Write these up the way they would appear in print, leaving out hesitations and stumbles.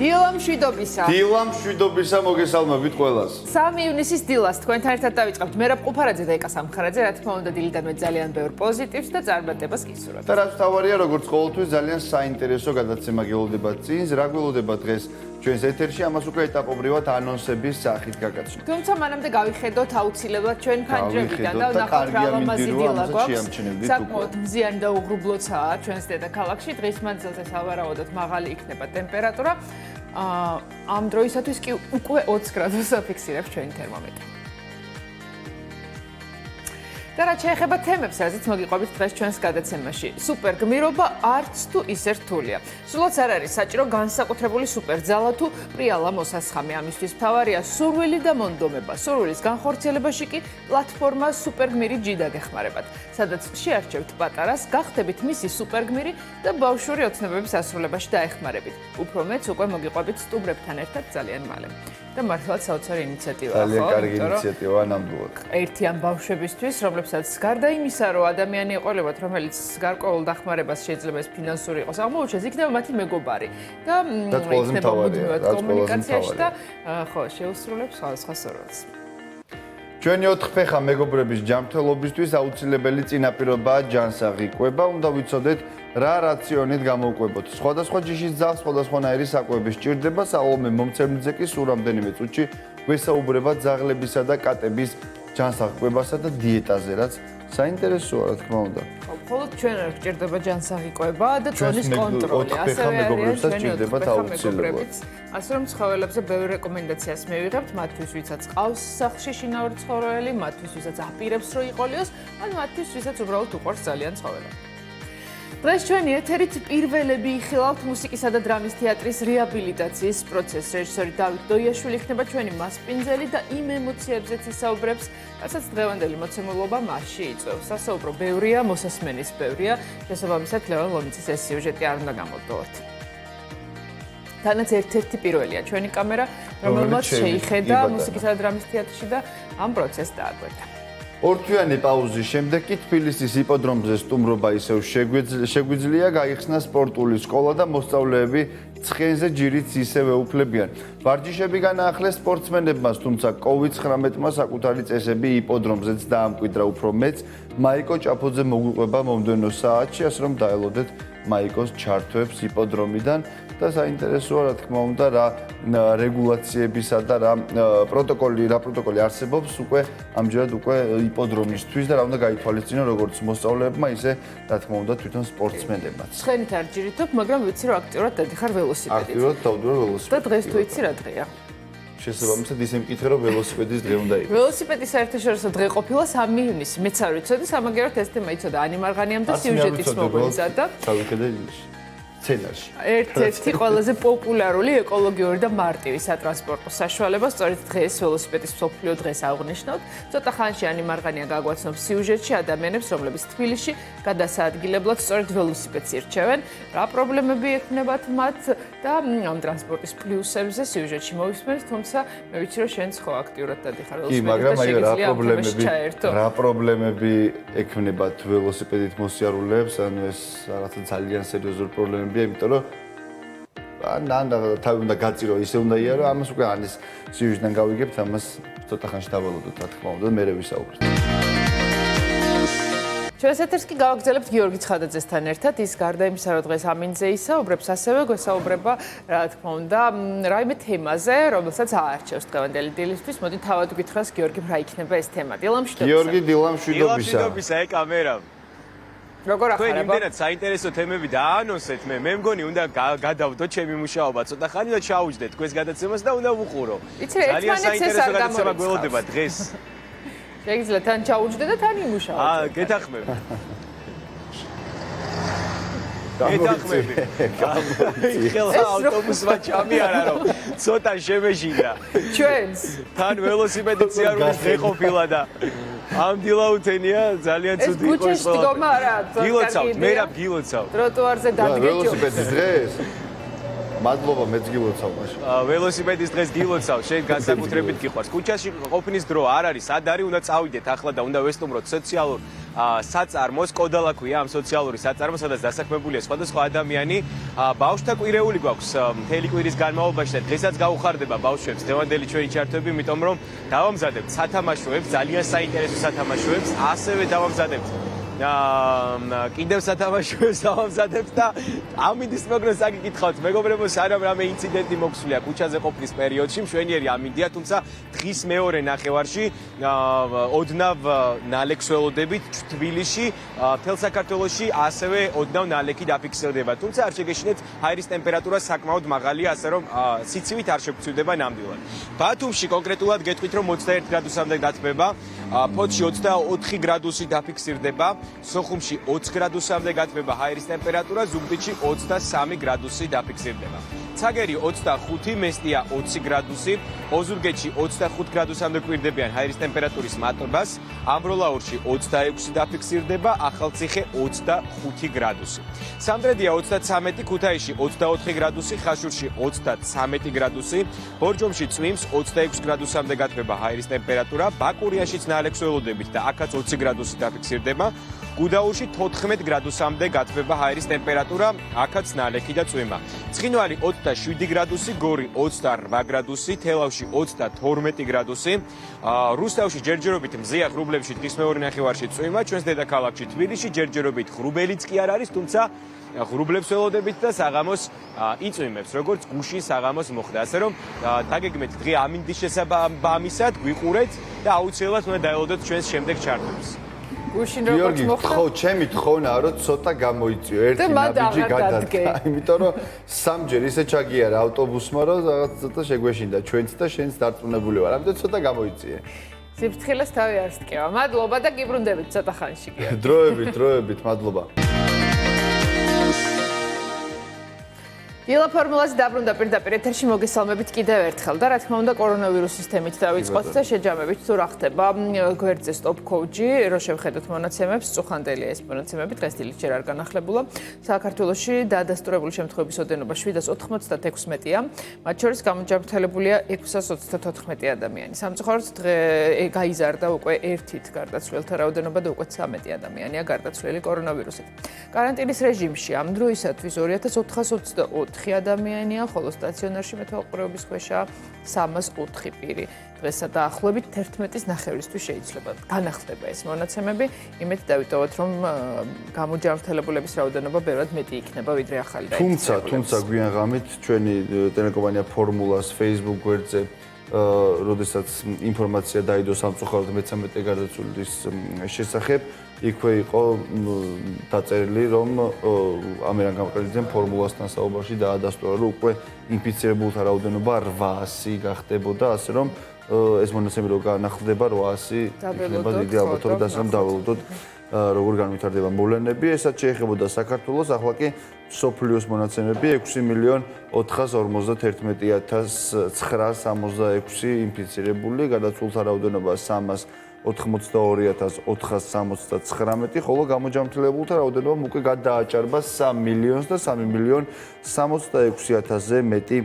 დილა მშვიდობისა მოგესალმებით ყველას. 3 ივნისის დილას თქვენთან ერთად დავიწყებთ მერაბ ყუფარაძე და ეკა სამხარაძე, რა თქმა უნდა დილიდან მე ძალიან ბევრ პოზიტივს და წარმატებას გისურვებთ. და რაც თავარია, როგორც ყოველთვის ძალიან საინტერესო გადაცემა გელოდება წინს, რა გველოდება დღეს ჩვენს ეთერში, ამას უკვე ეტაპობრივად ანონსების სახით გაგაცნობთ. თუმცა მანამდე გავიხედოთ აუცილებლად ჩვენ ფანჯრებიდან და ვნახოთ რა ლამაზი დილა გვაქვს. საკმაოდ მზიანი და უღრუბლოცაა ჩვენს დედაქალაქში. დღის მანძილზე სავარაუდოდ მაღალი იქნება ტემპერატურა. ამ დროისათვის კი უკვე 20 გრადუსს აფიქსირებს ჩვენი თერმომეტრი. და რაც შეეხება თემებს, რაზეც მოგიყვებით დღეს ჩვენს გადაცემაში. სუპერ გმირობა არც თუ ისე რთულია. სულაც არ არის საჭირო განსაკუთრებული სუპერ ძალა თუ პრიალა მოსასხამი. ამისთვის მთავარია სურვილი და მონდომება. სურვილის განხორციელებაში კი პლატფორმა სუპერ გმირი ჯიდა გეხმარებათ. სადაც შეარჩევთ პატარას, გახდებით მისი სუპერ გმირი და ბავშვური ოცნებების ასრულებაში დაეხმარებით. უფრო მეც უკვე მოგიყვებით სტუმრებთან ერთად ძალიან მალე. და მართლაც საოცარი ინიციატივაა, ხო? ძალიან კარგი ინიციატივაა ნამდვილად. ერთი ამ ბავშვებისთვის, რომლებსაც გარდა იმისა, რომ ადამიანი ეყოლებათ, რომელიც გარკვეულ დახმარებას შეიძლება ეს ფინანსური იყოს, აღმოუჩენს, იქნება მათი მეგობარი და იქნება მუდმივად კომუნიკაციაში და ხო, შეუსრულებს სხვადასხვა სურვილს. ჩვენი 4 ფეხა მეგობრების ჯანმრთელობისთვის აუცილებელი წინაპირობაა ჯანსაღი კვება, უნდა ვიცოდეთ რა რაციონით გამოვკვებოთ. სხვადასხვა ჯიშის ძაღლს სხვადასხვანაირი საკვები სჭირდება, სალომე მომცემლძე კი სულ რამდენიმე წუთში გვესაუბრება ძაღლებისა და კატების ჯანსაღ კვებასა და დიეტაზე, რაც საინტერესოა, რა თქმა უნდა. მხოლოდ ჩვენ არ გვჭირდება ჯანსაღი კვება და ტონის კონტროლი, ასევე არის ჩვენი მეგობრებიც. ასე რომ ცხოველებზე ბევრ რეკომენდაციას მივიღებთ, მათთვის, ვისაც ყავს სახლში შინაური ცხოველი, მათთვის, ვისაც აპირებს რომ იყოლიოს, ან მათთვის, ვისაც უბრალოდ უყვარს ძალიან ცხოველები. დღეს ჩვენი ეთერით პირველები იხილავთ მუსიკისა და დრამის თეატრის რეაბილიტაციის პროცესს. რეჟისორი დავით დოიაშვილი იქნება ჩვენი მასპინძელი და იმ ემოციებზეც ისაუბრებს, რასაც დღევანდელი მოცემულობა მასში იწვევს. სასაუბრო ბევრია, მოსასმენის ბევრია, შესაბამისად ლევან ლომიცის ეს სიუჟეტი არ უნდა გამოვდოთ. თანაც ერთ-ერთი პირველია ჩვენი კამერა, რომელმაც შეიხედა მუსიკისა და დრამის თეატრში და ამ პროცესს დააკვირდა. ორთვიანი პაუზის შემდეგ კი თბილისის იპოდრომზე სტუმრობა ისევ შეგვიძლია, გაიხსნა სპორტული სკოლა და მოსწავლეები ცხენზე ჯირიც ისევ ეუფლებიან. ვარჯიშები განაახლეს სპორტსმენებმაც, თუმცა COVID-19-მა საკუთარი წესები იპოდრომზეც დაამკვიდრა. უფრო მეც მაიკო ჭაფოძე მოგვიყვება მომდევნო საათში, ასე რომ დაელოდეთ მაიკოს ჩართვებს იპოდრომიდან და საინტერესოა, რა თქმა უნდა, რა რეგულაციებისა და რა პროტოკოლი არსებობს უკვე ამჯერად უკვე იპოდრომისთვის და რა უნდა გაითვალისწინო როგორც მოსწავლეებმა, ისე რა თქმა უნდა თვითონ სპორტსმენებმაც. ცხენით არ ჯირითობ, მაგრამ ვიცი რომ აქტიურად დადიხარ ველოსიპედით. აქტიურად დავდივარ ველოსიპედით. და დღეს თუ იცი რა დღეა? შესაბამისად ისე მკითხე რომ ველოსიპედის დღე უნდა იყოს. ველოსიპედის საერთაშორისო დღე ყოფილა 3 ივნისი. მეც არ ვიცოდი, სამაგერად ეს თემა იცოდა ანი მარღანიამ და სიუჟეტის მოგვიზადა. დავიხედე სცენარში. ერთ-ერთი ყველაზე პოპულარული ეკოლოგიური და მარტივი სატრანსპორტო საშუალება სწორედ დღეს ველოსიპედის მსოფლიო დღეს აღნიშნავთ. ცოტა ხანში ანი მარღანია გაგვაცნობს სიუჟეტში ადამიანებს, რომლებიც თბილისში გადასაადგილებლად სწორედ ველოსიპედს ირჩევენ, რა პრობლემები ექმნებათ მათ და ამ ტრანსპორტის პლუსებზე სიუჟეტში მოვისმენთ, თუმცა მე ვიცი რომ შენც ხო აქტიურად დადიხარ ველოსიპედით და შეგიძლია რა პრობლემები ექმნებათ ველოსიპედით მოსიარულეებს, ანუ ეს რაღაცა ძალიან სერიოზული პრობლემებია, იმიტომ რომ თავი უნდა გაწირო, ისე უნდა იარო, ამას უკვე ანის სიუჟეტიდან გავიგებთ, ამას ცოტა ხანში დავალოდოთ, რა თქმა უნდა, მერე ვისაუბროთ. ჩვენს ეთერს კი გავაგრძელებთ გიორგი ცხადაძესთან ერთად. ის გარდა იმისა, რომ დღეს ამინძე ისაუბრებს, ასევე გვესაუბრება, რა თქმა უნდა, რაიმე თემაზე, რომელსაც აარჩევს დღევანდელი დილისთვის. მოდი თავად გითხრას, გიორგი, რა იქნება ეს თემა? დილა მშვიდობისა. გიორგი, დილა მშვიდობისა. დილა მშვიდობისა, კამერა. როგორ ახარება? თქვენ იმდენად საინტერესო თემები დაანონსეთ, მე მგონი უნდა გადავდო ჩემი მუშაობა, ცოტა ხანი და ჩაუჯდეთ თქვენს გადაცემას და უნდა ვუყურო. ძალიან საინტერესო გადაცემა გველოდება დღეს. შეგიძლიათ თან ჩაუჯდე და თან იმუშაოთ. გეთახმები. გეთახმები. ხელა ავტობუსმა ჩამიარა რომ ცოტა შემეჟინდა. ჩვენს თან ველოსიპედით სიარულის დღე ყოფილა და ამ დილაუთენია ძალიან ცუდი იყო ეს დგომა არა გილოცავ მე რა გილოცავ ტროტუარზე დადგეთ ველოსიპედის დღეს მადლობა მეც გილოცავ მაშინ ველოსიპედის დღეს გილოცავ შენ განსაკუთრებით გიყვარს ქუჩაში ყოფნის დრო არ არის სად არის უნდა წავიდეთ ახლა და უნდა ვესტუმროთ სოციალურ საწარმოს, კოდალა ქვია ამ სოციალური საწარმოს, სადაც დასაქმებულია სხვადასხვა ადამიანი. ბავშვთა კვირეული გვაქვს მთელი კვირის განმავლობაში და დღესაც გაუხარდება ბავშვებს დღევანდელი ჩვენი ჩართვები, იმიტომ რომ დავამზადებთ სათამაშოებს, ძალიან საინტერესო სათამაშოებს, ასევე დავამზადებთ კიდევ სათამაშოებს დავამზადებთ და ამინდის პროგნოზს აგიკითხავთ მეგობრებო, სანამ რამე ინციდენტი მოხსულია ქუჩაზე ყოფნის პერიოდში, მშვენიერი ამინდია, თუმცა დღის მეორე ნახევარში ოდნავ ნალექს ველოდებით თბილისში, მთელ საქართველოში ასევე ოდნავ ნალექი დაფიქსირდება, თუმცა არ შეგეშინეთ, ჰაერის ტემპერატურა საკმაოდ მაღალია, ასე რომ სიცივით არ შეგვცვლდება ნამდვილად. ბათუმში კონკრეტულად გეტყვით, რომ 21 გრადუსამდე დათბება, ფოთში 24 გრადუსი დაფიქსირდება, სოხუმში 20 გრადუსამდე გათბება ჰაერის ტემპერატურა, ზუგდიდში 23 გრადუსი დაფიქსირდება. ცაგერი 25, მესტია 20 გრადუსი, ოზურგეთში 25 გრადუსამდე კვირდებიან ჰაერის ტემპერატურის მატებას, ამბროლაურში 26 დაფიქსირდება, ახალციხე 25 გრადუსი. სამტრედია 33, ქუთაისში 24 გრადუსი, ხაშურში 33 გრადუსი, ბორჯომში წვიმს 26 გრადუსამდე გათბება ჰაერის ტემპერატურა, ბაკურიანშიც ნალექს ველოდებით და აქაც 20 გრადუსი დაფიქსირდება. გუდაურში 14 გრადუსამდე გათბება ჰაერის ტემპერატურა, აქაც ნალექი და წვიმა. ცხინვალი 27 გრადუსი, გორი 28 გრადუსი, თელავში 32 გრადუსი, რუსთავში ჯერჯერობით მზეა, ღრუბლებში დღის მეორე ნახევარში წვიმა, ჩვენს დედაქალაქში თბილისში ჯერჯერობით ღრუბელიც კი არ არის, თუმცა ღრუბლებს ველოდებით და საღამოს იწვიმებს, როგორც გუშინ საღამოს მოხდა. ასე რომ დაგეგმეთ დღე ამინდის შესაბამისად, გვიყურეთ და აუცილებლად უნდა დაელოდოთ ჩვენს შემდეგ ჩართვებს. გუშინ როგორც მოხდა? ხო, ჩემი თხოვნა რომ ცოტა გამოიწვიო, ერთი ნაბიჯი გადადგა. იმიტომ რომ სამჯერ ისე ჩაგიარა ავტობუსმა, რომ რაღაც ცოტა შეგვეშინდა ჩვენც და შენც დარწმუნებული ვარ. ამიტომ ცოტა გამოიწიე. სიფრთხილეს თავი არ სტკივა. მადლობა და გიბრუნდებით ცოტა ხანში კი. დროებით, მადლობა. დილა ფორმულაზე დაბრუნდა პირდაპირ ეთერში, მოგესალმებით კიდევ ერთხელ და რა თქმა უნდა კორონავირუსის თემით დავიწყოთ და შეჯამებით თუ რა ხდება გვერდზე stop coach-ი, რო შევხედოთ მონაცემებს, წუხანდელია ეს მონაცემები, დღეს დილით ჯერ არ განახლებულა. საქართველოში დადასტურებული შემთხვევების ოდენობა 796-ია, მათ შორის გამოჯანმრთელებულია 634 ადამიანი. სამწუხაროდ გაიზარდა უკვე ერთით გარდაცვლილთა რაოდენობა და უკვე 13 ადამიანია გარდაცვლილი კორონავირუსით. კარანტინის რეჟიმში ამ დროისათვის 2424 ადამიანია, ხოლო სტაციონარში მეთვალყურეობის ქვეშა 304 პირი. დღესა დაახლოებით 11-ის ნახევრისთვის შეიძლება განახლდება ეს მონაცემები. იმედი დავიტოვოთ, რომ გამოჯანმრთელებულების რაოდენობა ბევრად მეტი იქნება, ვიდრე ახალი დაინფექციების. თუმცა გვიან ღამით ჩვენი ტელეკომპანია ფორმულას Facebook გვერდზე როდესაც ინფორმაცია დაიდო სამწუხაროდ 13 გარდაცვლილის შესახებ, იქვე იყო დაწერილი, რომ ამერან გამყრელიძემ ფორმულასთან საუბარში დაადასტურა, რომ უკვე ინფიცირებულთა რაოდენობა 800 გახდებოდა, ასე რომ ეს მონაცემები რო განახლდება 800 იქნება დიდი ალბათობით, ასე რომ დაველოდოთ როგორ განვითარდება მოვლენები. ესაც შეეხებოდა საქართველოს, ახლა კი მსოფლიოს მონაცემები 6,411,966 ინფიცირებული, გადაცვლილთა რაოდენობა 382,469, ხოლო გამოჯანმრთელებულთა რაოდენობა უკვე გადააჭარბა 3,3,66,000-ზე მეტი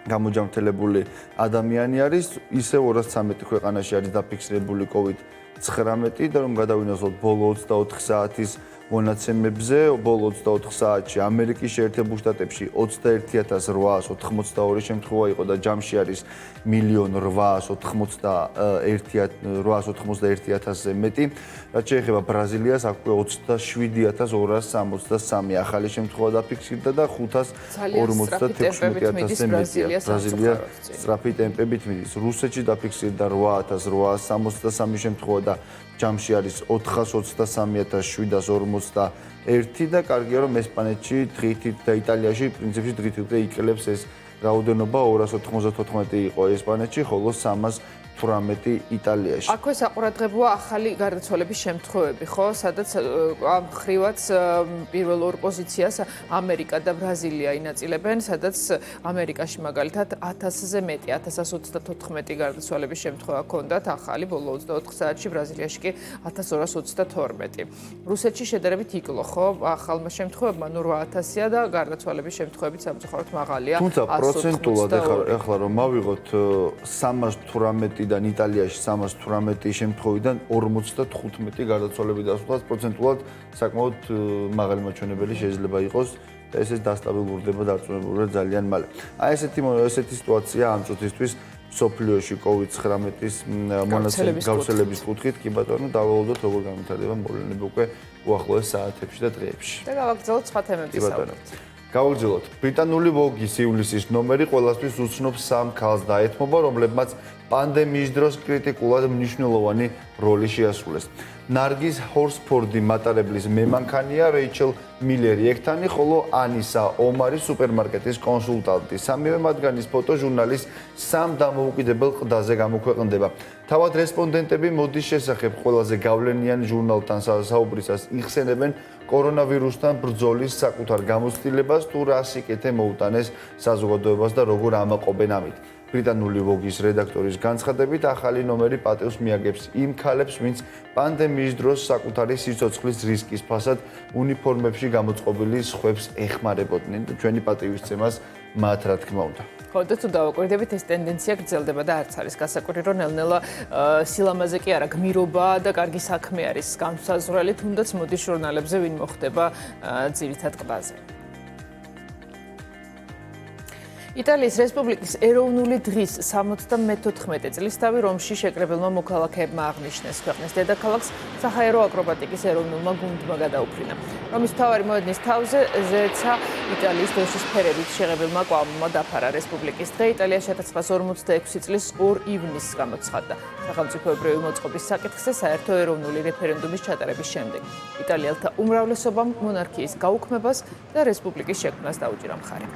გამოჯანმრთელებული ადამიანი არის, ისევ 213 ქვეყანაში არის დაფიქსირებული COVID-19 და რომ გადავინახოთ ბოლო 24 საათის მონაცემებზე, ბოლო 24 საათში ამერიკის შეერთებულ შტატებში 21,882 შემთხვევა იყო და ჯამში არის 1,881,000-ზე მეტი. რაც შეეხება ბრაზილიას, აქვე 27,263 ახალი შემთხვევა დაფიქსირდა და 546,000-ზე მეტია. ბრაზილია სწრაფი ტემპებით მიდის. რუსეთში დაფიქსირდა 8,863 შემთხვევა და ჯამში არის 423,741 და კარგია რომ ესპანეთში დღითით და იტალიაში პრინციპში დღითით იკლებს ეს რაოდენობა 294 იყო ესპანეთში, ხოლო 318 იტალიაში. აქვე საყურადღებოა ახალი გარდაცვალების შემთხვევები, ხო? სადაც ამ ხრივაც პირველ ორ პოზიციას ამერიკა და ბრაზილია ინაწილებენ, სადაც ამერიკაში მაგალითად 1000-ზე მეტი, 1124 გარდაცვალების შემთხვევა ჰქონდათ ახალი ბოლო 24 საათში, ბრაზილიაში კი 1222. რუსეთში შედარებით იკლო, ხო? ახალმა შემთხვევებმა 8000-ია და გარდაცვალების შემთხვევებით სამწუხაროდ მაღალია. თუმცა პროცენტულად ახლა რომ მავიღოთ 318 პუნქტიდან იტალიაში 318 შემთხვევიდან 55 გარდაცვალები დასრულდა, პროცენტულად საკმაოდ მაღალი მაჩვენებელი შეიძლება იყოს და ესეც დასტაბილურდება დარწმუნებულად ძალიან მალე. აი ესეთი სიტუაცია ამ წუთისთვის სოფლიოში COVID-19-ის გავრცელების კუთხით, კი ბატონო, დავალოდოთ როგორ განვითარდება მოვლენები უკვე უახლოეს საათებში და დღეებში. და გავაგრძელოთ სხვა თემების საუბრით. გავაგრძელოთ. ბრიტანული ვოგის ივლისის ნომერი ყველასთვის უცნობს 3 ქალს დაეთმობა, რომლებმაც პანდემიის დროს კრიტიკულად მნიშვნელოვანი როლი შეასრულეს. ნარგიზ ჰორსფორდი მატარებლის მემანქანია, რეიჩელ მილერი ექთანი, ხოლო ანისა ომარი სუპერმარკეტის კონსულტანტი. სამივე მათგანის ფოტო ჟურნალის 3 დამოუკიდებელ ყდაზე გამოქვეყნდება. თავად რესპონდენტები მოდის შესახებ ყველაზე გავლენიან ჟურნალთან საუბრისას იხსენებენ კორონავირუსთან ბრძოლის საკუთარ გამოცდილებას, თუ რა სიკეთე მოუტანეს საზოგადოებას და როგორ ამაყობენ ამით. ბრიტანული ვოგის რედაქტორის განცხადებით, ახალი ნომერი პატევს მიაგებს იმ ქალებს, ვინც პანდემიის დროს საკუთარი სიცოცხლის რისკის ფასად უნიფორმებში გამოწყობილი სხვებს ეხმარებოდნენ და ჩვენი პატივისცემას მათ რა თქმა უნდა. ხო, და თუ დავაკვირდებით, ეს ტენდენცია გრძელდება და არც არის გასაკვირი, რომ ნელ-ნელა სილამაზე კი არა, გმირობა და კარგი საქმე არის განსაზღვრელი, თუნდაც მოდის ჟურნალებზე ვინ მოხდება ძირითად ყდაზე. იტალიის რესპუბლიკის ეროვნული დღის 74 წლისთავი რომში შეკრებილმა მოქალაქეებმა აღნიშნეს. ქვეყნის დედაქალაქს საჰაერო აკრობატიკის ეროვნულმა გუნდმა გადაუფრინა. რომის მთავარი მოედნის თავზე ზეცა იტალიის დროშის ფერებით შეღებილმა კვამმა დაფარა. რესპუბლიკის დღე იტალიაში 1946 წლის 2 ივნისს გამოცხადდა. სახელმწიფოებრივი მოწყობის საკითხზე საერთო ეროვნული რეფერენდუმის ჩატარების შემდეგ. იტალიელთა უმრავლესობამ მონარქიის გაუქმებას და რესპუბლიკის შექმნას დაუჭირა მხარი.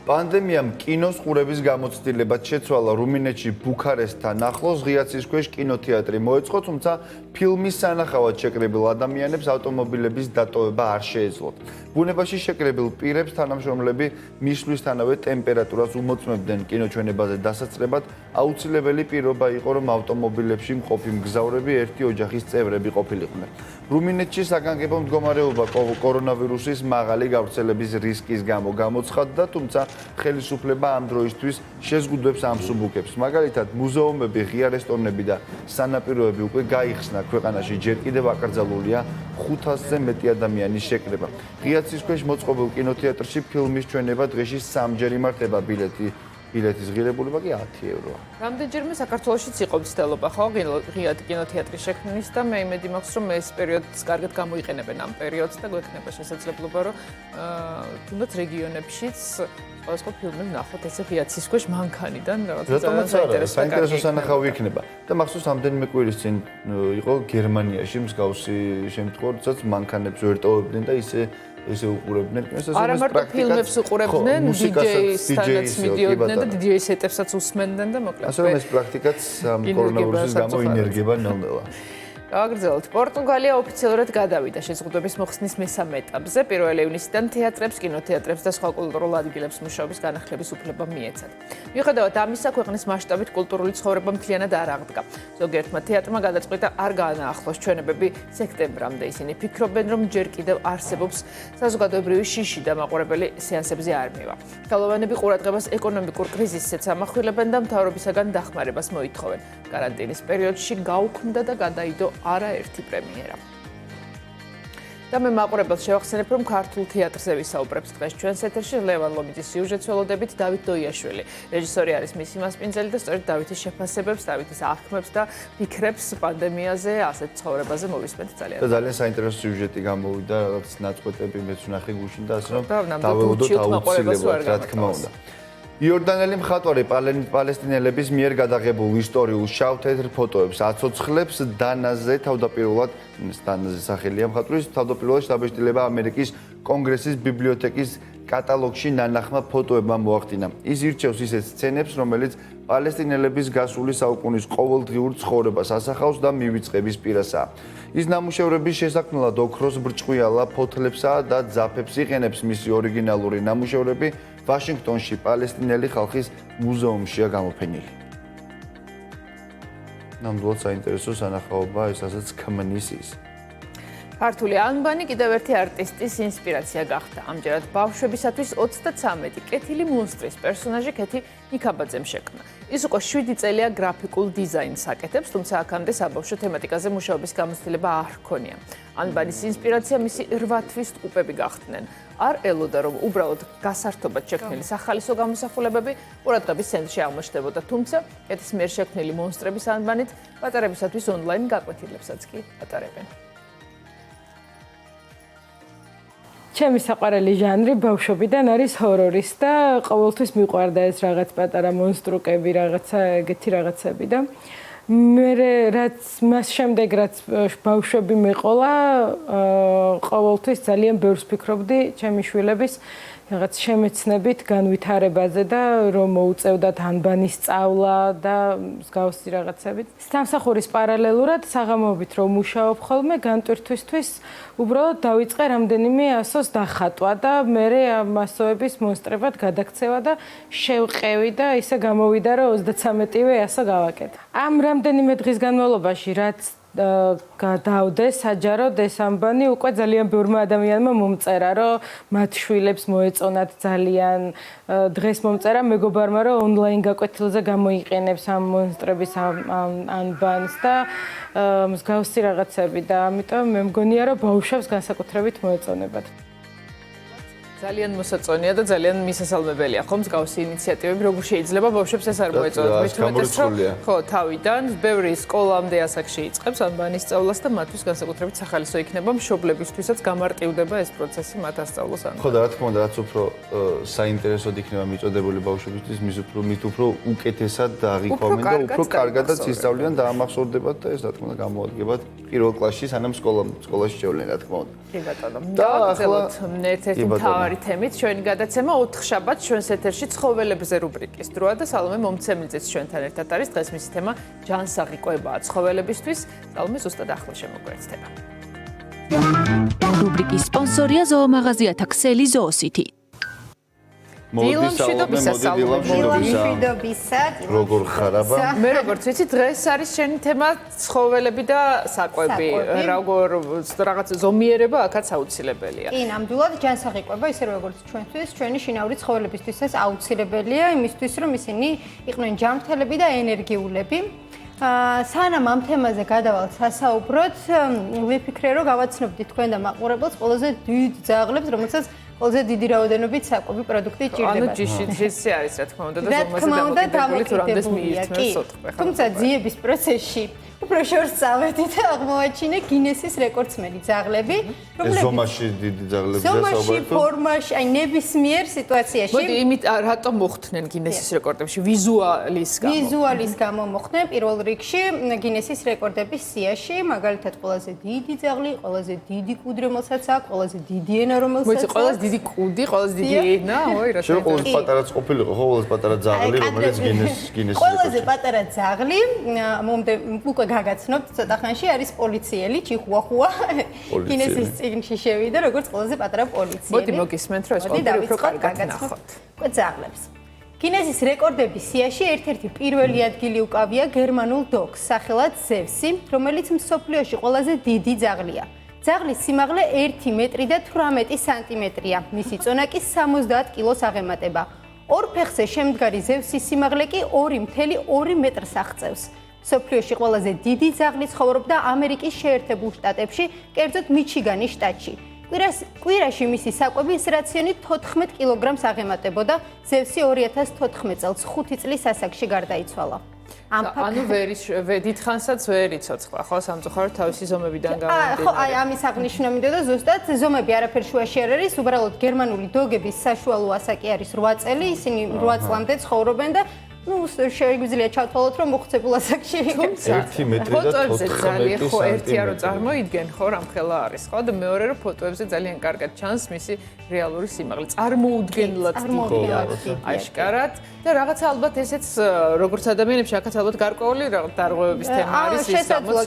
პანდემიამ კინოს ყურების გამოცდილებად შეცვალა. რუმინეთში ბუქარესტთან ახლოს ღიაცის ქვეშ კინოთეატრი მოეწყო, თუმცა ფილმის სანახავად შეკრებილ ადამიანებს ავტომობილების დატოვება არ შეეძლოთ. ბუნებაში შეკრებილ პირებს თანამშრომლები მისვლისთანავე ტემპერატურას უმოწმებდნენ. კინოჩვენებაზე დასაწყებად აუცილებელი პირობა იყო, რომ ავტომობილებში მყოფი მგზავრები ერთი ოჯახის წევრები ყოფილიყვნენ. რუმინეთში საგანგებო მდგომარეობა კორონავირუსის მაღალი გავრცელების რისკის გამო გამოცხადდა, თუმცა ხელისუფლება ამ დროისთვის შეზღუდვებს ამსუბუქებს. მაგალითად, მუზეუმები, ღია რესტორნები და სანაპიროები უკვე გაიხსნა. ქვეყანაში ჯერ კიდევ აკრძალულია 500-ზე მეტი ადამიანის შეკრება. ღიაცის ქვეშ მოწყობილ კინოთეატრში ფილმის ჩვენება დღეში 3-ჯერ იმართება. ბილეთის ღირებულება კი 10 ევროა. რამდენჯერმე საქართველოშიც იყო მცდელობა, ხო, ღია კინოთეატრის შექმნის და მე იმედი მაქვს, რომ ეს პერიოდს კარგად გამოიყენებენ ამ პერიოდს და გვექნება შესაძლებლობა, რომ თუნდაც რეგიონებშიც სხვადასხვა ფილმები ნახოთ ესე ღიაცის ქვეშ მანქანიდან რატომაც არა, საინტერესო სანახავი იქნება. და მახსოვს ამდენიმე კვირის წინ იყო გერმანიაში მსგავსი შემთხვევა, როდესაც მანქანებს ვერ ტოვებდნენ და ესე უყურებდნენ კინოს. არა მარტო ფილმებს უყურებდნენ, DJ-სთანაც მიდიოდნენ და DJ სეტებსაც უსმენდნენ და მოკლედ. ასე რომ ეს პრაქტიკაც კორონავირუსის გამო ინერგება ნელ-ნელა. გავაგრძელოთ. პორტუგალია ოფიციალურად გადავიდა შეზღუდვების მოხსნის მესამე ეტაპზე. 1 ივნისიდან თეატრებს, კინოთეატრებს და სხვა კულტურულ ადგილებს მუშაობის განახლების უფლება მიეცათ. მიუხედავად ამისა, ქვეყნის მასშტაბით კულტურული ცხოვრება მთლიანად არ აღდგა. ზოგიერთმა თეატრმა გადაწყვიტა არ გაანაახლოს ჩვენებები სექტემბრამდე. ისინი ფიქრობენ, რომ ჯერ კიდევ არსებობს საზოგადოებრივი შიში და მაყურებელი სეანსებზე არ მივა. ხელოვანები ყურადღებას ეკონომიკურ კრიზისზეც ამახვილებენ და მთავრობისაგან დახმარებას მოითხოვენ. карантиნის პერიოდში გაუქმდა და გადაიდო არაერთი პრემიერა. და მე მაყურებელს შევახსენებ, რომ ქართულ თეატრზე ვისაუბრებს დღეს ჩვენს ეთერში ლევან ლომიძის სიუჟეტს ველოდებით დავით დოიაშვილი. რეჟისორი არის მისი მასპინძელი და სწორედ დავითის შეფასებებს, დავითის აღქმებს და ფიქრებს პანდემიაზე, ასეთ ცხოვრებაზე მოვისმენთ ძალიან. და ძალიან საინტერესო სიუჟეტი გამოვიდა, რაღაც ნაწყვეტები მეც ვნახე გუშინ და ასე რომ დაველოდოთ აუცილებლად, რა თქმა უნდა. იორდანელი მხატვარი პალესტინელების მიერ გადაღებულ ისტორიულ შავ-თეთრ ფოტოებს აცოცხლებს დანაზე თავდაპირველად სახელია მხატვრის თავდაპირველად შთაბეჭდილება ამერიკის კონგრესის ბიბლიოთეკის კატალოგში ნანახმა ფოტოებმა მოახდინა. ის ირჩევს ისეთ სცენებს, რომელიც პალესტინელების გასული საუკუნის ყოველდღიურ ცხოვრებას ასახავს და მივიწყების პირასაა. ის ნამუშევრების შესაქმნელად ოქროს ბრჭყვიალა ფოთლებსა და ძაფებს იყენებს. მისი ორიგინალური ნამუშევრები ვაშინგტონში პალესტინელი ხალხის მუზეუმშია გამოფენილი. ნამდვილად საინტერესო სანახაობა ეს, ასაც ქმნის ის. ქართული ანბანი კიდევ ერთი არტისტის ინსპირაცია გახდა. ამჯერად ბავშვებისათვის 33 კეთილი მონსტრის პერსონაჟი კეთი ნიკაბაძემ შექმნა. ის უკვე 7 წელია გრაფიკულ დიზაინს აკეთებს, თუმცა აქამდე საბავშვო თემატიკაზე მუშაობის გამოცდილება არ ჰქონია. ანბანის ინსპირაცია მისი 8 თვის ტყუპები გახდნენ. არ ელოდა, რომ უბრალოდ გასართობად შექმნილი სახალისო გამოსახულებები ყურადღების ცენტრში აღმოჩნდებოდა, თუმცა კეთის მიერ შექმნილი მონსტრების ანბანით პატარებისათვის ონლაინ გაკვეთილებსაც კი ატარებენ. ჩემი საყვარელი ჟანრი ბავშვობიდან არის ჰორორის და ყოველთვის მიყვარდა ეს რაღაც პატარა მონსტრუკები, რაღაცა ეგეთი რაღაცები და მე რაც მას შემდეგ რაც ბავშვები მეყოლა, ყოველთვის ძალიან ბევრს ფიქრობდი ჩემი შვილების რაღაც შემეცნებით განვითარებაზე და რომ მოუწევდათ ანბანის სწავლა და მსგავსი რაღაცებით. სამსახურის პარალელურად საღამოობით რომ მუშაობ ხოლმე განტვირთვისთვის უბრალოდ დავიწყე რამდენიმე ასოს დახატვა და მე ამ ასოების მონსტრებად გადაქცევა და შევყევი და ისე გამოვიდა რომ 33-ვე ასო გავაკეთე. ამ რამდენიმე დღის განმავლობაში რაც გადავდეს საჯაროდ ეს ანბანი უკვე ძალიან ბევრმა ადამიანმა მომწერა რომ მათ შვილებს მოეწონათ ძალიან დღეს მომწერა მეგობარმა რომ ონლაინ გაკვეთილზე გამოიყენებს ამ მონსტრების ანბანს და მსგავსი რაღაცები და ამიტომ მე მგონია რომ ბავშვებს განსაკუთრებით მოეწონებათ. ძალიან მოსაწონია და ძალიან მისასალმებელია ხომ მსგავსი ინიციატივები როგორ შეიძლება ბავშვებს ეს არ მოეწონათ ხო თავიდან ბევრი სკოლამდე ასაკში იწყებს ანბანის სწავლას და მათთვის განსაკუთრებით სახალისო იქნება მშობლებისთვისაც გამარტივდება ეს პროცესი მათ ასწავლოს ანბანი ხო და რა თქმა უნდა რაც უფრო საინტერესოდ იქნება მიწოდებული ბავშვებისთვის მით უფრო უკეთესად დააღიქვამენ და უფრო კარგადაც ისწავლიან და ამახსოვრდებათ და ეს რა თქმა უნდა გამოადგებათ პირველ კლასში სანამ სკოლაში შევლენ რა თქმა უნდა კი ბატონო და ახლა ერთ-ერთი მთავარი თემით ჩვენი გადაცემა 4 შაბათს ჩვენს ეთერში ცხოველებზე რუბრიკის დროა და სალომე მომცემლიძეც ჩვენთან ერთად არის დღეს მისი თემა ჯანსაღი კვებაა ცხოველებისთვის სალომე ზუსტად ახლა შემოგვეცდება რუბრიკის სპონსორია ზოომაღაზიათა ქსელი ზოოსითი დილომშვიდობისა როგორ ხარაბა მე როგორც ვიცი დღეს არის შენი თემა ცხოველები და საკვები რაღაც ზომიერება აქაც აუცილებელია კი ნამდვილად ჯანსაღი კვება ისე როგორც ჩვენთვის ჩვენი შინაური ცხოველებისთვისაც აუცილებელია იმისთვის რომ ისინი იყვნენ ჯანმრთელები და ენერგიულები სანამ ამ თემაზე გადავალთ სასაუბროთ ვიფიქრე რომ გავაცნობდი თქვენ და მაყურებელს ყველაზე დიდ ძაღლებს რომელსაც ყველაზე დიდი რაოდენობით საკვები პროდუქტი ჭირდება. ანუ ჯიში არის რა თქმა უნდა და ზომაზე დამოკიდებული თუ რამდენს მიირთმევს სოტყვე. თუმცა ძიების პროცესში უფრო შორს წავედი და აღმოვაჩინე გინესის რეკორდსმენი ძაღლები, რომლებიც ზომაში დიდი ძაღლები და საუბარია. ზომაში, ფორმაში, აი ნებისმიერ სიტუაციაში. მოდი იმით რატომ მოხდნენ გინესის რეკორდებში ვიზუალის გამო? ვიზუალის გამო მოხდნენ პირველ რიგში გინესის რეკორდების სიაში, მაგალითად ყველაზე დიდი ძაღლი, ყველაზე დიდი კუდი რომელსაც აქვს, ყველაზე დიდი ენა რომელსაც აქვს. მოიცი ყველაზე დიდი კუდი, ყველაზე დიდი ენა, ой რა შეიძლება ყველაზე პატარაც ყოფილიყო, ხო, ყველაზე პატარა ძაღლი, რომელიც გინესის ყველაზე პატარა ძაღლი, უკვე გაგაცნობთ ცოტა ხანში არის პოლიციელი ჭიხუახუა გინესის წიგნში შევიდა როგორც ყველაზე პატარა პოლიციელი. მოდი მოგისმენთ რომ ეს ყველაფერი უფრო კარგად ნახოთ. ძაღლებს. გინესის რეკორდების სიაში ერთ-ერთი პირველი ადგილი უკავია გერმანულ დოგს, სახელად ზევსი, რომელიც მსოფლიოში ყველაზე დიდი ძაღლია. ძაღლის სიმაღლე 1 მეტრი და 18 სანტიმეტრია, მისი წონა კი 70 კილოს აღემატება. ორ ფეხზე შემდგარი ზევსის სიმაღლე კი 2,2 მეტრს აღწევს. სოფლიოში ყველაზე დიდი ძაღლი ცხოვრობდა ამერიკის შეერთებულ შტატებში, კერძოდ მიჩიგანის შტატში. კვირაში მისი საკვების რაციონი 14 კილოგრამს აღემატებოდა, ზევსი 2014 წელს 5 წლის ასაკში გარდაიცვალა. ანუ დიდხანსაც ვერ იცოცხლა, ხო, სამწუხაროდ თავისი ზომებიდან გამომდინარე. ხო, აი ამის აღნიშვნა მინდოდა ზუსტად, ზომები არაფერ შუაში არ არის, უბრალოდ გერმანული დოგების საშუალო ასაკი არის 8 წელი, ისინი 8 წლამდე ცხოვრობენ და შეგვიძლია ჩავთვალოთ, რომ მოხუცებულ ასაკში თუმცა 1 მეტრი და 14 ძალიან ხო ერთია რომ წარმოიდგენ ხო რამხელა არის ხო და მეორე რომ ფოტოებზე ძალიან კარგად ჩანს მისი რეალური სიმაღლე წარმოუდგენლად დიდია აშკარად და რაღაცა ალბათ ესეც როგორც ადამიანებში აქაც ალბათ გარკვეული დარღვევების თემა არის ის შესაძლოა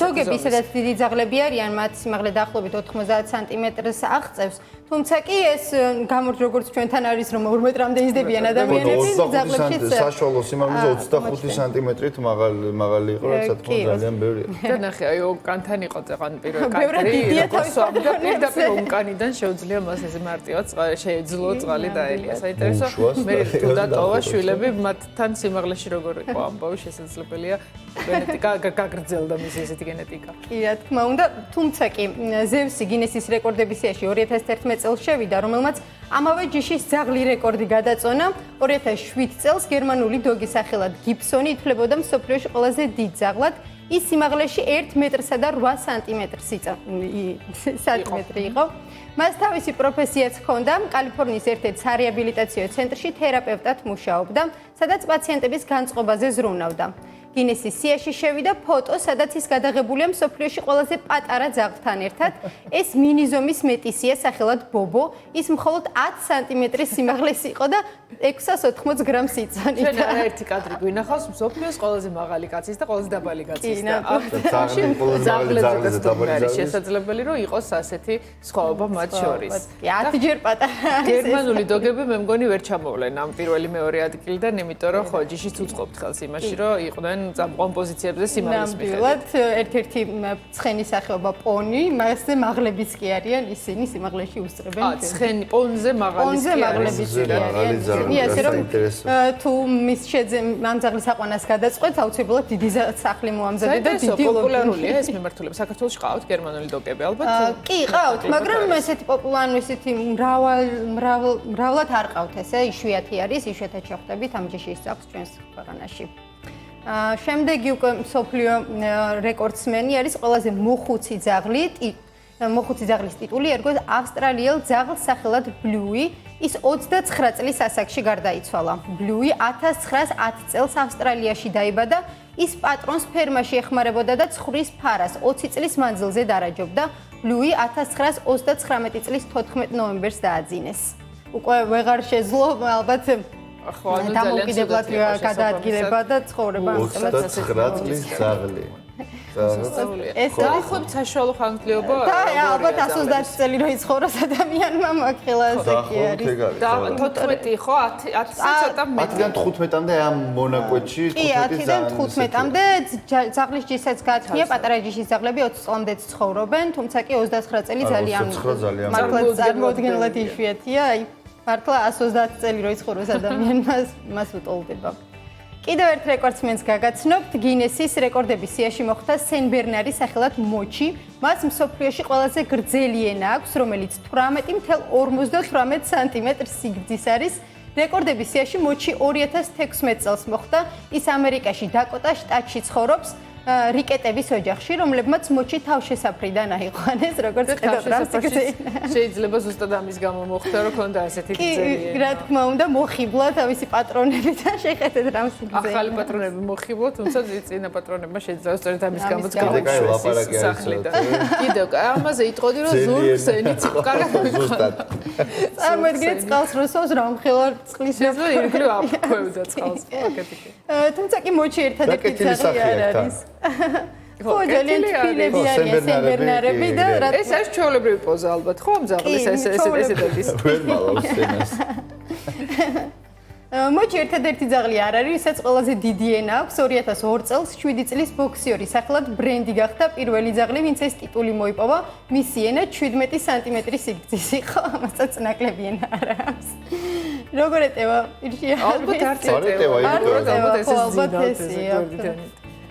დოგები სადაც დიდი ძაღლები არიან მათ სიმაღლე დაახლოებით 90 სანტიმეტრს აღწევს თუმცა კი ეს როგორც როგორც ჩვენთან არის რომ 2 მეტრამდე იზრდებიან ადამიანები ძაღლებშიც საშუალო სიმაღლეზე 25 სანტიმეტრით მაღალი იყო, რაც რა თქმა უნდა ძალიან ბევრია. და ნახე, აი უკანთან იყო წეღან პირველ ბევრად დიდია თავის პირდაპირ უკანიდან შეუძლია მას ეს მარტივად შეეძლო წყალი დაელია. საინტერესო მე თუ დატოვა შვილები მათთან სიმაღლეში როგორ იყო ამბავი შესაძლებელია გენეტიკა გაგრძელდა მის ესეთი გენეტიკა. კი, რა თქმა უნდა, თუმცა კი ზევსი გინესის რეკორდების სიაში 2011 წელს შევიდა, რომელმაც ამავე ჯიშის ძაღლი რეკორდი გადაწონა. 2007 წელს გერმანული დოგი სახელად გიბსონი ითვლებოდა მსოფლიოში ყველაზე დიდ ძაღლად. ის სიმაღლეში 1 მეტრსა და 8 სანტიმეტრი იყო. მას თავისი პროფესიაც ჰქონდა, კალიფორნიის ერთ-ერთ სარეაბილიტაციო ცენტრში თერაპევტად მუშაობდა, სადაც პაციენტების განწყობაზე ზრუნავდა. გინესის სიაში შევიდა ფოტო, სადაც ის გადაღებულია მსოფლიოში ყველაზე პატარა ძაღლთან ერთად. ეს მინიზომის მეტისია სახელად ბობო. ის მხოლოდ 10 სანტიმეტრის სიმაღლეს იყო და 680 გრამს იწონიდა. ჩვენ არაერთი კადრი გვინახავს მსოფლიოს ყველაზე მაღალი კაცის და ყველაზე დაბალი კაცის და ამ შესაძლებელი რომ იყოს ასეთი სხვაობა მათ შორის. კი, 10 ჯერ პატარა. გერმანული დოგები მე მგონი ვერ ჩამოვლენ ამ პირველი მეორე ადგილიდან, იმიტომ რომ ხო ჯიშიც უწყობთ ხელს იმაში, რომ იყვნენ წამყვან პოზიციებზე სიმაღლის მიხედვით. ერთ-ერთი ცხენი სახეობა პონი, მასზე მაღლებიც კი არიან, ისინი სიმაღლეში უსწრებენ. ცხენი პონზე მაღალიც კი მაღლებიც კი არიან. ისე რომ თუ მის ამ ძაღლის აყვანას გადაწყვეტ, აუცილებლად დიდი სახლი მოამზადე და დიდი პოპულარულია ეს მიმართულება. საქართველოში ყავთ გერმანული დოგები ალბათ? კი, ყავთ, მაგრამ ესეთი პოპულარული ესეთი მრავლად არ ყავთ ესე, იშვიათი არის, იშვიათად შეხვდებით ამ ჯიშის ძაღლს ჩვენს ქვეყანაში. შემდეგი უკვე მსოფლიო რეკორდსმენი არის ყველაზე მოხუცი ძაღლი. მოხუცი ძაღლის ტიტული ერგოს ავსტრალიელ ძაღლს სახელად ბლუი. ის 29 წლის ასაკში გარდაიცვალა. ბლუი 1910 წელს ავსტრალიაში დაიბადა. ის პატრონს ფერმაში ეხმარებოდა და ცხრის ფარას 20 წლის მანძილზე დარაჯობდა. ბლუი 1929 წლის 14 ნოემბერს დააძინეს. უკვე ვეღარ შეძლო ალბათ დამოუკიდებლად გადაადგილება და ცხოვრება 29 წლის ძაღლი. ეს დაახლოებით საშუალო ხანგრძლივობა და ალბათ 130 წელი რო იცხოვროს ადამიანმა მაგხელა ესე კი არის. და 14 ხო 10 ცოტა მეტი. 10-დან 15-მდე ამ მონაკვეთში 15-დან 15-მდე ძაღლის ჯისაც გააჩნია, პატარა ჯიშის ძაღლები 20 წლამდე ცხოვრობენ, თუმცა კი 29 წელი ძალიან მართლა წარმოუდგენლად იშვიათია, აი მართლა 130 წელი რო იცხოვროს ადამიანმა მას უტოლდება. კიდევ ერთ რეკორდსმენს გაგაცნობთ, გინესის რეკორდების სიაში მოხვდა სენ ბერნარის სახელად მოჩი. მას მსოფლიოში ყველაზე გრძელი ენა აქვს, რომელიც 18.58 სანტიმეტრ სიგრძის არის. რეკორდების სიაში მოჩი 2016 წელს მოხვდა. ის ამერიკაში დაკოტა შტატში ცხოვრობს. რიკეტების ოჯახში, რომლებმაც მოჩი თავშესაფრიდან აიყვანეს, როგორც თავშესაფრში შეიძლება ზუსტად ამის გამო მოხდა, რომ ქონდა ასეთი გრძელი. კი, რა თქმა უნდა, მოხიბლა თავისი პატრონებიდან, შეხედეთ რა მსგზე. ახალი პატრონები მოხიბლა, თუმცა წინა პატრონებმა შეიძლება სწორედ ამის გამოც გამოიშვეს. კიდევ ამაზე იტყოდი, რომ ზურგსენიც კარგად ზუსტად. წარმოიდგინეთ წყალს როსოს რამხელა წყლის შეიძლება ირგვლივ აფქვევდა წყალს. თუმცა კი მოჩი ერთადერთი ძაღლი არ არის. ხო, ძალიან თბილები არიან სენბერნარები და ეს არის ჩვეულებრივი პოზა ალბათ, ხო, ძაღლის ესე დადის. ვერ მალავს სენას. მოჩი ერთადერთი ძაღლი არ არის, ვისაც ყველაზე დიდი ენა აქვს. 2002 წელს 7 წლის ბოქსიორი სახელად ბრენდი გახდა პირველი ძაღლი, ვინც ეს ტიტული მოიპოვა. მისი ენა 17 სანტიმეტრი სიგრძის იყო, ამასაც ნაკლები ენა არ აქვს. როგორ ეტევა? ალბათ არ ეტევა, ალბათ ესეა.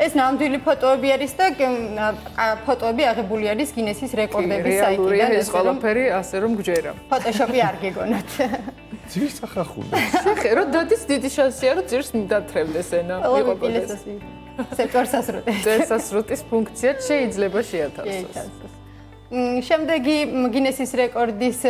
ეს ნამდვილი ფოტოები არის და ფოტოები აღებული არის გინესის რეკორდების საიტიდან. ეს ყველაფერი ასე რომ გჯერა. ფოტოშოპი არ გეგონათ. ძირს ახახულა. შეხე, რომ დადის დიდი შანსია, რომ ძირს მიდათრევდეს ენა. იყვებოდეს. სექტორსასრუტე. წესასრუტის ფუნქციაც შეიძლება შეათავსოს. შემდეგი გინესის რეკორდის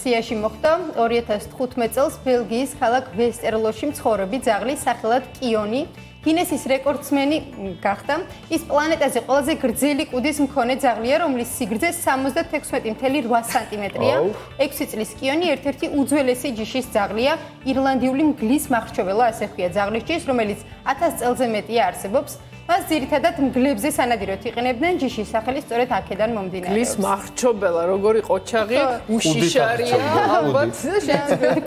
სიაში მოხვდა 2015 წელს ბელგიის ქალაქ ვესტერლოში მცხოვრები ძაღლი სახელად კიონი. გინესის რეკორდსმენი გახდა. ის პლანეტაზე ყველაზე გრძელი კუდის მქონე ძაღლია, რომლის სიგრძე 76.8 სანტიმეტრია. 6 წლის კიონი ერთ-ერთი უძველესი ჯიშის ძაღლია. ირლანდიული მგლის მახრჩობელა, ასე ხია ძაღლის ჯიშს, რომელიც 1000 წელზე მეტია არსებობს. მას ძირითადად მგლებზე სანადიროდ იყენებდნენ ჯიშის სახელი სწორედ აქედან მომდინარეობს. გლის მარჩობელა როგორი ყოჩაღი უშიშარია ალბათ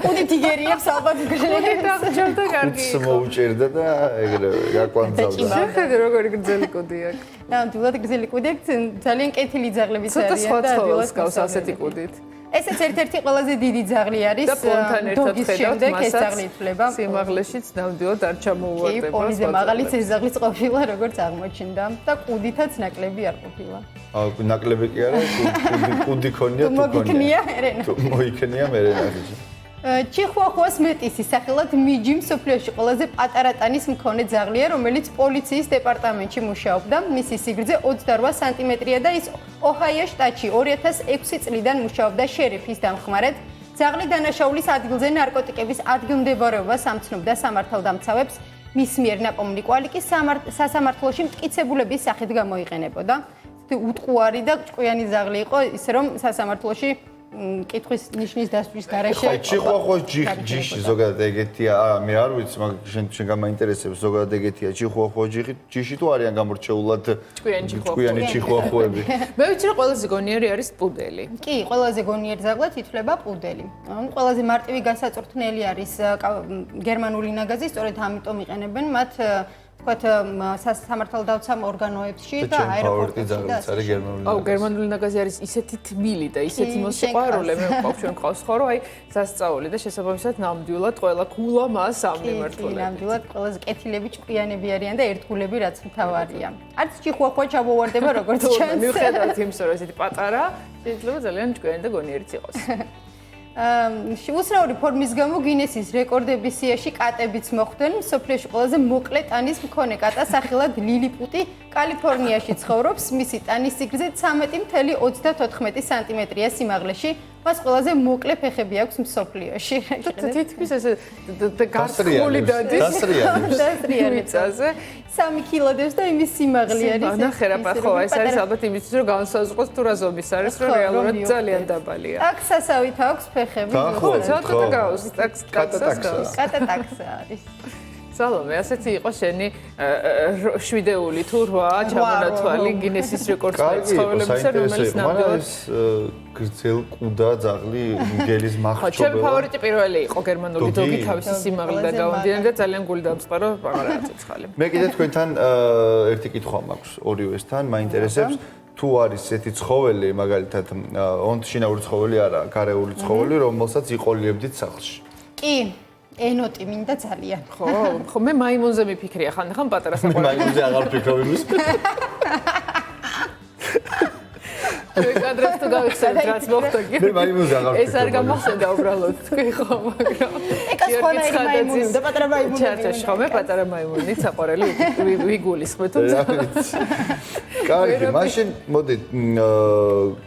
კუდით იგერიებს ალბათ გლებს. დაღჭავდა კარგი კუდს მოუჭერდა და ეგრევე გაკვანძავდა. შეხედე როგორი გრძელი კუდი აქვს. ნამდვილად გრძელი კუდი აქვს, ძალიან კეთილი ძაღლებიც ცოტა არიან სხვა და ცხოველს ადვილად გავს ასეთი კუდით. ესეც ერთ-ერთი ყველაზე დიდი ძაღლი არის. და პონთან ერთად დოგის ხედავთ შემდეგ ეს მასაც. ძაღლი ითვლება. სიმაღლეშიც ნამდვილად არ ჩამოუვარდება. კი, პონიზე მაღალიც ეს ძაღლიც ყოფილა, როგორც აღმოჩნდა და კუდითაც ნაკლები არ ყოფილა. ნაკლები კი არა, კუდი ქონია თუ მოგიქნია ერენა. მოიქნია მე რენახიში. чихუახუას მეტისის სახელად მიჯი მსოფლიოში ყველაზე პატარა ტანის მქონე ძაღლია, რომელიც პოლიციის დეპარტამენტში მუშაობდა. მისი სიგრძე 28 სანტიმეტრია და ის ოჰაიოს შტატში 2006 წლიდან მუშაობდა შერიფის დამხმარედ. ძაღლი დანაშაულის ადგილზე ნარკოტიკების ადგილმდებარეობას ამცნობდა სამართალდამცავებს. მის მიერ ნაპოვნი კვალი კი სასამართლოში მტკიცებულების სახით გამოიყენებოდა. უტყუარი და ჭკვიანი ძაღლი იყო, ისე რომ სასამართლოში კითხვის ნიშნის დასვრის გარეშე. чихუახუას ჯიში ზოგადად ეგეთია, მე არ ვიცი, მაგრამ შენ გამაინტერესებს ზოგადად ეგეთია чихუახუას ჯიში თუ არიან გამორჩეულად ჭკვიანი чихუახუები. მე ვიცი რომ ყველაზე გონიერი არის პუდელი. კი, ყველაზე გონიერი ძაღლად ითვლება პუდელი. ყველაზე მარტივი განსაწორთნელი არის გერმანული ნაგაზი, სწორედ ამიტომ იყენებენ მათ თქვათ სამართალდამცავ ორგანოებში და აეროპორტებში და ასე გერმანული. აუ, გერმანული ნაგაზი არის ისეთი თბილი და ისეთი მოსიყვარულე, მე ვყავ ჩვენ ყავს ხო, რომ აი სასწაული და შესაბამისად ნამდვილად ყველა ქულა მას ამიმართულებს. კი, ნამდვილად ყველაზე კეთილები ჭკვიანები არიან და ერთგულები რაც მთავარია. არც чихუახუა ჩამოვარდება როგორც ჩანს. მიუხედავად იმისა, რომ ესეთი პატარა, შეიძლება ძალიან ჭკვიანი და გონიერიც იყოს. უცნაური ფორმის გამო გინესის რეკორდების სიაში კატებიც მოხვდნენ. მსოფლიოში ყველაზე მოკლე ტანის მქონე კატა სახელად ლილიპუტი კალიფორნიაში ცხოვრობს. მისი ტანის სიგრძე 13.34 სანტიმეტრია სიმაღლეში. მას ყველაზე მოკლე ფეხები აქვს მსოფლიოში. თითქმის ესე გასრული დადის. დასრიანი წაზე 3 კილოდებს და იმის სიმაღლე არის. ნახე რა ხო, ეს არის ალბათ იმისთვის რომ განსაზღვროს თუ რა ზომის არის, რომ რეალურად ძალიან დაბალია. ტაქსასავით აქვს ფეხები. ხო, ცოტა გავს, ტაქსას გავს. კატა ტაქსა არის. სალომე, ასეთი იყო შენი შვიდეული თუ 8 ჩამონათვალი გინესის რეკორდს ცხოველებისა, რომელიც ნამდვილად გრძელ კუდა ძაღლი გელის ხო, ჩემი მახრჩობელა. ფავორიტი პირველი იყო გერმანული დოგი თავისი სიმაღლიდან გამომდინარე და ძალიან გული დამწყარო აღარ აწუცხალი. მე კიდე თქვენთან ერთი კითხვა მაქვს ორივესთან, მაინტერესებს თუ არის ესეთი ცხოველი, მაგალითად, შინაური ცხოველი არა, გარეული ცხოველი, რომელსაც იყოლიებდით სახლში. კი, ენოტი მინდა ძალიან. ხო, მე მაიმუნზე მიფიქრია ხანდახან პატარა მე საყვარელი. მაინც აღარ ვფიქრობ იმის. ჩვენ კადრებს თუ გავიხსენებთ რაც მოხდა კი. მე მაიმუნზე აღარ ვფიქრობ. ეს არ გამახსენდა უბრალოდ თქვი ხო, მაგრამ ეკა სხვანაირი მაიმუნი და პატარა მაიმუნი. ჩარჩაში ხო მე პატარა მაიმუნი საყვარელი ვიგულისხმე თუ კარგი, მაშინ მოდით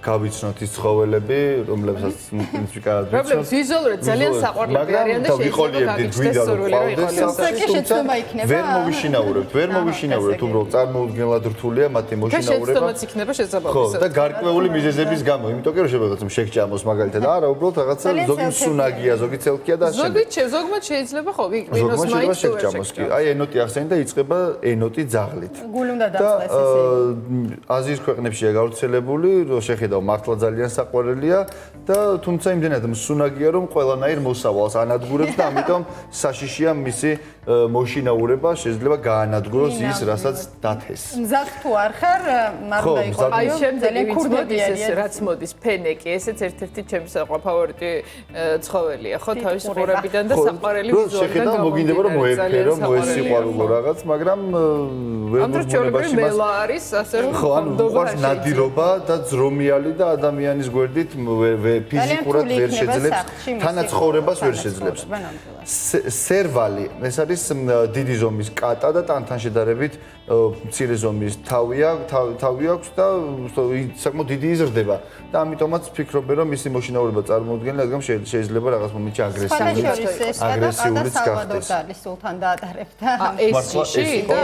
გავიცნოთ ის ცხოველები, რომლებსაც პრინციპი კარგად პრობლემს ვიზუალურად ძალიან საყვარლები არიან და შეიძლება გაგიჩნდეს სურვილი რომ იყოლოს. ვერ მოვიშინაურებთ, უბრალოდ წარმოუდგენლად რთულია მათი და მოშინაურება. შეცდომაც იქნება შესაბამისად. ხო, და გარკვეული მიზეზების გამო, იმიტომ რომ შეიძლება შეგჭამოს მაგალითად. არა, უბრალოდ რაღაცა ზოგი მსუნაგია, ზოგი ცელკია და ასე. ზოგმად შეიძლება ხო ვიკრინოს ზოგმად მაინც შეგჭამოს კი. აი ენოტი ახსენე და იწყება ენოტი ძაღლით. გული უნდა დაწყდეს ესე. აზიის ქვეყნებშია გავრცელებული, რომ შეხედავ მართლა ძალიან საყვარელია და თუმცა იმდენად მსუნაგია, რომ ყველანაირ მოსავალს ანადგურებს და ამიტომ საშიშია მისი მოშინაურება, შეიძლება გაანადგუროს ის, რასაც დათეს. მზად თუ არ ხარ, არ უნდა იყოს. აი შემდეგი ძალიან ქურდები ვიცოდი ეს არიან. რაც მოდის ფენეკი, ესეც ერთ-ერთი ჩემი ფავორიტი ცხოველია, ხო, თავის ყურებიდან და საყვარელი ვიზუალიდან შეხედავ მოგინდება რომ მოეფერო, მოესიყვარულო რაღაც, მაგრამ ვერ ამდროჩოლები მელა არის, ასე რომ ხო, ანუ უყვარს ნადირობა და ძრომიალი და ადამიანის გვერდით ფიზიკურად ვერ შეძლებს, თანაცხოვრებას ვერ შეძლებს. სერვალი, ეს არის დიდი ზომის კატა და ტანთან შედარებით მცირე ზომის თავი აქვს და საკმაოდ დიდი იზრდება და ამიტომაც ვფიქრობ რომ მისი მოშინაურება წარმოუდგენელი, რადგან შეიძლება რაღაც მომენტში აგრესიულიც გახდეს. სულთან დაატარებდა. ეს ჯიში და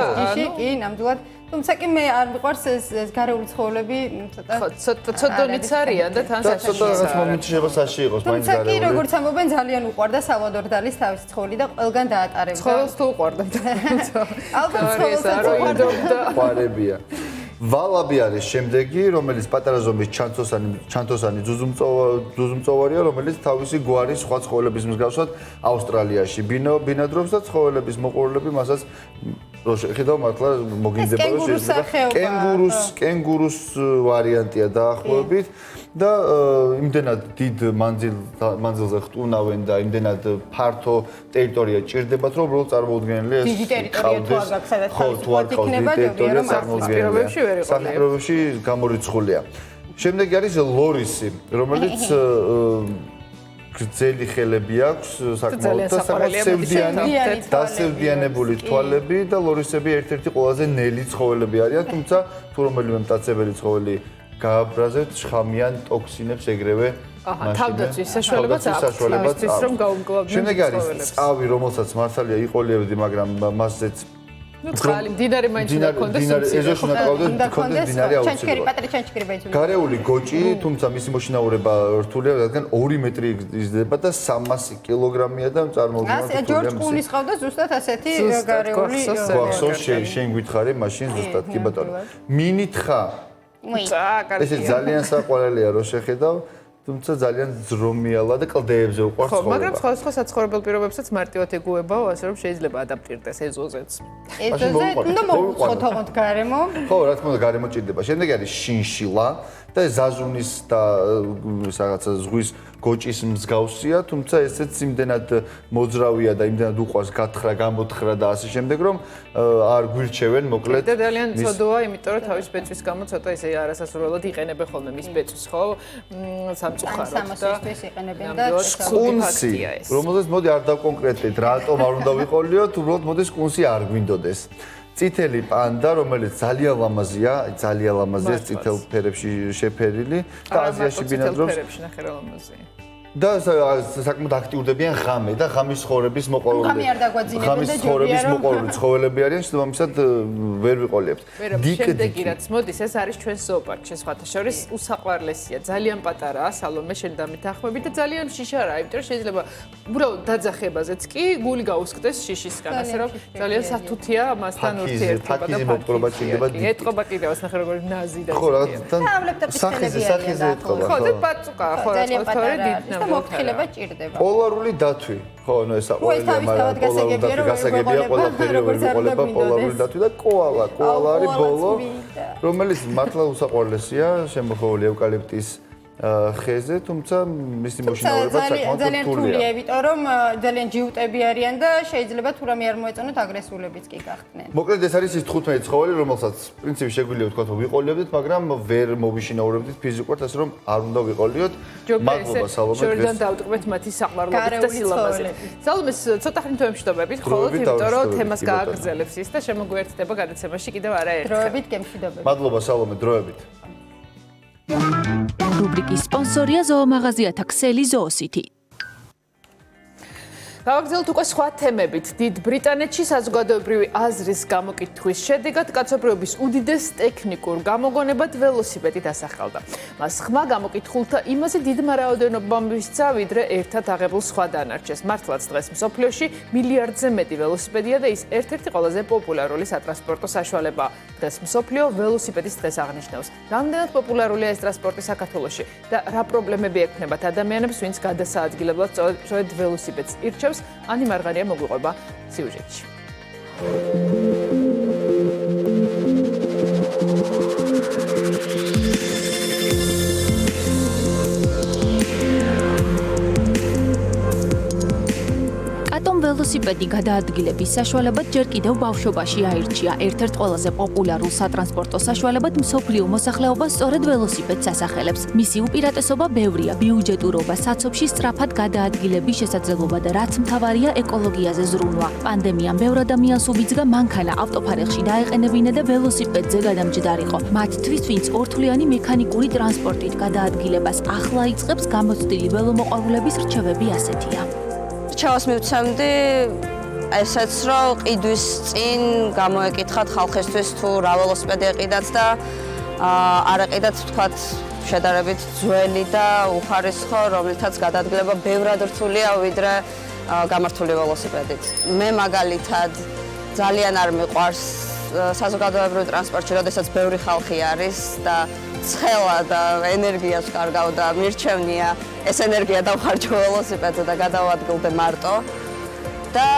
კი, ნამდვილად თუმცა კი მე არ მიყვარს ეს გარეული ცხოველები ცოტონიც არიან და თან ცოტა რაღაც მომენტში შეიძლება საში იყოს მაინც თუმცა კი გარეული. როგორც ამბობენ ძალიან უყვარდა სალვადორ დალის თავისი ცხოველი და ყველგან დაატარებდა. ცხოველს თუ უყვარდა. ალბათ ცხოველსაც უყვარდა. ყვარებია. ვალაბი არის შემდეგი, რომელიც პატარა ზომის ჩანთოსანი ძუძუმწოვარია, რომელიც თავისი გვარის სხვა ცხოველების მსგავსად ავსტრალიაში ბინადრობს და ცხოველების მოყვარულები მასაც ხედავ მართლა მოგინდება რომ შეიძლება კენგურუს ვარიანტია დაახლოებით და იმდენად დიდ მანძილზე ხტუნავენ და იმდენად ფართო ტერიტორია ჭირდებათ რომ უბრალოდ წარმოუდგენელია ეს დიდი ტერიტორია თუ არ გაქვს სადაც თუ არ ყავს დიდი ტერიტორია წარმოუდგენელია საფრთხეებში გამორიცხულია. შემდეგ არის ლორისი, რომელიც გრძელი ხელები აქვს, საკმაოდ და საკმაოდ დასევდიანებული თვალები და ლორისები ერთ-ერთი ყველაზე ნელი ცხოველები არიან, თუმცა თუ რომელიმე მტაცებელი ცხოველი გააბრაზებთ, შხამიან ტოქსინებს ეგრევე თავდაცვის საშუალებაც აქვს, რომ გაუმკლავდნენ. შემდეგ არის წავი, რომელსაც მართალია იყოლიებდი, მაგრამ მასზეც წყალი მდინარე მაინც უნდა კონდეს ეზოში უნდა კონდეს მდინარე ჩანჩქერი პატარა ჩანჩქერი ბაიცული გარეული გოჭი თუმცა მისი მოშინაურება რთულია რადგან 2 მეტრი იზრდება და 300 კილოგრამია და წარმოუდგენლად რთულია ჯორჯ კუნის ყავდა ზუსტად ასეთი გარეული გვახსოვს შენ გითხარი მაშინ ზუსტად კი ბატონო მინითხა ეს ძალიან საყვარელია რომ შეხედავ თუმცა ძალიან ძრომიალა და კლდეებზე უყვარს ცხოვრება. მაგრამ სხვა საცხოვრებელ პირობებსაც მარტივად ეგუებაო, ასე რომ შეიძლება ადაპტირდეს ეზოზეც. ეზოზე უნდა მოუწყოთ ოღონდ გარემო. ხო, რა თქმა უნდა, გარემო ჭირდება. შემდეგ არის შინშილა და ზაზუნის და რაღაცა ზღვის გოჭის მსგავსია, თუმცა ესეც იმდენად მოძრავია და იმდენად უყვარს გათხრა, გამოთხრა და ასე შემდეგ, რომ არ გვირჩევენ მოკლედ. და ძალიან ცოდოა, იმიტომ რომ თავის ბეწვის გამო ცოტა ესე არასასურველად იყენებენ ხოლმე მის ბეწვის, ხო? სამწუხაროდ და სამოსისთვის იყენებენ და კუნსი, რომელზეც მოდი არ დავკონკრეტეთ, რატომ არ უნდა ვიყოლიოთ, უბრალოდ მოდი კუნსი არ გვინდოდეს. წითელი პანდა, რომელიც ძალიან ლამაზია, ძალიან ლამაზია წითელ ფერებში შეფერილი და აზიაში ბინადრობს. ფერებში ნახე რა ლამაზია. და საკმაოდ აქტიურდებიან ღამე და ღამის ცხოვრების მოყვარული. ღამე არ დაგვაძინებენ და ღამის ცხოვრების მოყვარული ცხოველები არიან, შესაბამისად ვერ ვიყოლიებთ. შემდეგი რაც მოდის, ეს არის ჩვენს ზოოპარკში სხვათა შორის უსაყვარლესია. ძალიან პატარაა, სალომე შენ დამითანხმები და ძალიან შიშარაა, იმიტომ რომ შეიძლება უბრალოდ დაძახებაზეც კი გული გაუსკდეს შიშისგან, ასე რომ ძალიან სათუთია მასთან ურთიერთობა და მოპყრობა ჭირდება. ეტყობა კიდევაც ნახე როგორი ნაზი და ხო, სახეზე ეტყობა. ხო, და პაწუკა, ხო, და მოფხილება ჭირდება. პოლარული დათვი. ხო, ნუ ეს აყოლია, მაგრამ გასაგებია ყველაფერი როგორ ვიყოლება პოლარული დათვი და კოალა არის ბოლო, რომელიც მართლა უსაყვარლესია, შემოხეული ევკალიპტის ხეზე, თუმცა მისი მოშინაურება საკმაოდ ძალიან რთულია, იმიტომ რომ ძალიან ჯიუტები არიან და შეიძლება თუ რამე არ მოეწონოთ აგრესულებიც კი გახდნენ. მოკლედ ეს არის ის 15 ცხოველი, რომელსაც პრინციპში შეგვიძლია ვთქვათ, რომ ვიყოლიებდით, მაგრამ ვერ მოვიშინაურებდით ფიზიკურად, ასე რომ არ უნდა ვიყოლიოთ. მადლობა სალომე. შორიდან დავტყმეთ მათი საყვარლობით და სილამაზე. სალომეს ცოტა ხნით ვემშვიდობებით, ხოლო იმიტომ რომ თემას გააგრძელებს ის და შემოგვიერთდება გადაცემაში კიდევ არაერთხელ. დროებით გემშვიდობებით. მადლობა სალომე, დროებით. რუბრიკის სპონსორია ზოომაღაზიათა ქსელი ზოოსითი. გავაგრძელოთ უკვე სხვა თემებით. დიდ ბრიტანეთში საზოგადოებრივი აზრის გამოკითხვის შედეგად კაცობრიობის უდიდეს ტექნიკურ გამოგონებად ველოსიპედი დასახელდა. მას ხმა გამოკითხულთა იმაზე დიდმა რაოდენობამ მისცა, ვიდრე ერთად აღებულ სხვა დანარჩეს. მართლაც დღეს მსოფლიოში მილიარდზე მეტი ველოსიპედია და ის ერთ-ერთი ყველაზე პოპულარული სატრანსპორტო საშუალებაა. დღეს მსოფლიო ველოსიპედის დღეს აღნიშნავს. რამდენად პოპულარულია ეს ტრანსპორტი საქართველოში და რა პრობლემები ექმნებათ ადამიანებს, ვინც გადასაადგილებლად სწორედ ველოსიპედს ირჩევს? ანი მარღარია მოგვიყვება სიუჟეტში. ველოსიპედი გადაადგილების საშუალებად ჯერ კიდევ ბავშვობაში აირჩია. ერთ-ერთ ყველაზე პოპულარულ სატრანსპორტო საშუალებად მსოფლიო მოსახლეობა სწორედ ველოსიპედს ასახელებს. მისი უპირატესობა ბევრია: ბიუჯეტურობა, საცობში სწრაფად გადაადგილების შესაძლებლობა და რაც მთავარია, ეკოლოგიაზე ზრუნვა. პანდემიამ ბევრ ადამიანს უბიძგა მანქანა ავტოფარეხში დაეყენებინა და ველოსიპედზე გადამჯდარიყო. მათთვის, ვინც ორთვლიანი მექანიკური ტრანსპორტით გადაადგილებას ახლა იწყებს, გამოცდილი ველომოყვარულების რჩევები ასეთია. რჩევას მივცემდი ესეც რომ ყიდვის წინ გამოეკითხათ ხალხისთვის თუ რა ველოსიპედი ეყიდათ და არ ეყიდათ თქვათ შედარებით ძველი და უხარისხო, რომლითაც გადაადგილება ბევრად რთულია ვიდრე გამართული ველოსიპედით. მე მაგალითად ძალიან არ მიყვარს საზოგადოებრივ ტრანსპორტში, როდესაც ბევრი ხალხი არის და ცხელა და ენერგიას კარგავ და მირჩევნია ეს ენერგია დავხარჯო ველოსიპედზე და გადავადგილდე მარტო. და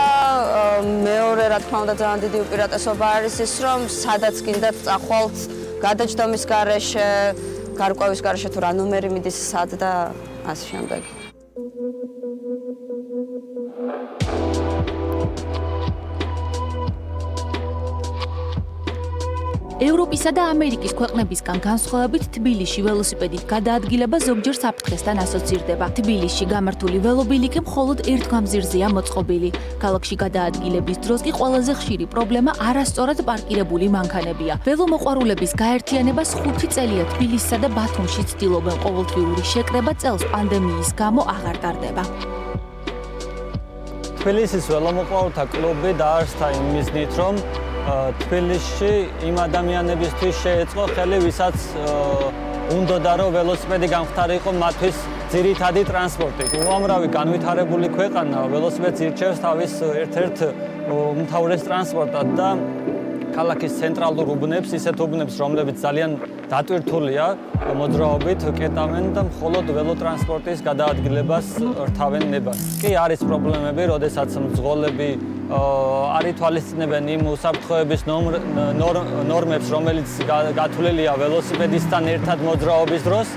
მეორე რა თქმა უნდა ძალიან დიდი უპირატესობა არის ის, რომ სადაც გინდათ წახვალთ გადაჯდომის გარეშე, გარკვევის გარეშე თუ რა ნომერი მიდის სად და ასე შემდეგ. ევროპისა და ამერიკის ქვეყნებისგან განსხვავებით თბილისში ველოსიპედით გადაადგილება ზოგჯერ საფრთხესთან ასოცირდება. თბილისში გამართული ველობილიკი მხოლოდ ერთ გამზირზეა მოწყობილი. ქალაქში გადაადგილების დროს კი ყველაზე ხშირი პრობლემა არასწორად პარკირებული მანქანებია. ველომოყვარულების გაერთიანებას 5 წელია თბილისსა და ბათუმში ცდილობენ ყოველთვიური შეკრება წელს პანდემიის გამო აღარ ტარდება. თბილისის ველომოყვარულთა კლუბი დაარსდა იმ მიზნით, რომ თბილისში იმ ადამიანებისთვის შეეწყო ხელი, ვისაც უნდოდა რომ ველოსიპედი გამხდარიყო მათთვის ძირითადი ტრანსპორტი. უამრავი განვითარებული ქვეყანა ველოსიპედს ირჩევს თავის ერთ-ერთ უმთავრეს ტრანსპორტად და ქალაქის ცენტრალურ უბნებს, ისეთ უბნებს, რომლებიც ძალიან დატვირთულია მოძრაობით, კეტავენ და მხოლოდ ველოტრანსპორტის გადაადგილებას რთავენ ნებას. კი არის პრობლემები, როდესაც მძღოლები არ ითვალისწინებენ იმ უსაფრთხოების ნორმებს, რომელიც გათვლილია ველოსიპედისთან ერთად მოძრაობის დროს.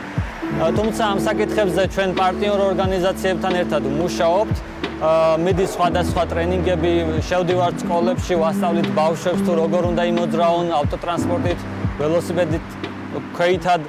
თუმცა ამ საკითხებზე ჩვენ პარტნიორ ორგანიზაციებთან ერთად ვმუშაობთ. მიდის სხვადასხვა ტრენინგები, შევდივართ სკოლებში, ვასწავლით ბავშვებს თუ როგორ უნდა იმოძრაონ ავტოტრანსპორტით, ველოსიპედით, ქვეითად.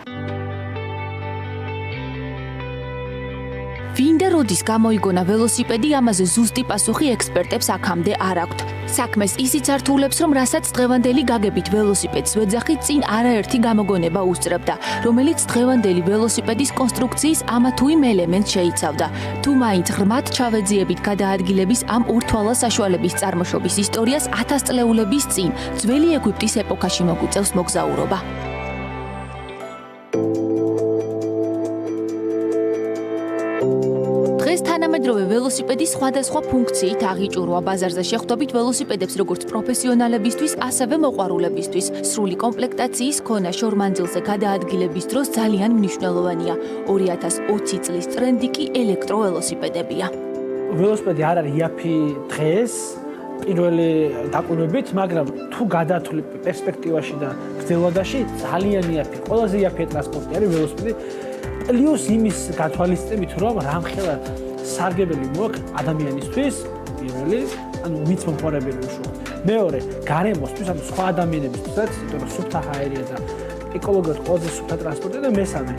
ვინ და როდის გამოიგონა ველოსიპედი, ამაზე ზუსტი პასუხი ექსპერტებს აქამდე არ აქვთ. საქმეს ისიც ართულებს, რომ რასაც დღევანდელი გაგებით ველოსიპედს ვეძახით, წინ არაერთი გამოგონება უსწრებდა, რომელიც დღევანდელი ველოსიპედის კონსტრუქციის ამა თუ იმ ელემენტს შეიცავდა. თუ მაინც ღრმად ჩავეძიებით გადაადგილების ამ ორთვალა საშუალების წარმოშობის ისტორიას 1000 წლეულების წინ, ძველი ეგვიპტის ეპოქაში მოგვიწევს მოგზაურობა. თანამედროვე ველოსიპედი სხვადასხვა ფუნქციით აღიჭურვა. ბაზარზე შეხვდებით ველოსიპედებს როგორც პროფესიონალებისთვის, ასევე მოყვარულებისთვის. სრული კომპლექტაციის ქონა შორმანძილზე გადაადგილების დროს ძალიან მნიშვნელოვანია. 2020 წლის ტრენდი კი ელექტროველოსიპედებია. ველოსიპედი არ არის იაფი დღეს პირველი დაკვირვებით, მაგრამ თუ გადათვლი პერსპექტივაში და გრძელვადაში ძალიან იაფი, ყველაზე იაფი ტრანსპორტი არის ველოსიპედი. პლუს იმის გათვალისწინებით, რომ რამხელა სარგებელი მოაქვს ადამიანისთვის, პირველი, ანუ ვინც მომხმარებელი უშუალოდ. მეორე, გარემოსთვის, ანუ სხვა ადამიანებისთვისაც, იმიტომ რომ სუფთა ჰაერია და ეკოლოგიურად ყველაზე სუფთა ტრანსპორტია და მესამე,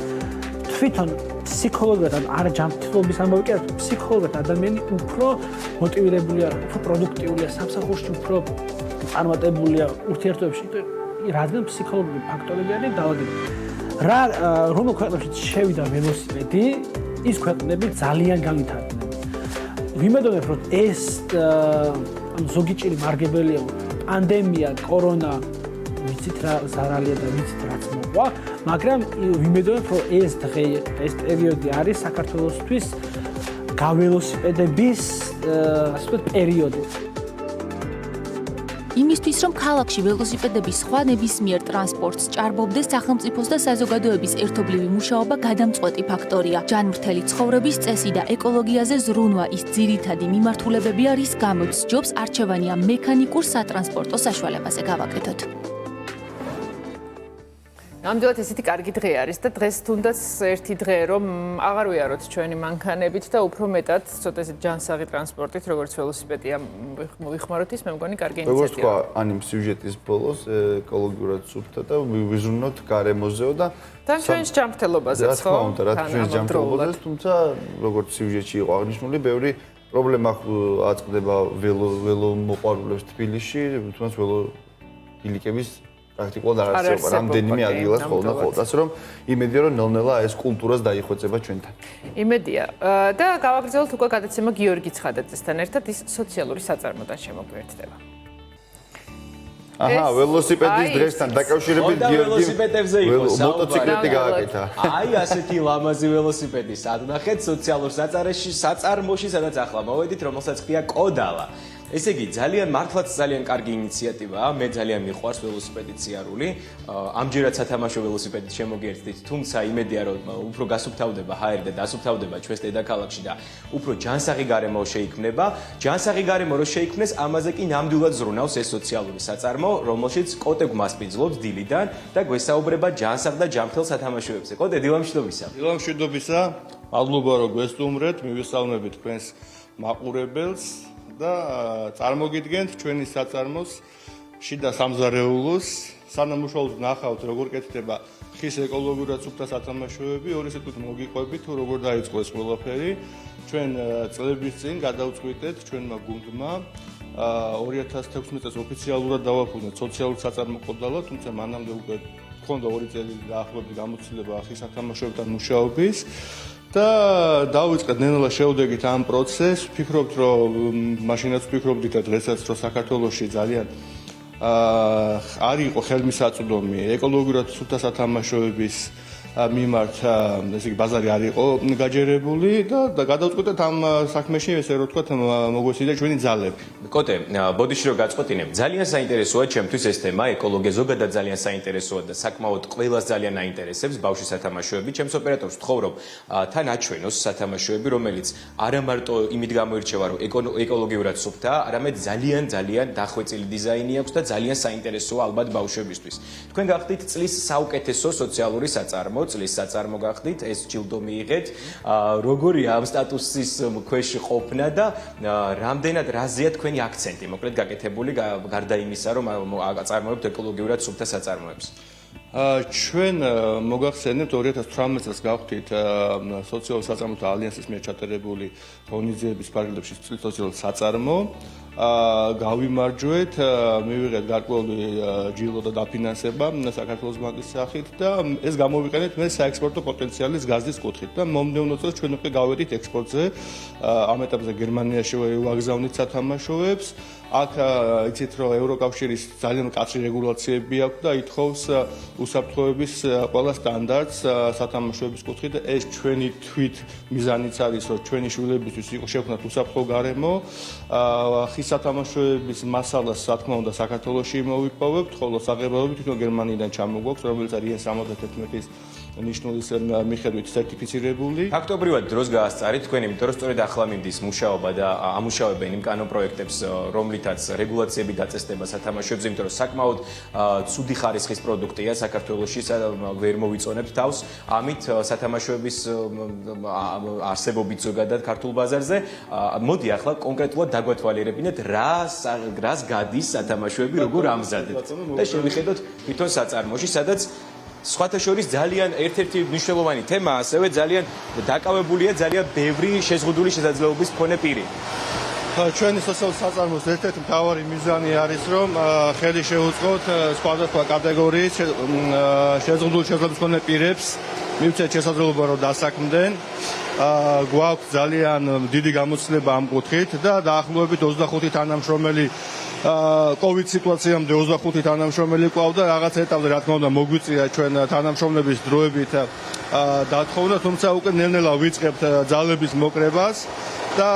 თვითონ ფსიქოლოგიურად, ანუ არ ჯანმრთელობის ამბავი კი არა, ფსიქოლოგიურად ადამიანი უფრო მოტივირებულია, უფრო პროდუქტიულია, სამსახურში უფრო წარმატებულია ურთიერთობებში, რადგან ფსიქოლოგიური ფაქტორები არის დაავადებული. რომელ ქვეყნებში შევიდა ველოსიპედი, ის ქვეყნები ძალიან განვითარდნენ. ვიმედოვნებ, რომ ეს ზოგი ჭირი მარგებელია, პანდემია, კორონა, ვიცით რა ზარალია და ვიცით რაც მოყვა, მაგრამ ვიმედოვნებ, რომ ეს დღე, ეს პერიოდი არის საქართველოსთვის გაველოსიპედების, ასე ვთქვათ, პერიოდი. იმისთვის, რომ ქალაქში ველოსიპედების სხვა ნებისმიერ ტრანსპორტს ჭარბობდეს, სახელმწიფოს და საზოგადოების ერთობლივი მუშაობა გადამწყვეტი ფაქტორია. ჯანმრთელი ცხოვრების წესი და ეკოლოგიაზე ზრუნვა ის ძირითადი მიმართულებებია, რის გამოც სჯობს არჩევანია მექანიკურ სატრანსპორტო საშუალებაზე გავაკეთოთ. ნამდვილად ესეთი კარგი დღე არის და დღეს თუნდაც ერთი დღე რომ აღარ ვიაროთ ჩვენი მანქანებით და უფრო მეტად ცოტა ესეთ ჯანსაღი ტრანსპორტით როგორც ველოსიპედია მოვიხმაროთ ის მე მგონი კარგი ინიციატივა. როგორც თქვა ანიმ სიუჟეტის ბოლოს ეკოლოგიურად სუფთა და ვიზრუნოთ გარემოზეო და თან ჩვენს ჯანმრთელობაზეც ხო? რა ჩვენს ჯანმრთელობაზეც, თუმცა როგორც სიუჟეტში იყო აღნიშნული, ბევრი პრობლემა აწყდება ველომოყვარულებს თბილისში, თუნდაც ველობილიკების პრაქტიკულად არ არსებობა, რამდენიმე ადგილას ხოლმე. ასე რომ იმედია რომ ნელ-ნელა ეს კულტურას დაიხვეწება ჩვენთან. იმედია. და გავაგრძელოთ უკვე გადაცემა გიორგი ცხადაძესთან ერთად ის სოციალური საწარმოდან შემოგვიერთდება. აჰა, ველოსიპედის დღესთან დაკავშირებით გიორგი ველოსიპედებზე იყო მოტოციკლეტი გააკეთა. აი ასეთი ლამაზი ველოსიპედი სადნახეთ სოციალურ საწარმოში, სადაც ახლა მოვედით, რომელსაც ქვია კოდალა. ესე იგი, მართლაც ძალიან კარგი ინიციატივაა. მე ძალიან მიყვარს ველოსიპედის სიარული. ამჯერად სათამაშო ველოსიპედით შემოგიერთდით, თუმცა იმედია რომ უფრო გასუფთავდება ჰაერი და დასუფთავდება ჩვენს დედაქალაქში და უფრო ჯანსაღი გარემო შეიქმნება. ჯანსაღი გარემო რო შეიქმნეს, ამაზე კი ნამდვილად ზრუნავს ეს სოციალური საწარმო, რომელშიც კოტე გვმასპინძლობს დილიდან და გვესაუბრება ჯანსაღ და ჯანმრთელ სათამაშოებზე. კოტე, დილა მშვიდობისა. დილა მშვიდობისა. მადლობა რომ გვესტუმრეთ, მივესალმებით თქვენს მაყურებელს. და წარმოგიდგენთ ჩვენი საწარმოს შიდა სამზარეულოს. სანამ უშუალოდ ნახავთ როგორ კეთდება ხის ეკოლოგიურად სუფთა სათამაშოები, ორი სიტყვით მოგიყვებით თუ როგორ დაიწყო ეს ყველაფერი. ჩვენ წლების წინ გადავწყვიტეთ ჩვენმა გუნდმა 2016 წელს ოფიციალურად დავაფუძნეთ სოციალურ საწარმო კოდალა, თუმცა მანამდე უკვე ჰქონდა 2 წელი დაახლოებით გამოცდილება ხის სათამაშოებთან მუშაობის. და დავიწყეთ ნელა შეუდეგით ამ პროცესს. ვფიქრობთ, რომ მაშინაც ვფიქრობდით და დღესაც რომ საქართველოში ძალიან არ იყო ხელმისაწვდომი ეკოლოგიურად სუფთა სათამაშოების მიმართ, ესე იგი ბაზარი არ იყო გაჯერებული და გადავწყვიტეთ ამ საქმეში ესე რომ ვთქვათ მოგვესწრიდა ჩვენი ძალები. კოტე, ბოდიში რომ გაწყვეტინებ, ძალიან საინტერესოა ჩემთვის ეს თემა, ეკოლოგია ზოგადად ძალიან საინტერესოა და საკმაოდ ყველას ძალიან აინტერესებს ბავშვის სათამაშოები. ჩემს ოპერატორს ვთხოვ, რომ თან აჩვენოს სათამაშოები, რომელიც არა მარტო იმით გამოირჩევა, რომ ეკოლოგიურად სუფთა, არამედ ძალიან დახვეწილი დიზაინი აქვს და ძალიან საინტერესოა ალბათ ბავშვებისთვის. თქვენ გახდით წლის საუკეთესო სოციალური საწარმო, წლის საწარმო გახდით, ეს ჯილდო მიიღეთ. როგორია ამ სტატუსის ქვეშ ყოფნა და რამდენად რაზეა თქვენი აქცენტი, მოკლედ გაკეთებული გარდა იმისა, რომ აწარმოებთ ეკოლოგიურად სუფთა საწარმოებს? ჩვენ მოგახსენებთ 2018 წელს გავხდით სოციალურ საწარმოთა ალიანსის მიერ ჩატარებული ღონისძიების ფარგლებში სოციალურ საწარმო. გავიმარჯვეთ, მივიღეთ გარკვეული ჯილდო და დაფინანსება საქართველოს ბანკის სახით და ეს გამოვიყენეთ მე საექსპორტო პოტენციალის გაზის კუთხით და მომდევნო წელს ჩვენ უკვე გავედით ექსპორტზე. ამ ეტაპზე გერმანიაში ვაგზავნით სათამაშოებს. აქ იცით რომ ევროკავშირის ძალიან მკაცრი რეგულაციები აქვს და ითხოვს უსაფრთხოების ყველა სტანდარტს სათამაშოების კუთხით. ეს ჩვენი თვით მიზანიც არის რომ ჩვენი შვილებისთვის იყოს შექმნათ უსაფრთხო გარემო. ხის სათამაშოების მასალას რა თქმა უნდა საქართველოში მოვიპოვებთ, ხოლო საღებავებით თვითონ გერმანიიდან ჩამოგვაქვს, რომელიც არის 71-ის ნიშნულის მიხედვით სერტიფიცირებული. ფაქტობრივად დროს გაასწარით თქვენ, იმიტომ რომ სწორედ ახლა მინდის მუშაობა და ამუშავებენ იმ კანონპროექტებს, რომლითაც რეგულაციები დაწესდება სათამაშოებზე, იმიტომ რომ საკმაოდ ცუდი ხარისხის პროდუქტია საქართველოში, ვერ მოვიწონებთ თავს. ამით სათამაშოების არსებობით ზოგადად ქართულ ბაზარზე. მოდი ახლა კონკრეტულად დაგვათვალიერებინეთ, რას გადის სათამაშოები, როგორ ამზადებთ და შევიხედოთ თვითონ საწარმოში, სადაც სხვათა შორის ძალიან ერთ-ერთი მნიშვნელოვანი თემა, ასევე ძალიან დაკავებულია ძალიან ბევრი შეზღუდული შესაძლებლობის მქონე პირი. ჩვენი სოციალურ საწარმოს ერთ-ერთი მთავარი მიზანი არის, რომ ხელი შეუწყოთ სხვადასხვა კატეგორიის შეზღუდული შესაძლებლობის მქონე პირებს, მივცეთ შესაძლებლობა რომ დასაქმდნენ. გვაქვს ძალიან დიდი გამოცდილება ამ კუთხით და დაახლოებით 25 თანამშრომელი COVID სიტუაციამდე 25 თანამშრომელი ყავდა, რაღაც ეტაპზე რა თქმა უნდა მოგვიწია ჩვენ თანამშრომლების დროებით დათხოვნა, თუმცა უკვე ნელ-ნელა ვიწყებთ ძალების მოკრებას და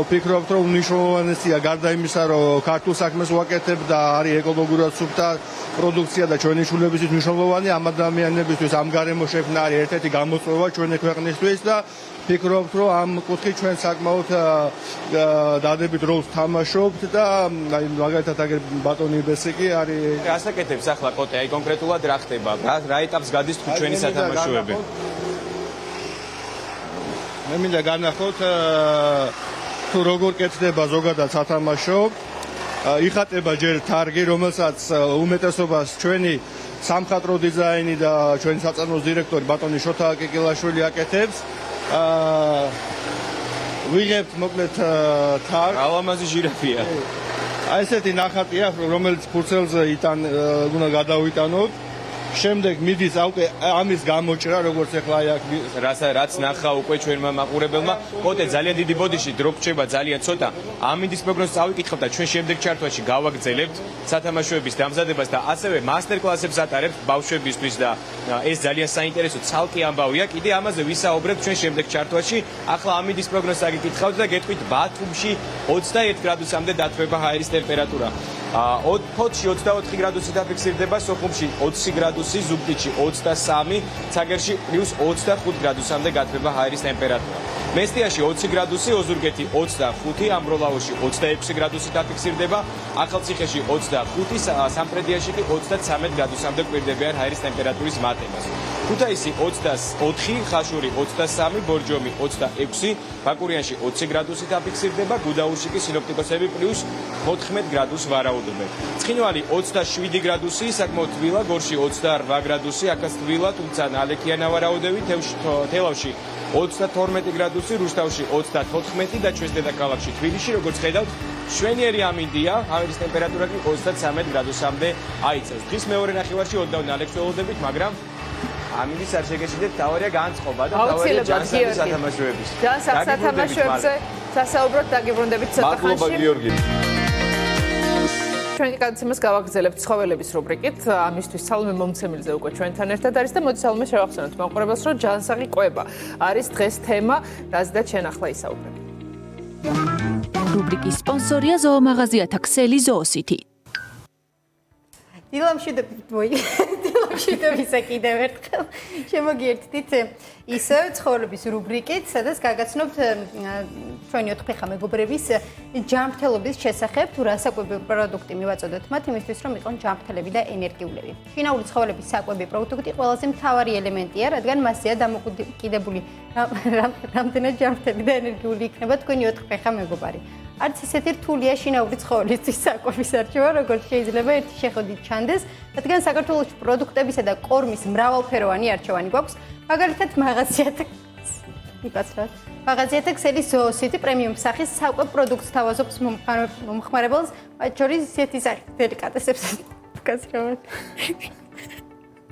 ვფიქრობთ რომ მნიშვნელოვანია გარდა იმისა რომ ქართულ საქმეს ვაკეთებ და არის ეკოლოგიურად სუფთა პროდუქცია და ჩვენი შვილებისთვის მნიშვნელოვანი ამ ადამიანებისთვის ამ გარემო შექმნა არის ერთ-ერთი გამოწვევა ჩვენი ქვეყნისთვის და ვფიქრობთ რომ ამ კუთხით ჩვენ საკმაოდ დადებით როლს თამაშობთ და აი მაგალითად აგერ ბატონი ბესიკი არის ასაკეთებს ახლა კოტე, აი კონკრეტულად რა ხდება? რა ეტაპს გადის თქვენი სათამაშოები? მე მინდა განახოთ თუ როგორ კეთდება ზოგადად სათამაშო. იხატება ჯერ თარგი, რომელსაც უმეტესობას ჩვენი სამხატვრო დიზაინი და ჩვენი საწარმოს დირექტორი ბატონი შოთა კიკილაშვილი აკეთებს. ვიღებთ მოკლედ თარგს. ალამაზი ჟირაფია. აი ესეთი ნახატი აქვს, რომელიც ფურცელზე უნდა გადავიტანოთ. შემდეგ მიდის ალკე ამის გამოჭრა, როგორც ახლა აქ რაც ნახა უკვე ჩვენმა მაყურებელმა, კოტე ძალიან დიდი ბოდიში დრო გრჩება ძალიან ცოტა. ამინდის პროგნოზს წავიკითხავ და ჩვენ შემდეგ ჩართვაში გავაგრძელებთ სათამაშოების დამზადებას და ასევე მასტერ-კლასებს ატარებთ ბავშვებისთვის და ეს ძალიან საინტერესო ცალკე ამბავია. კიდე ამაზე ვისაუბრებთ ჩვენ შემდეგ ჩართვაში. ახლა ამინდის პროგნოზს აგიკითხავთ და გეტყვით ბათუმში 21 გრადუსამდე დათბება ჰაერის ტემპერატურა. ფოთში 24 გრადუსი დაფიქსირდება, სოხუმში 20 გრადუსი, ზუგდიდში 23, ცაგერში +25 გრადუსამდე გათბება ჰაერის ტემპერატურა. მესტიაში 20 გრადუსი, ოზურგეთი 25, ამბროლაოში 26 გრადუსი დაფიქსირდება, ახალციხეში 25, სამტრედიაში კი 33 გრადუსამდე კვირდებიან ჰაერის ტემპერატურის მატებას. ქუთაისი 24, ხაშური 23, ბორჯომი 26, ბაკურიანში 20 გრადუსი დაფიქსირდება, გუდაუთში კი სინოპტიკოსები +14 გრადუსს ვარაუდობენ. ცხინვალი 27 გრადუსი, საკმაოდ თბილა, გორში 28 გრადუსი, აქაც თბილა, თუმცა ნალექია ნავარაუდები, თელავში 32 გრადუსი, რუსთავში 34 და ჩვენს დედაქალაქში თბილისში, როგორც ხედავთ, შვენიერი ამინდია, ჰაერის ტემპერატურა კი 33 გრადუსამდე აიწევს. დღის მეორე ნახევარში ოდნავ ნალექს ველოდებით, მაგრამ ამინდის არ შეგეშიდეთ, თავარია განწყობა და თავარია ჯანსაღი სათამაშოების. ჯანსაღ სათამაშოებზე სასაუბროდ დაგიბრუნდებით ცოტა ხანში. მადლობა გიორგი. ჩვენი გადაცემას გავაგრძელებთ ცხოველების რუბრიკით. ამისთვის სალომე მომცემილზე უკვე ჩვენთან ერთად არის და მოდი სალომე შევახსენოთ მაყურებელს, რომ ჯანსაღი კვება არის დღეს თემა, რაზეც ჩვენ ახლა ისაუბრებთ. რუბრიკის სპონსორია ზოომაღაზიათა ქსელი ზოოსითი. დილამშვიდობისა კიდევ ერთხელ შემოგიერთდით ისევ ცხოველების რუბრიკით, სადაც გაგაცნობთ ჩვენი ოთხფეხა მეგობრების ჯანმრთელობის შესახებ, თუ რა საკვები პროდუქტი მივაწოდოთ მათ იმისთვის, რომ იყვნენ ჯანმრთელები და ენერგიულები. შინაური ცხოველების საკვები პროდუქტი ყველაზე მთავარი ელემენტია, რადგან მასზეა დამოკიდებული რამდენად ჯანმრთელი და ენერგიული იქნება თქვენი ოთხფეხა მეგობარი. არც ისეთი რთულია შინაური ცხოველისთვის საკვების არჩევა, როგორც შეიძლება ერთი შეხედვით ჩანდეს, რადგან საქართველოში პროდუქტებისა და კორმის მრავალფეროვანი არჩევანი გვაქვს. მაგალითად, მაღაზიათა ქსელი ზოოსითი პრემიუმ სახის საკვებ პროდუქტს თავაზობს მომხმარებელს, მათ შორის ისეთი სახის დელიკატესებს გასწრებთ.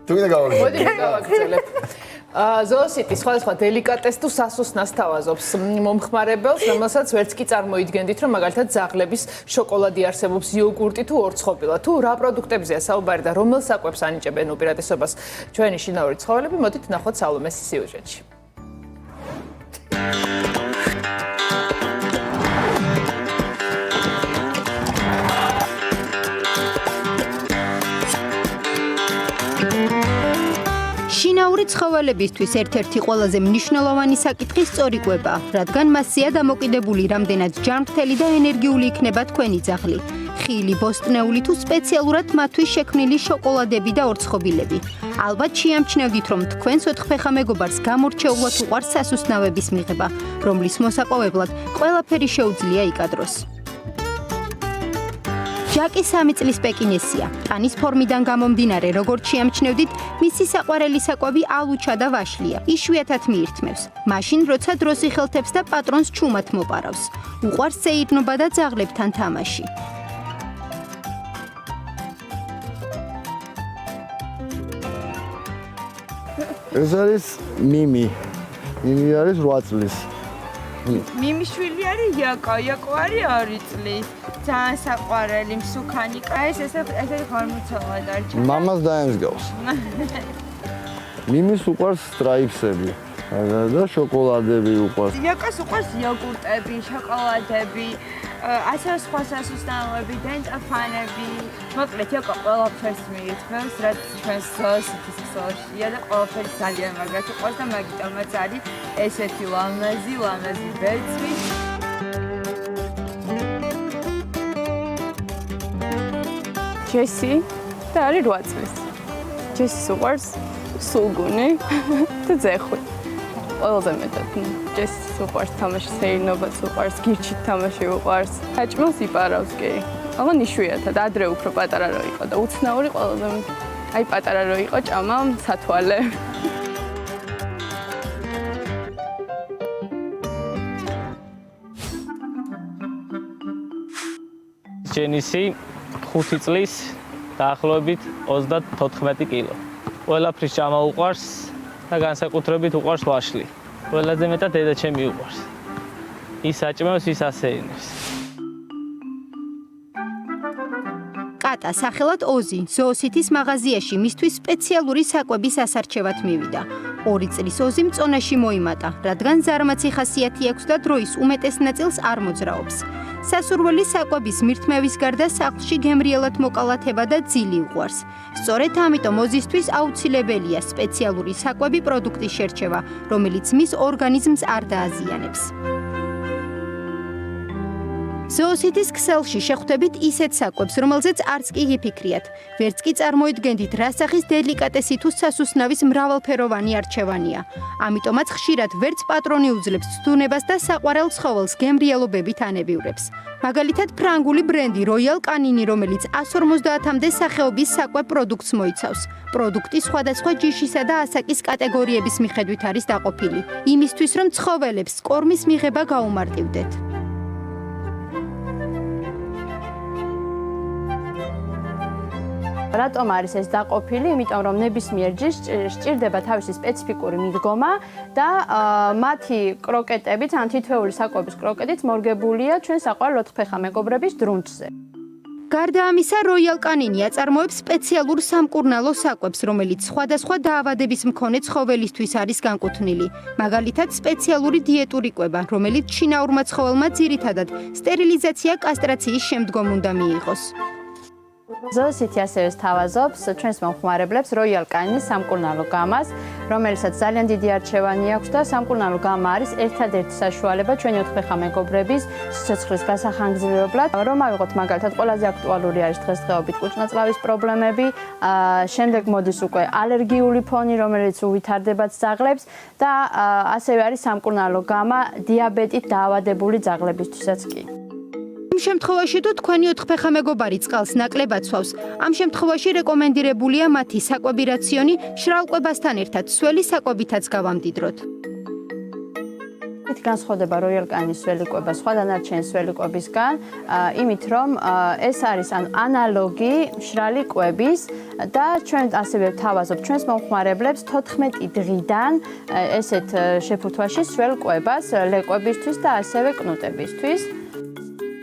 თუ კიდე გავაგრძელებ. ზოოსითი სხვადასხვა დელიკატეს თუ სასუსნას თავაზობს მომხმარებელს, რომელსაც ვერც კი წარმოიდგენდით, რომ მაგალითად ზაღლების შოკოლადი არსებობს, იოგურტი თუ ორცხობილა. თუ რა პროდუქტებზეა საუბარი და რომელ საკვებს ანიჭებენ უპირატესობას ჩვენი შინაური ცხოველები, მოდით ნახოთ სალომეს სიუჟეტში. შინაური ცხოველებისთვის ერთ-ერთი ყველაზე მნიშვნელოვანი საკითხი სწორი კვება, რადგან მასზეა დამოკიდებული რამდენად ჯანმრთელი და ენერგიული იქნება თქვენი ძაღლი. ხილი, ბოსტნეული თუ სპეციალურად მათთვის შექმნილი შოკოლადები და ორცხობილები. ალბათ შეამჩნევდით, რომ თქვენს ოთხფეხა მეგობარს გამორჩეულად უყვარს სასუსნავების მიღება, რომლის მოსაპოვებლად ყველაფერი შეუძლია იკადროს. ჯაკი 3 წლის პეკინესია. ტანის ფორმიდან გამომდინარე, როგორც შეამჩნევდით, მისი საყვარელი საკვები ალუჩა და ვაშლია. იშვიათად მიირთმევს. მაშინ, როცა დროს იხელთებს და პატრონს ჩუმად მოპარავს. უყვარს სეირნობა და ძაღლებთან თამაში. ეს არის მიმი. მიმი არის 8 წლის. მიმიშვილი არის იაკო, იაკო არის 2 წლის. ძალიან საყვარელი მსუქანი კაი, ესე ხორმუცელად არის. მამას დაემსგავს. მიმის უყვარს სტრაიფსები და შოკოლადები უყვარს. იაკოს უყვარს იოგურტები, შოკოლადები, ასე სხვა სასუსტაობები, დენტაფანები. მოკლედ, იაკო ყველაფერს მიირთმევს, რაც ჩვენს ზოოსითის ქსელშია და ყველაფერი ძალიან მაგრად უყვარს და მაგიტომაც არის ესეთი ლამაზი ბეწვი. ჯესი და არის 8 წლის. ჯესის უყვარს სულგუნი და ძეხვი. ყველაზე მეტად ჯესის უყვარს თამაში, სეირნობაც უყვარს, გირჩით თამაში უყვარს. საჭმელს იპარავს კი. მაგრამ იშვიათად, ადრე უფრო პატარა რო იყო და უცნაური ყველაზე მეტად. აი პატარა რო იყო ჭამა, სათვალე. ჯენისი 5 წლის დაახლოებით 34 კილო. ყველაფრის ჭამა უყვარს და განსაკუთრებით უყვარს ვაშლი. ყველაზე მეტად დედაჩემი უყვარს. ის აჭმევს, ის ასეინებს. კატა სახელად ოზი ზოოსითის მაღაზიაში მისთვის სპეციალური საკვების ასარჩევად მივიდა. 2 წლის ოზი მწონაში მოიმატა, რადგან ზარმაცი ხასიათი აქვს და დროის უმეტეს ნაწილს არ მოძრაობს. სასურველი საკვების მირთმევის გარდა სახლში გემრიელად მოკალათება და ძილი უყვარს. სწორედ ამიტომ ოზისთვის აუცილებელია სპეციალური საკვები პროდუქტის შერჩევა, რომელიც მის ორგანიზმს არ დააზიანებს. ზოოსითის ქსელში შეხვდებით ისეთ საკვებს, რომელზეც არც კი გიფიქრიათ. ვერც კი წარმოიდგენდით, რა სახის დელიკატესი თუ სასუსნავის მრავალფეროვანი არჩევანია. ამიტომაც ხშირად ვერც პატრონი უძლებს ცდუნებას და საყვარელ ცხოველს გემრიელობებით ანებიურებს. მაგალითად, ფრანგული ბრენდი როიალ კანინი, რომელიც 150-მდე სახეობის საკვებ პროდუქტს მოიცავს. პროდუქტი სხვადასხვა ჯიშისა და ასაკის კატეგორიების მიხედვით არის დაყოფილი, იმისთვის რომ ცხოველებს კორმის მიღება გაუმარტივდეთ. რატომ არის ეს დაყოფილი? იმიტომ რომ ნებისმიერ ჯიშს სჭირდება თავისი სპეციფიკური მიდგომა და მათი კროკეტებით, ან თითოეული საკვების კროკეტით მორგებულია ჩვენ საყვარელ ოთხფეხა მეგობრების დრუნჩზე. გარდა ამისა, როიალ კანინი აწარმოებს სპეციალურ სამკურნალო საკვებს, რომელიც სხვადასხვა დაავადების მქონე ცხოველისთვის არის განკუთვნილი. მაგალითად, სპეციალური დიეტური კვება, რომელიც ჩინაურმა ცხოველმა ძირითადად სტერილიზაცია კასტრაციის შემდგომ უნდა მიიღოს. ზოოსითი ასევე სთავაზობს ჩვენს მომხმარებლებს როიალ კანინის სამკურნალო გამას, რომელსაც ძალიან დიდი არჩევანი აქვს და სამკურნალო გამა არის ერთადერთი საშუალება ჩვენი ოთხფეხა მეგობრების სიცოცხლის გასახანგრძლივებლად. რომ ავიღოთ მაგალითად, ყველაზე აქტუალური არის დღესდღეობით კუჭნაწყლავის პრობლემები, შემდეგ მოდის უკვე ალერგიული ფონი, რომელიც უვითარდებათ ძაღლებს და ასევე არის სამკურნალო გამა დიაბეტით დაავადებული ძაღლებისთვისაც კი. ამ შემთხვევაში თუ თქვენი ოთხფეხა მეგობარი წყალს ნაკლებად სვავს, ამ შემთხვევაში რეკომენდირებულია მათი საკვები რაციონი შრალ კვებასთან ერთად სველი საკვებითაც გავამდიდროთ.ით განსხვავდება როიალ კანის სველი კვება სხვა დანარჩენი სველი კვებისგან, იმით რომ ეს არის ანალოგი შრალი კვების და ჩვენ ასევე ვთავაზობთ ჩვენს მომხმარებლებს 14 დღიდან ესეთ შეფუთვაში სველ კვებას ლეკვებისთვის და ასევე კნუტებისთვის.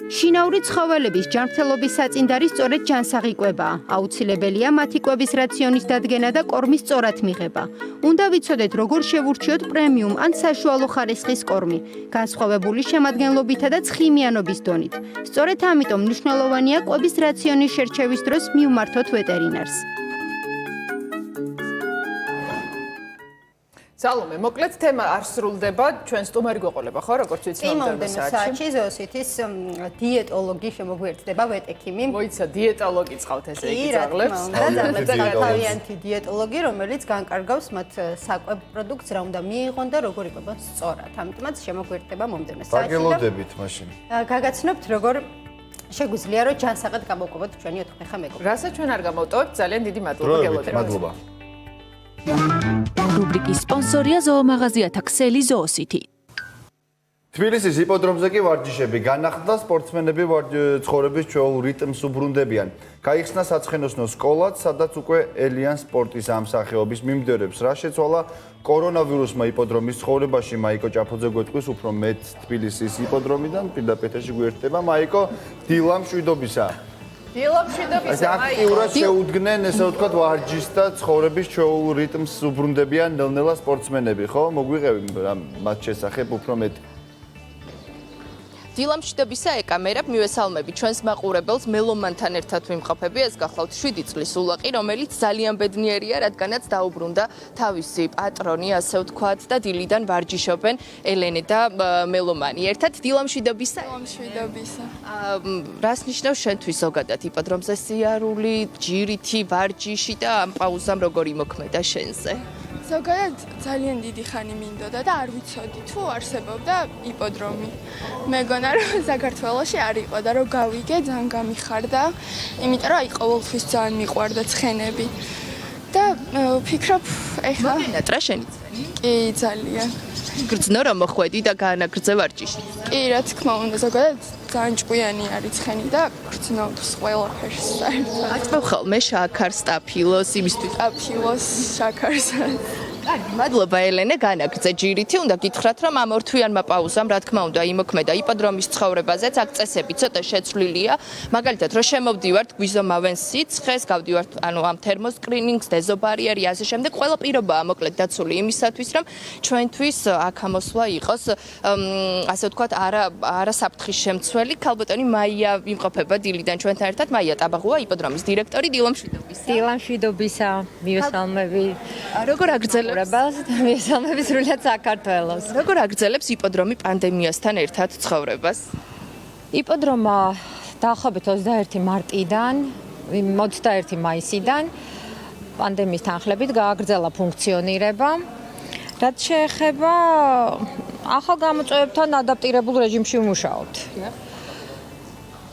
შინაური ცხოველების ჯანმრთელობის საწინდარი სწორედ ჯანსაღი კვებაა. აუცილებელია მათი კვების რაციონის დადგენა და კორმის სწორად მიღება. უნდა ვიცოდეთ, როგორ შევურჩიოთ პრემიუმ ან საშუალო ხარისხის კორმი, განსხვავებული შემადგენლობითა და ცხიმიანობის დონით. სწორედ ამიტომ მნიშვნელოვანია კვების რაციონის შერჩევის დროს მივმართოთ ვეტერინარს. სალომე, მოკლედ თემა არ სრულდება, ჩვენ სტუმარი გვეყოლება, ხო, როგორც ვიცი, მომდევნო საათში ზოოსითის დიეტოლოგი შემოგვიერთდება ვეტექიმი. მოიცა, დიეტოლოგი წყავთ ესე იგი ძაღლებს. თავიანთი დიეტოლოგი, რომელიც განკარგავს მათ საკვებ პროდუქტს, რა უნდა მიიღონ და როგორ იკვებონ სწორად. ამიტომაც შემოგვიერთდება მომდევნო საათში. დაგელოდებით მაშინ. გაგაცნობთ, როგორ შეგვიძლია რომ ჯანსაღად გამოვკვებოთ ჩვენი ოთხფეხა მეგობრები. რასაც ჩვენ არ გამოვტოვებთ, ძალიან დიდი მადლობა გელოდებით. მადლობა. რუბრიკის სპონსორია ზოომაღაზიათა ქსელი ზოოსითი. თბილისის იპოდრომზე კი ვარჯიშები განახლდა, სპორტსმენები ცხოვრების ჩვეულ რიტმს უბრუნდებიან. გაიხსნა საცხენოსნო სკოლაც, სადაც უკვე ელიან სპორტის ამ სახეობის მიმდევრებს. რა შეცვალა კორონავირუსმა იპოდრომის ცხოვრებაში? მაიკო ჭაფოძე გვეტყვის უფრო მეტ თბილისის იპოდრომიდან, პირდაპირ გვერდება მაიკო, დილა მშვიდობისა. აქტიურად შეუდგნენ, ესე ვთქვათ, ვარჯიშს და ცხოვრების ჩვეულ რიტმს უბრუნდებიან ნელ-ნელა სპორტსმენები, ხო? მოგვიყევი მათ შესახებ უფრო მეტი. დილა მშვიდობისა ეკამერებ მივესალმები ჩვენს მაყურებელს მელომანთან ერთად ვიმყოფები, ეს გახლავთ 7 წლის ულაყი, რომელიც ძალიან ბედნიერია, რადგანაც დაუბრუნდა თავისი პატრონი, ასე ვთქვათ, და დილიდან ვარჯიშობენ ელენე და მელომანი. ერთად დილა მშვიდობისა. რას ნიშნავს შენთვის ზოგადად იპოდრომზე სიარული, ჯირითი, ვარჯიში და ამ პაუზამ როგორ იმოქმედა შენზე? ზოგადად ძალიან დიდი ხანი მინდოდა და არ ვიცოდი თუ არსებობდა იპოდრომი. მეგონა რომ საქართველოში არ იყო და რომ გავიგე ძალიან გამიხარდა, იმიტომ რომ აი ყოველთვის ძალიან მიყვარდა ცხენები. და ვფიქრობ, ეხლა მოგენატრა შენი? კი, ძალიან. გრძნო რომ მოხვედი და გაანაგრძე ვარჯიში. კი, რა თქმა უნდა, ზოგადად ძალიან ჭკვიანი არის ცხენი და გრძნობს ყველაფერს საერთოდ. აწმევ ხოლმე შაქარს, სტაფილოს, იმისთვის სტაფილოს, შაქარს. კარგი, მადლობა ელენე, განაგრძე ჯირითი. უნდა გითხრათ, რომ ამ ორთვიანმა პაუზამ, რა თქმა უნდა, იმოქმედა იპოდრომის ცხოვრებაზეც, აქ წესები ცოტა შეცვლილია. მაგალითად, რომ შემოვდივართ გვიზომავენ სიცხეს, გავდივართ ამ თერმოსკრინინგს, დეზობარიერი, ასე შემდეგ, ყველა პირობაა მოკლედ დაცული იმისათვის, რომ ჩვენთვის აქ ამოსვლა იყოს, ასე ვთქვათ, არა საფრთხის შემცველი. ქალბატონი მაია იმყოფება დილიდან ჩვენთან ერთად. მაია ტაბაღუა, იპოდრომის დირექტორი, დილა მშვიდობისა. დილა მშვიდობისა, მივესალმები. როგორ აგრძელებს მივესალმები სრულად საქართველოს. როგორ აგრძელებს იპოდრომი პანდემიასთან ერთად ცხოვრებას? იპოდრომა დაახლოებით 21 მარტიდან 21 მაისიდან პანდემიის თანხლებით გააგრძელა ფუნქციონირება. რაც შეეხება ახალ გამოწვევებთან ადაპტირებულ რეჟიმში ვმუშაობთ.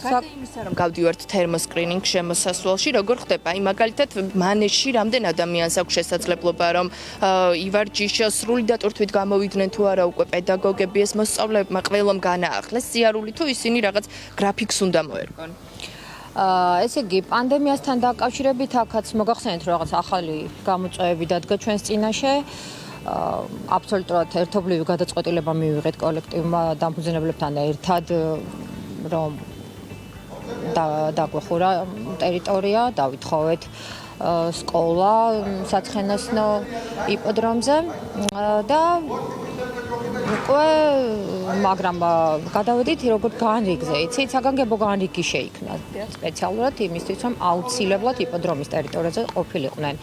იმისა რომ გავდივართ თერმოსკრინინგ შემოსასვლელში, როგორ ხდება? აი მაგალითად მანეში რამდენ ადამიანს აქვს შესაძლებლობა რომ ივარჯიშოს, სრული დატვირთვით გამოვიდნენ თუ არა უკვე პედაგოგები, ეს მოსწავლეებმა ყველამ განაახლეს სიარული თუ ისინი რაღაც გრაფიკს უნდა მოერგონ? ესე იგი, პანდემიასთან დაკავშირებით აქაც მოგახსენეთ რომ რაღაც ახალი გამოწვევები დადგა ჩვენს წინაშე. აბსოლუტურად ერთობლივი გადაწყვეტილება მივიღეთ კოლექტივმა დამფუძნებლებთან ერთად, რომ დაგვეხურა ტერიტორია, დავითხოვეთ სკოლა საცხენოსნო იპოდრომზე და უკვე მაგრამ გადავედით როგორ განრიგზე, იცით, საგანგებო განრიგი შეიქმნა სპეციალურად იმისთვის, რომ აუცილებლად იპოდრომის ტერიტორიაზე ყოფილიყვნენ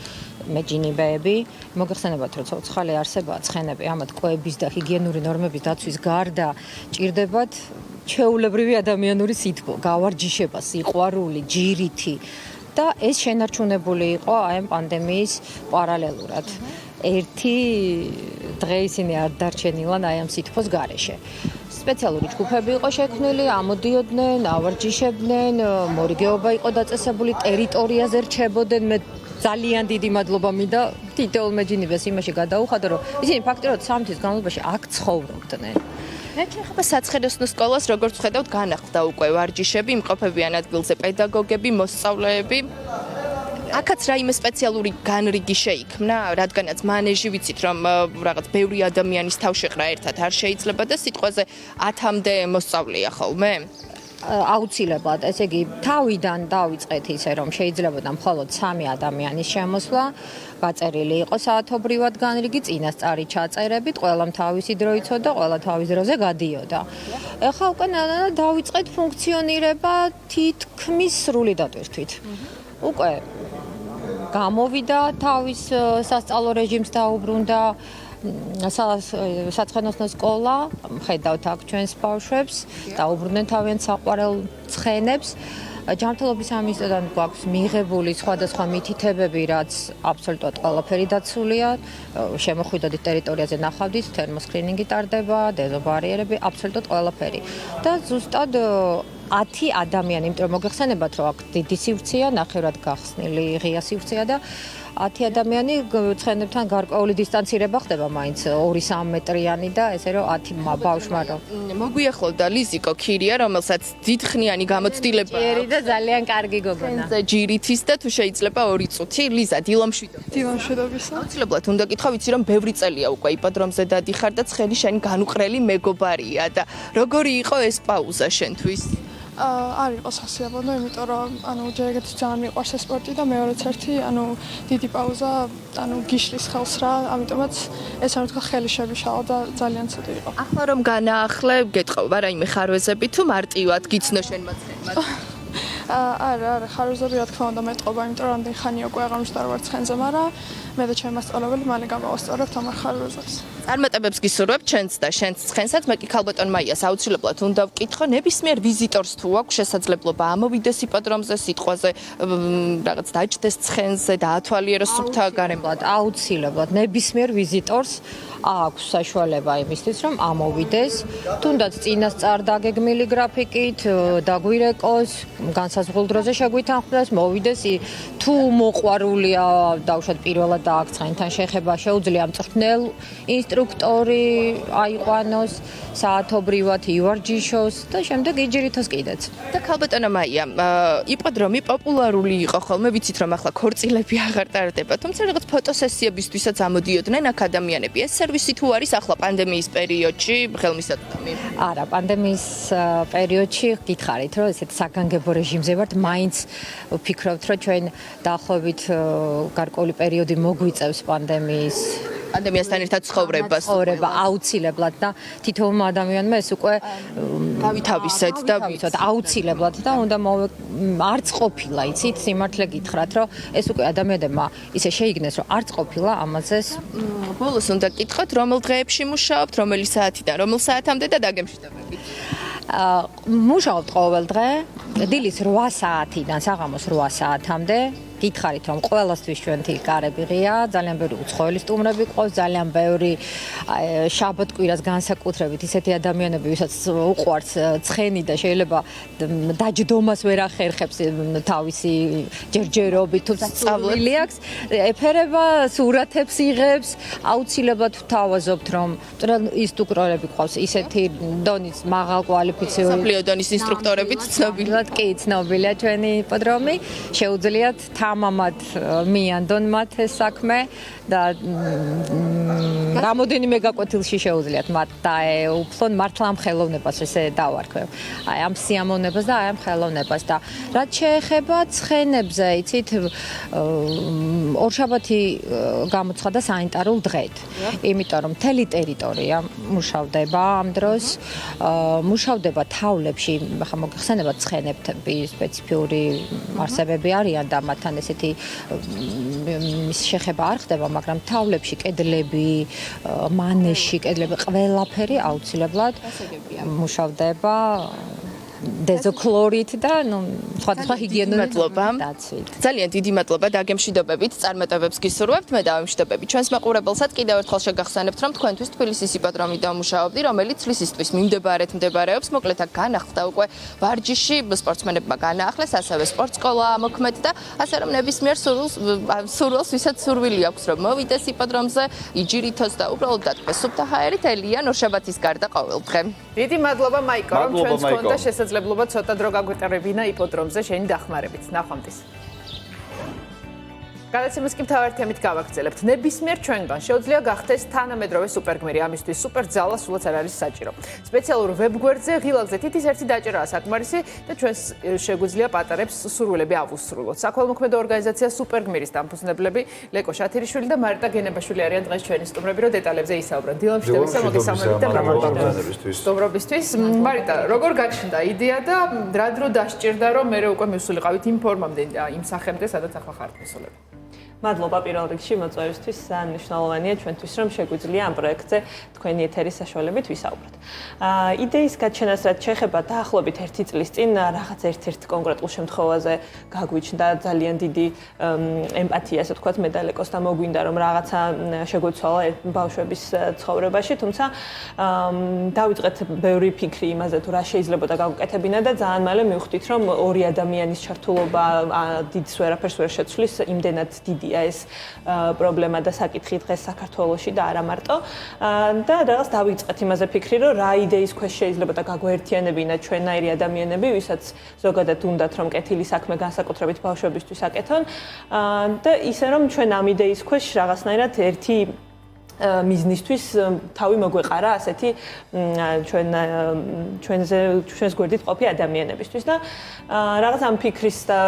მეჯინიბეები. მოგეხსენებათ, რომ ცოცხალი არსებაა ცხენები, ამათ კვების და ჰიგიენური ნორმების დაცვის გარდა ჭირდებათ ჩვეულებრივი ადამიანური სითბო, გავარჯიშება, სიყვარული, ჯირითი და ეს შენარჩუნებული იყო აი ამ პანდემიის პარალელურად. ერთი დღე ისინი არ დარჩენილან აი ამ სითბოს გარეშე. სპეციალური ჯგუფები იყო შექმნილი, ამოდიოდნენ, ავარჯიშებდნენ, მორიგეობა იყო დაწესებული, ტერიტორიაზე რჩებოდნენ. მე ძალიან დიდი მადლობა მინდა თითოეულ მეჯინიბეს იმაში გადაუხადო, რომ ისინი ფაქტობრივად 3 თვის განმავლობაში აქ ცხოვრობდნენ. რაც შეეხება საცხენოსნო სკოლას, როგორც ვხედავთ, განახლდა უკვე ვარჯიშები, იმყოფებიან ადგილზე პედაგოგები, მოსწავლეები. აქაც რაიმე სპეციალური განრიგი შეიქმნა, რადგანაც მანეჟი ვიცით, რომ რაღაც ბევრი ადამიანის თავშეყრა ერთად არ შეიძლება და სიტყვაზე 10-მდე მოსწავლეა ხოლმე? აუცილებლად, ესე იგი, თავიდან დავიწყეთ ისე, რომ შეიძლება მხოლოდ 3 ადამიანის შემოსვლა, გაწერილი იყო საათობრივად განრიგი, წინასწარი ჩაწერებით, ყველამ თავისი დრო იცოდა, ყველა თავის დროზე გადიოდა. ეხლა უკვე დავიწყეთ ფუნქციონირება თითქმის სრული დატვირთვით. უკვე გამოვიდა თავის სასწავლო რეჟიმს დაუბრუნდა საცხენოსნო სკოლა, ხედავთ აქ ჩვენს ბავშვებს, დაუბრუნდნენ თავიანთ საყვარელ ცხენებს. ჯანმრთელობის სამინისტროდან გვაქვს მიღებული სხვადასხვა მითითებები, რაც აბსოლუტურად ყველაფერი დაცულია. შემოხვიდოდით ტერიტორიაზე ნახავდით, თერმოსკრინინგი ტარდება, დეზობარიერები, აბსოლუტურად ყველაფერი. და ზუსტად 10 ადამიანი, იმიტომ რომ მოგეხსენებათ, რომ აქ დიდი სივრცეა, ნახევრად გახსნილი ღია სივრცეა და 10 ადამიანი ცხენებთან გარკვეული დისტანცირება ხდება მაინც 2-3 მეტრიანი და ესე რომ 10 ბავშვმა რომ მოგვიახლოვდა ლიზიკო ქირია, რომელსაც დიდხნიანი გამოცდილება ერი და ძალიან კარგი გოგონა. ჯირითის და თუ შეიძლება 2 წუთი, ლიზა, დილა მშვიდობისა. დილა მშვიდობისა. აუცილებლად უნდა გითხრა, ვიცი რომ ბევრი წელია უკვე იპოდრომზე დადიხარ და ცხენი შენი განუყრელი მეგობარია და როგორი იყო ეს პაუზა შენთვის? არ იყო სასიამოვნო, იმიტომ რომ ჯერ ეგეთი ძალიან მიყვარს ეს სპორტი და მეორეც ერთი, დიდი პაუზა, გიშლის ხელს რა, ამიტომაც ეს არ ვთქვა ხელი შემიშალა და ძალიან ცუდი იყო. ახლა რომ განაახლე, გეტყობა რაიმე ხარვეზები თუ მარტივად გიცნო შენმა ცხენმა? არა, ხარვეზები რა თქმა უნდა მეტყობა, იმიტომ რომ ამდენ ხანი უკვე აღარ მშდარ ვარ ცხენზე, მაგრამ მე და ჩემი მასწავლებელი მალე გამოვასწორებთ ამ ხარვეზებს. წარმატებებს გისურვებთ ჩვენც და შენც ცხენსაც. მე კი ქალბატონ მაიას აუცილებლად უნდა ვკითხო, ნებისმიერ ვიზიტორს თუ აქვს შესაძლებლობა ამოვიდეს იპოდრომზე, სიტყვაზე რაღაც დაჭდეს ცხენზე, დაათვალიეროს სუფთა გარემოთი. აუცილებლად ნებისმიერ ვიზიტორს აქვს საშუალება იმისთვის, რომ ამოვიდეს, თუნდაც წინასწარ დაგეგმილი გრაფიკით, დაგვირეკოს, განსაზღვრულ დროზე შეგვითანხმდეს, მოვიდეს. თუ მოყვარულია დავუშვათ პირველად დააქ ცხენთან შეხება, შეუძლია მწვრთნელ ინსტრუქტორი აიყვანოს, საათობრივად ივარჯიშოს და შემდეგ იჯერითოს კიდეც. და ქალბატონო მაია, იპოდრომი პოპულარული იყო ხოლმე, ვიცით რომ ახლა ქორწილები აღარ ტარდება, თუმცა რაღაც ფოტოსესიებისთვისაც ამოდიოდნენ აქ ადამიანები. ეს სერვისი თუ არის ახლა პანდემიის პერიოდში ხელმისაწვდომი? არა, პანდემიის პერიოდში გითხარით, რომ ესეთ საგანგებო რეჟიმზე ვართ, მაინც ვფიქრობთ, რომ ჩვენ დაახლოებით გარკვეული პერიოდი მოგვიწევს პანდემიასთან ერთად ცხოვრება აუცილებლად და თითოეულმა ადამიანმა ეს უკვე დავითავისეთ და ვიცოთ აუცილებლად და უნდა არც ყოფილა, იცით, სიმართლე გითხრათ, რომ ეს უკვე ადამიანებმა ისე შეიგნეს, რომ არც ყოფილა ამაზეს. ბოლოს უნდა გკითხოთ, რომელ დღეებში მუშაობთ, რომელი საათიდან, რომელ საათამდე და დაგემშვიდობებით? მუშაობთ ყოველ დღე, დილის 8 საათიდან საღამოს 8 საათამდე. გითხარით, რომ ყველასთვის ჩვენი კარები ღია, ძალიან ბევრი უცხოელი სტუმრები ყავს, ძალიან ბევრი შაბათ-კვირას განსაკუთრებით ისეთი ადამიანები, ვისაც უყვარს ცხენი და შეიძლება დაჯდომას ვერ ახერხებს თავისი ჯერჯერობით თუ სწავლილი აქვს, ეფერება, სურათებს იღებს, აუცილებლად ვთავაზობთ, რომ ინსტრუქტორები ყავს ისეთი დონის მაღალ კვალიფიციური მსოფლიო დონის ინსტრუქტორებით ცნობილია. კი, ცნობილია ჩვენი იპოდრომი, შეუძლიათ ამამად მიანდონ მათ ეს საქმე და რამოდენიმე გაკვეთილში შეუძლიათ მათ დაეუფლონ მართლა ამ ხელოვნებას ესე დავარქვევ. აი ამ სიამოვნებას და აი ამ ხელოვნებას და რაც შეეხება ცხენებზე, იცით, ორშაბათი გამოცხადა საინტერულ დღედ. იმიტომ რომ მთელი ტერიტორია მუშავდება ამ დროს, მუშავდება თავლებში, ხა მოგხსენებათ ცხენები სპეციფიური არსებები არიან და მათთან ესეთი შეხება არ ხდება, მაგრამ თავლებში კედლები, მანეში კედლები, ყველაფერი აუცილებლად მუშავდება დეზოკლორით და სხვადასხვა ჰიგიენური დაცვით. ძალიან დიდი მადლობა დაგემშვიდობებით, წარმატებებს გისურვებთ, მე დავემშვიდობები ჩვენს მაყურებელსაც. კიდევ ერთხელ შეგახსენებთ, რომ თქვენთვის თბილისის იპოდრომი დამუშავებდი, რომელიც თბილისისთვის მიმდებარედ მდებარეობს. მოკლედ აქ განახლდა უკვე ვარჯიში, სპორტსმენებმა განაახლეს, ასევე სპორტსკოლა მოქმედ და ასე რომ ნებისმიერ სურვილს, ვისაც სურვილი აქვს, რომ მოვიდეს იპოდრომზე, იჯირითოს და უბრალოდ დათქვეს სუფთა ჰაერით, ელიან ორშაბათის გარდა ყოველ დღე. დიდი მადლობა მაიკო, რომ ჩვენს კონდა შესაძლებლობა ცოტა დრო გაგვეტარებინა იპოდრომზე შენი დახმარებით. ნახვამდის. გადაცემას კი მთავარ თემით გავაგრძელებთ. ნებისმიერ ჩვენგან შეუძლია გახდეს თანამედროვე სუპერგმირი, ამისთვის სუპერძალა სულაც არ არის საჭირო. სპეციალურ ვებგვერდზე ღილაკზე თითის ერთი დაჭერაა საკმარისი და ჩვენს შეგვიძლია პატარებს სურვილები ავუსრულოთ. საქველმოქმედო ორგანიზაცია სუპერგმირის დამფუძნებლები ლეკო შათირიშვილი და მარიტა გენებაშვილი არიან დღეს ჩვენი სტუმრები, რომ დეტალებზე ისაუბრონ. დილა მშვიდობისა, მოგესალმებით და მადლობისთვის. მარიტა, როგორ გაჩნდა იდეა და რა დრო დასჭირდა, რომ მე უკვე მივსულიყავით იმ ფორმამდე, იმ სახემდე, სადაც ახლა ხართ მისულები? მადლობა პირველ რიგში მოწვევისთვის, მნიშვნელოვანია ჩვენთვის, რომ შეგვიძლია ამ პროექტზე თქვენი ეთერის საშუალებით ვისაუბროთ. იდეის გაჩენას რაც შეეხება დაახლოებით 1 წლის წინ რაღაც ერთ-ერთ კონკრეტულ შემთხვევაზე გაგვიჩნდა ძალიან დიდი ემპათია, ასე ვთქვათ, მე და ლეკოსთან მოგვინდა რომ რაღაცა შეგვეცვალა ბავშვების ცხოვრებაში, თუმცა დავიწყეთ ბევრი ფიქრი იმაზე თუ რა შეიძლება გაგვკეთებინა და ძალიან მალე მივხვდით, რომ ორი ადამიანის ჩართულობა დიდს ვერაფერს ვერ შეცვლის, იმდენად დიდი ეს პრობლემა და საკითხი დღეს საქართველოში და არა მარტო და რაღაც დავიწყეთ იმაზე ფიქრი, რომ რა იდეის ქვეშ შეიძლება და გაგვაერთიანებინა ჩვენაირი ადამიანები, ვისაც ზოგადად უნდათ რომ კეთილი საქმე განსაკუთრებით ბავშვებისთვის აკეთონ და ისე რომ ჩვენ ამ იდეის ქვეშ რაღაცნაირად ერთი მიზნისთვის თავი მოგვეყარა ასეთი ჩვენს გვერდით ყოფი ადამიანებისთვის და რაღაც ამ ფიქრის და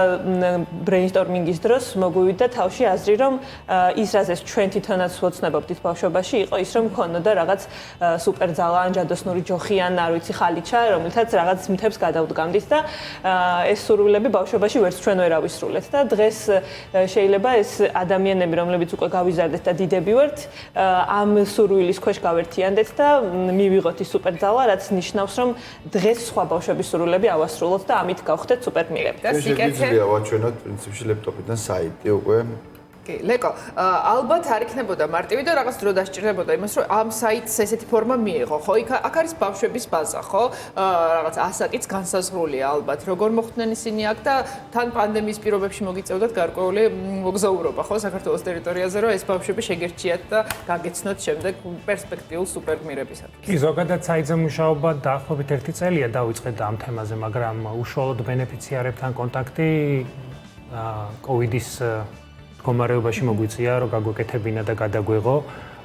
ბრეინსტორმინგის დროს მოგვივიდა თავში აზრი, რომ ის რაზეც ჩვენ თვითონაც ვოცნებობდით ბავშვობაში, იყო ის, რომ ქონოდა რაღაც სუპერძალა ან ჯადოსნური ჯოხი ან არ ვიცი ხალიჩა, რომელთაც რაღაც მთებს გადავდგამდით და ეს სურვილები ბავშვობაში ვერც ჩვენ ვერ ავისრულეთ და დღეს შეიძლება ეს ადამიანები, რომლებიც უკვე გავიზარდეთ და დიდები ვართ, ამ სურვილის ქვეშ გავერთიანდეთ და მივიღოთ ის სუპერძალა, რაც ნიშნავს, რომ დღეს სხვა ბავშვების სურვილები ავასრულოთ და ამით გავხდეთ სუპერგმირები. შეგვიძლია ვაჩვენოთ პრინციპში ლეპტოპიდან საიტი უკვე. კი, ლეკო, ალბათ არ იქნებოდა მარტივი და რაღაც დრო დასჭირდებოდა იმას, რომ ამ საიტს ესეთი ფორმა მიიღო, ხო? აქ არის ბავშვების ბაზა, ხო? რაღაც ასაკიც განსაზღვრულია ალბათ. როგორ მოხვდნენ ისინი აქ და თან პანდემიის პირობებში მოგიწევდათ გარკვეული მოგზაურობა, ხო? საქართველოს ტერიტორიაზე, რომ ეს ბავშვები შეგერჩიათ და გაგეცნოთ შემდეგ პერსპექტიულ სუპერგმირებისათვის. კი, ზოგადად საიტზე მუშაობა დაახლოებით 1 წელია დავიწყეთ ამ თემაზე, მაგრამ უშუალოდ ბენეფიციარებთან კონტაქტი კოვიდის მდგომარეობაში მოგვიწია, რომ გაგვეკეთებინა და გადაგვეღო.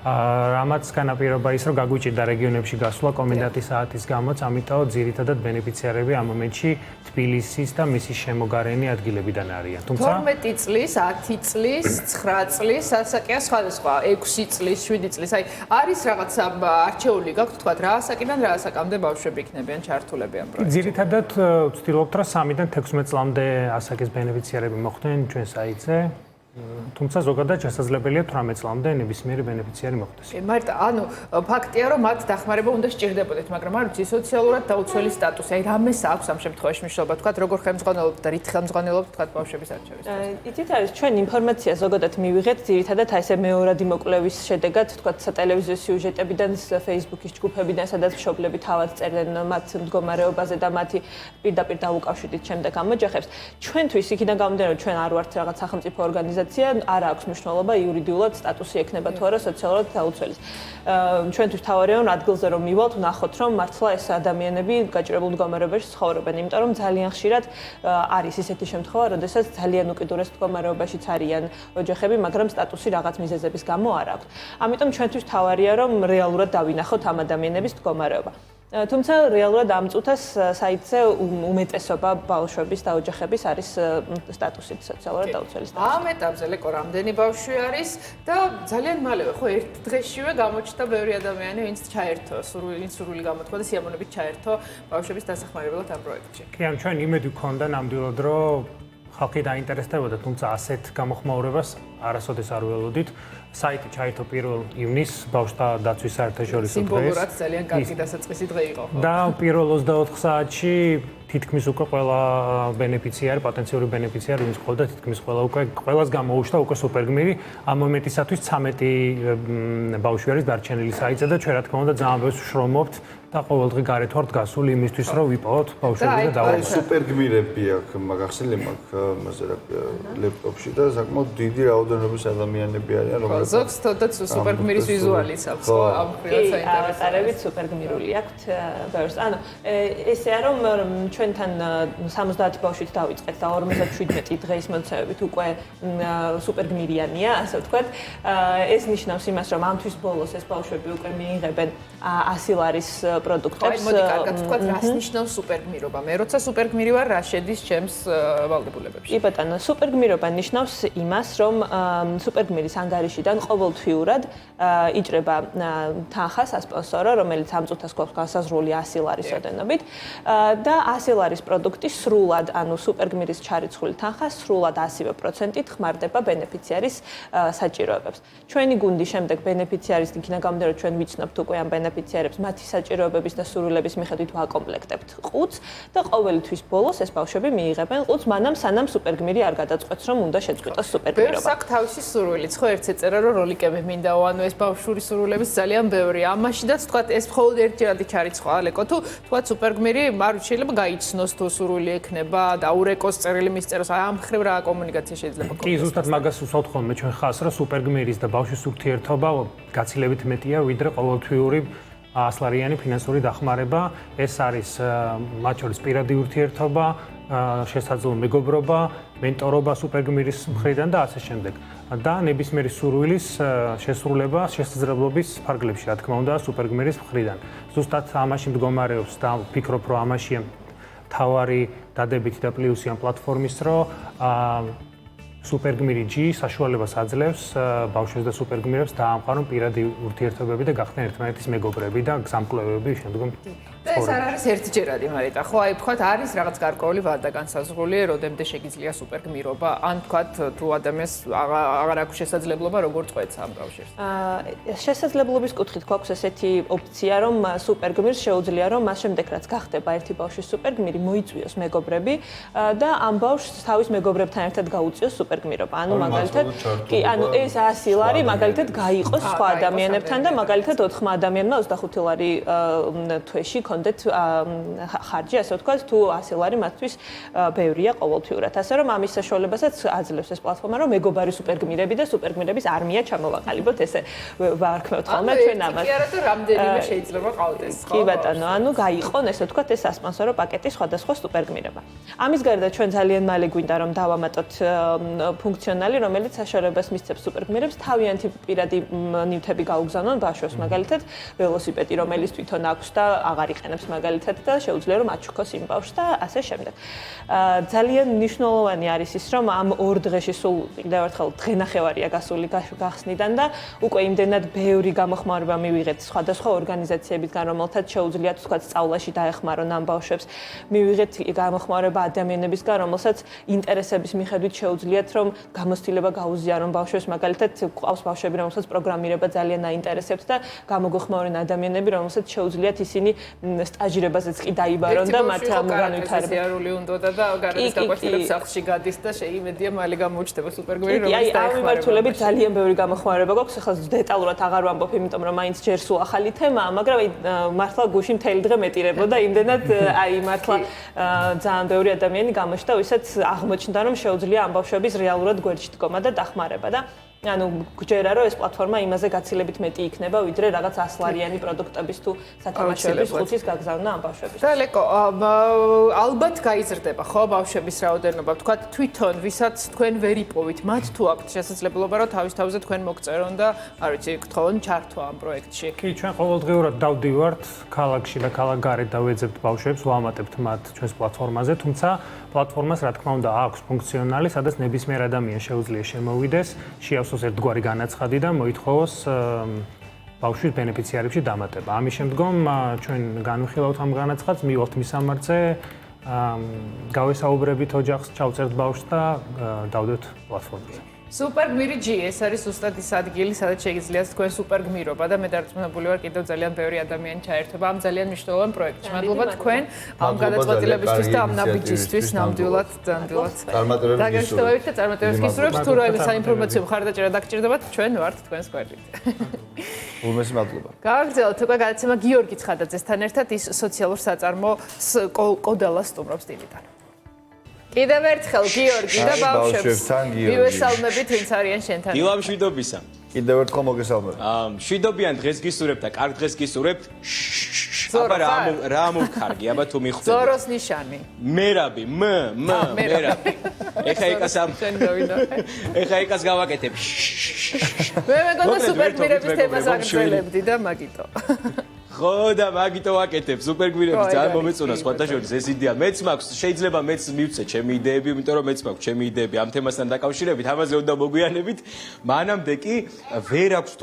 რამაც განაპირობა ის, რომ გაგვიჭირდა რეგიონებში გასვლა კომენდანტის საათის გამოც, ამიტომ ძირითადად ბენეფიციარები ამ მომენტში თბილისის და მისის შემოგარენი ადგილებიდან არიან. თუმცა 12 წლის, 10 წლის, 9 წლის, ასაკია სხვადასხვა, 6 წლის, 7 წლის. აი, არის რაღაც არჩეული გაქვთ, თქვა რა ასაკიდან რა ასაკამდე ბავშვები იქნებიან ჩართულები ამ პროექტში. ძირითადად ვცდილობთ, რომ 3-დან 16 წლამდე ასაკის ბენეფიციარები მოხვდნენ ჩვენ საიტზე. თუმცა ზოგადად შესაძლებელია 18 წლამდე ნებისმიერი ბენეფიციარი მოხდეს. მარტო, ანუ ფაქტია, რომ მათ დახმარება უნდა სჭირდებოდეთ, მაგრამ არ ვიცი, სოციალურად დაუცველი სტატუსი. აი, რამეს აქვს ამ შემთხვევაში მნიშვნელობა, თქვა, როგორ ხელმძღვანელობთ და რით ხელმძღვანელობთ, თქვა, ბავშვების არჩევის. იცით, არის ჩვენ ინფორმაცია ზოგადად მივიღეთ, ძირითადად აი ესე მეორადი მოკვლევის შედეგად, თქვა, სატელევიზიო სიუჟეტებიდან, Facebook-ის ჯგუფებიდან, სადაც მშობლები თავად წერდნენ მათ მდგომარეობაზე და მათი პირდაპირ დაუკავშირდით შემდეგ ამ ოჯახებს. ჩვენთვის იქიდან გამომდინარე, რომ ჩვენ არ ვართ რაღაც სახელმწიფო ორგანიზაცია, არ აქვს მნიშვნელობა იურიდიულად სტატუსი ექნება თუ არა სოციალურად დაუცველის. ჩვენთვის თავარია რომ ადგილზე რომ მივალთ, ვნახოთ რომ მართლა ეს ადამიანები გაჭირებულ მდგომარეობაში ცხოვრობენ, იმიტომ რომ ძალიან ხშირად არის ისეთი შემთხვევა, როდესაც ძალიან უკიდურეს მდგომარეობაშიც არიან ოჯახები, მაგრამ სტატუსი რაღაც მიზეზების გამო არ აქვს. ამიტომ ჩვენთვის თავარია რომ რეალურად დავინახოთ ამ ადამიანების მდგომარეობა. თუმცა რეალურად ამ წუთას საიტზე უმეტესობა ბავშვების და ოჯახების არის სტატუსით სოციალურად დაუცველი სტატუსი. ამ ეტაპზე ლეკო რამდენი ბავშვი არის და ძალიან მალევე ხო ერთ დღეშივე გამოჩნდა ბევრი ადამიანი, ვინც ჩაერთო სურვილი გამოთქვა და სიამოვნებით ჩაერთო ბავშვების დასახმარებლად ამ პროექტში. კი, ამ ჩვენ იმედი გქონდა ნამდვილად, რომ ხალხი დაინტერესდებოდა, თუმცა ასეთ გამოხმაურებას არასოდეს არ ველოდით. საიტი ჩაერთო 1 ივნისს ბავშვთა დაცვის საერთაშორისო დღეს. სიმბოლურად ძალიან კარგი დასაწყისი დღე იყო. და 1-24 საათში თითქმის უკვე ყველა ბენეფიციარი, პოტენციური ბენეფიციარი, ვინც ყოლდა თითქმის ყველას გამოუშვა უკვე სუპერგმირი. ამ მომენტისათვის 13 ბავშვი არის დარჩენილი საიტზე და ჩვენ რა თქმა უნდა ძალიან ბევრს ვშრომობთ და ყოველდღე გარეთ ვართ გასული იმისთვის, რომ ვიპოვოთ ბავშვები და დავაყენოთ. სუპერგმირები აქვს მაგახსენე მაგ ლეპტოპში და საკმაოდ დიდი რაოდენობის ადამიანები არიან, რომლებიც ზოგს თოდაც სუპერგმირის ვიზუალიც აქვს, ხო, ამ ფრილად საინტერესო. ავატარებით სუპერგმირული აქვთ ბევრს. ანუ ესეა რომ ჩვენთან 70 ბავშვით დავიწყეთ და 57 დღეის მონაცემებით უკვე სუპერგმირიანია, ასე ვთქვათ. ეს ნიშნავს იმას, რომ ამთვის ბოლოს ეს ბავშვები უკვე მიიღებენ 100 ლარის პროდუქტებს. მოდი კარგად ვთქვათ, რას ნიშნავს სუპერგმირობა. მე როცა სუპერგმირი ვარ, რა შედის ჩემს ვალდებულებებში. კი ბატონო, სუპერგმირობა ნიშნავს იმას, რომ სუპერგმირის ანგარიშიდან ყოველთვიურად იჭრება თანხა სასპონსორო, რომელიც ამ წუთას გვაქვს განსაზღვრული 100 ლარის ოდენობით და 100 ლარის პროდუქტი სრულად, ანუ სუპერგმირის ჩარიცხული თანხა სრულად 100%-ით ხმარდება ბენეფიციარის საჭიროებებს. ჩვენი გუნდი შემდეგ ბენეფიციარის იქიდან გამომდინარე, ჩვენ ვიცნობთ უკვე ამ ბენეფიციარებს მათი საჭიროებების და სურვილების მიხედვით ვაკომპლექტებთ ყუთს და ყოველი თვის ბოლოს ეს ბავშვები მიიღებენ ყუთს, მანამ სანამ სუპერგმირი არ გადაწყვეტს, რომ უნდა შეწყვიტოს სუპერგმირობა. ბევრს აქვს თავისი სურვილიც, ხო, ერთ ეწერა რომ როლიკები მინდაო, ანუ ეს ბავშვური სურვილების ძალიან ბევრია. ამაშიდაც თქვა ეს მხოლოდ ერთჯერადი ჩარიცხვა, ალეკო, თუ თქვა სუპერგმირი არ შეიძლება გაიცნოს თუ სურვილი ექნება, დაურეკოს წერილი მისწეროს, აი ამ ხრევ რა კომუნიკაცია შეიძლება კი, ზუსტად მაგას ვუსვათ ხოლმე ჩვენ ხას, რომ სუპერგმირის და ბავშვის ურთიერთობა გაცილებით მეტია, ვიდრე ყოველთვიური 100 ლარიანი ფინანსური დახმარება. ეს არის მათ შორის პირადი ურთიერთობა, შესაძლო მეგობრობა, მენტორობა სუპერგმირის მხრიდან და ასე შემდეგ. და ნებისმიერი სურვილის შესრულება შესაძლებლობის ფარგლებში, რა თქმა უნდა, სუპერგმირის მხრიდან. ზუსტად ამაში მდგომარეობს და ვფიქრობ, რომ ამაშია მთავარი დადებითი და პლუსი ამ პლატფორმის, რომ სუპერგმირი G საშუალებას აძლევს ბავშვებს და სუპერგმირებს დაამყარონ პირადი ურთიერთობები და გახდნენ ერთმანეთის მეგობრები და გზამკვლევები შემდგომ. ეს არ არის ერთჯერადი მარიტა, ხო აი ვთქვათ არის რაღაც გარკვეული ვადა განსაზღვრული, როდემდე შეგიძლია სუპერგმირობა, ან ვთქვათ თუ ადამიანს აღარ აქვს შესაძლებლობა როგორ წყვეც ამ ბავშვებს. შესაძლებლობის კუთხით გვაქვს ესეთი ოფცია, რომ სუპერგმირს შეუძლია რომ მას შემდეგ რაც გახდება ერთი ბავშვის სუპერგმირი, მოიწვიოს მეგობრები და ამ ბავშვს თავის მეგობრებთან ერთად გაუწიოს სუპერგმირობა. ანუ მაგალითად კი, ანუ ეს 100 ლარი მაგალითად გაიყოს სხვა ადამიანებთან და მაგალითად 4 ადამიანმა 25 ლარი თვეში კონდეთ ხარჯი, ასე ვთქვათ, თუ 100 ლარი მათთვის ბევრია ყოველთვიურად. ასე რომ ამის საშუალებასაც აძლევს ეს პლატფორმა, რომ მეგობარი სუპერგმირები და სუპერგმირების არმია ჩამოვაყალიბოთ, ესე ვარქმევთ ხოლმე ჩვენ ამას. კი არა, თუ რამდენიმე შეიძლება ყავდეს, ხო? კი ბატონო, ანუ გაიყონ, ესე ვთქვათ, ეს სასპონსორო პაკეტი სხვადასხვა სუპერგმირება. ამის გარდა ჩვენ ძალიან მალე გვინდა რომ დავამატოთ ფუნქციონალი, რომელიც საშუალებას მისცემს სუპერგმირებს თავიანთი პირადი ნივთები გაუგზავნონ ბავშვებს, მაგალითად, ველოსიპედი, რომელიც თვითონ აქვს და აღარ იყენებს მაგალითად და შეუძლია რომ აჩუქოს იმ ბავშვს და ასე შემდეგ. ძალიან მნიშვნელოვანი არის ის, რომ ამ 2 დღეში სულ კიდევ ერთხელ დღენახევარია გასული გახსნიდან და უკვე იმდენად ბევრი გამოხმაურება მივიღეთ სხვადასხვა ორგანიზაციებიდან, რომელთაც შეუძლიათ თქვა სწავლაში დაეხმარონ ამ ბავშვებს. მივიღეთ გამოხმაურება ადამიანებისგან, რომელსაც ინტერესების მიხედვით შეუძლიათ რომ გამოცდილება გაუზიარონ ბავშვებს, მაგალითად ყავს ბავშვები, რომელსაც პროგრამირება ძალიან აინტერესებთ და გამოგვეხმაურენ ადამიანები, რომელსაც შეუძლიათ ისინი სტაჟირებაზეც კი დაიბარონ და მათ განვითარება. სიარული უნდა და გარეთ გაყვეთილებს სახლში გადის და შეიმედია მალე გამოუჩნდება სუპერგმირი, რომელიც დაეხმარება. აი, ამ მიმართულებით ძალიან ბევრი გამოხმაურება გვაქვს, ახლა დეტალურად აღარ ვამბობ, იმიტომ რომ მაინც ჯერ სულ ახალი თემაა, მაგრამ აი მართლა გუში მთელი დღე მეტირებოდა, იმდენად აი მართლა ძალიან ბევრი ადამიანი გამოჩნდა, ვისაც აღმოჩნდა რომ შეუძლია ამ ბავშვების რეალურად გვერდში დგომა და დახმარება და ანუ გჯერა რომ ეს პლატფორმა იმაზე გაცილებით მეტი იქნება, ვიდრე რაღაც 100 ლარიანი პროდუქტების თუ სათამაშოების ხუთის გაგზავნა ამ ბავშვების. და ლეკო, ალბათ გაიზრდება ხო ბავშვების რაოდენობა, ვთქვათ თვითონ ვისაც თქვენ ვერ იპოვით, მათ თუ აქვთ შესაძლებლობა რომ თავის თავზე თქვენ მოგწერონ და არ ვიცი, გთხოვონ ჩართვა ამ პროექტში. კი, ჩვენ ყოველდღიურად დავდივართ ქალაქში და ქალაქ გარეთ დავეძებთ ბავშვებს, ვამატებთ მათ ჩვენს პლატფორმაზე, თუმცა პლატფორმას რა თქმა უნდა აქვს ფუნქციონალი, სადაც ნებისმიერ ადამიანს შეუძლია შემოვიდეს, შეავსოს ერთგვარი განაცხადი და მოითხოვოს ბავშვის ბენეფიციარებში დამატება. ამის შემდგომ ჩვენ განვიხილავთ ამ განაცხადს, მივალთ მისამართზე, გავესაუბრებით ოჯახს, ჩავწერთ ბავშვს და დავდოთ პლატფორმაზე. სუპერგმირი G, ეს არის უბრალოდ ის ადგილი, სადაც შეგიძლიათ თქვენ სუპერგმირობა და მე დარწმუნებული ვარ, კიდევ ძალიან ბევრი ადამიანი ჩაერთვება ამ ძალიან მნიშვნელოვან პროექტში. მადლობა თქვენ ამ გადაწყვეტილებისთვის და ამ ნაბიჯისთვის, ნამდვილად. დაგესტოვებით და წარმატებებს გისურვებთ, თუ რა საინფორმაციო მხარდაჭერა დაგჭირდებათ, ჩვენ ვართ თქვენს გვერდით. უმეტეს მადლობა. გავაგრძელოთ უკვე გადაცემა გიორგი ცხადაძესთან ერთად, ის სოციალურ საწარმო კოდალას სტუმრობს დილიდან. კიდევ ერთხელ გიორგი და ბავშვებს მივესალმებით, ვინც არიან შენთან. დილა მშვიდობისა. კიდევ ერთხელ მოგესალმებით. მშვიდობიან დღეს გისურვებთ და კარგ დღეს გისურვებთ. აბა რა მოვქარგი, აბა თუ მიხვდები. ზოროს ნიშანი. მერაბი, მერაბი. ეხა ეკას გავაკეთებ. მე მეგონა სუპერგმირების თემას აგრძელებდი და მაგიტო. ხო და მაგიტო ვაკეთებ სუპერგმირების ძალიან მომეწონა სხვათა შორის ეს იდეა მეც მაქვს შეიძლება მეც მივცე ჩემი იდეები იმიტომ რომ მეც მაქვს ჩემი იდეები ამ თემასთან დაკავშირებით ამაზე უნდა მოგვიანებით მანამდე კი ვერ აქვს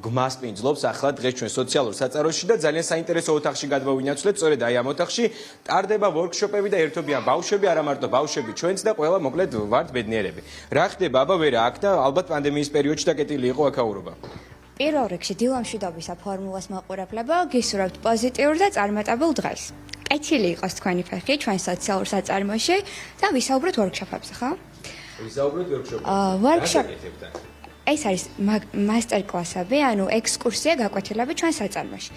გმასპინძლობს ახლა დღეს ჩვენ სოციალურ საწაროში და ძალიან საინტერესო ოთახში გადმოვინაცვლეთ სწორედ აი ამ ოთახში ტარდება ვორქშოპები და ერთობიან ბავშვები არა მარტო ბავშვები ჩვენც და ყველა მოკლედ ვართ ბედნიერები რა ხდება აბა ვერა აქ და ალბათ პანდემიის პერიოდში დაკეტილი იყო აქაურობა პირველ რიგში დილა მშვიდობისა ფორმულას მაყურებლებო გისურვებთ პოზიტიურ და წარმატებულ დღეს. კეთილი იყოს თქვენი ფეხი ჩვენ სოციალურ საწარმოში და ვისაუბროთ ვორქშოპებზე, ხო? ვისაუბროთ ვორქშოპებზე. ეს არის მასტერკლასები, ანუ ექსკურსია გაკვეთილები ჩვენ საწარმოში.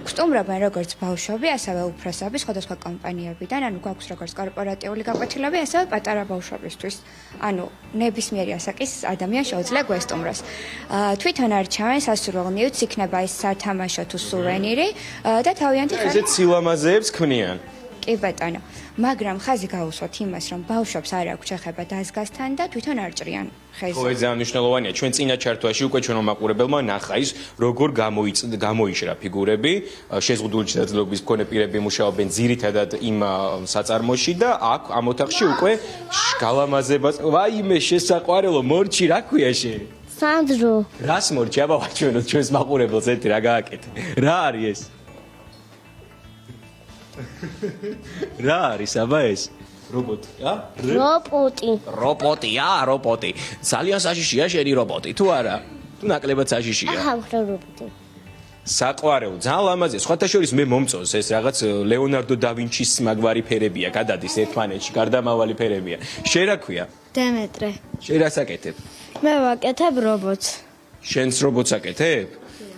გსტუმრობენ როგორც ბავშვები, ასევე უფროსები სხვადასხვა კომპანიებიდან, ანუ გვაქვს როგორც კორპორატიული გაკვეთილები, ასევე პატარა ბავშვებისთვის. ანუ ნებისმიერი ასაკის ადამიანს შეუძლია გვესტუმროს. თვითონ არჩევენ სასურველ ნივთს, იქნება ის სათამაშო თუ სუვენირი და თავიანთი ესეც სილამაზეებს ქმნიან. კი ბატონო, მაგრამ ხაზი გაუსვათ იმას, რომ ბავშვებს არ აქვს შეხება დაზგასთან და თვითონ არ ჭრიან ხეზზე. ხო, ეს ძალიან მნიშვნელოვანია. ჩვენ წინა ჩართვაში უკვე ჩვენმა მაყურებელმა ნახა ის, როგორ გამოიშრა ფიგურები, შეზღუდული შესაძლებლობის მქონე პირები მუშაობენ ძირითადად იმ საწარმოში და აქ ამ ოთახში უკვე გალამაზებას, ვაიმე, შესაყვარელო, მორჩი, რა ქვია შენ? სანდრო. რას მორჩი? აბა ვაჩვენოთ ჩვენს მაყურებელს ერთი რა გააკეთე. რა არის ეს? რა არის აბა ეს? რობოტი, ა? რობოტი. რობოტია, რობოტი. ძალიან საშიშია შენი რობოტი, თუ არა? თუ ნაკლებად საშიშია? აჰა, რობოტი. საყვარელო, ძალიან ლამაზია. სხვათა შორის მე მომწონს ეს რაღაც ლეონარდო და ვინჩის მაგვარი ფერებია, გადადის ერთმანეთში, გარდამავალი ფერებია. შენ რა ქვია? დემეტრე. შენ რას აკეთებ? მე ვაკეთებ რობოტს. შენს რობოტს აკეთებ?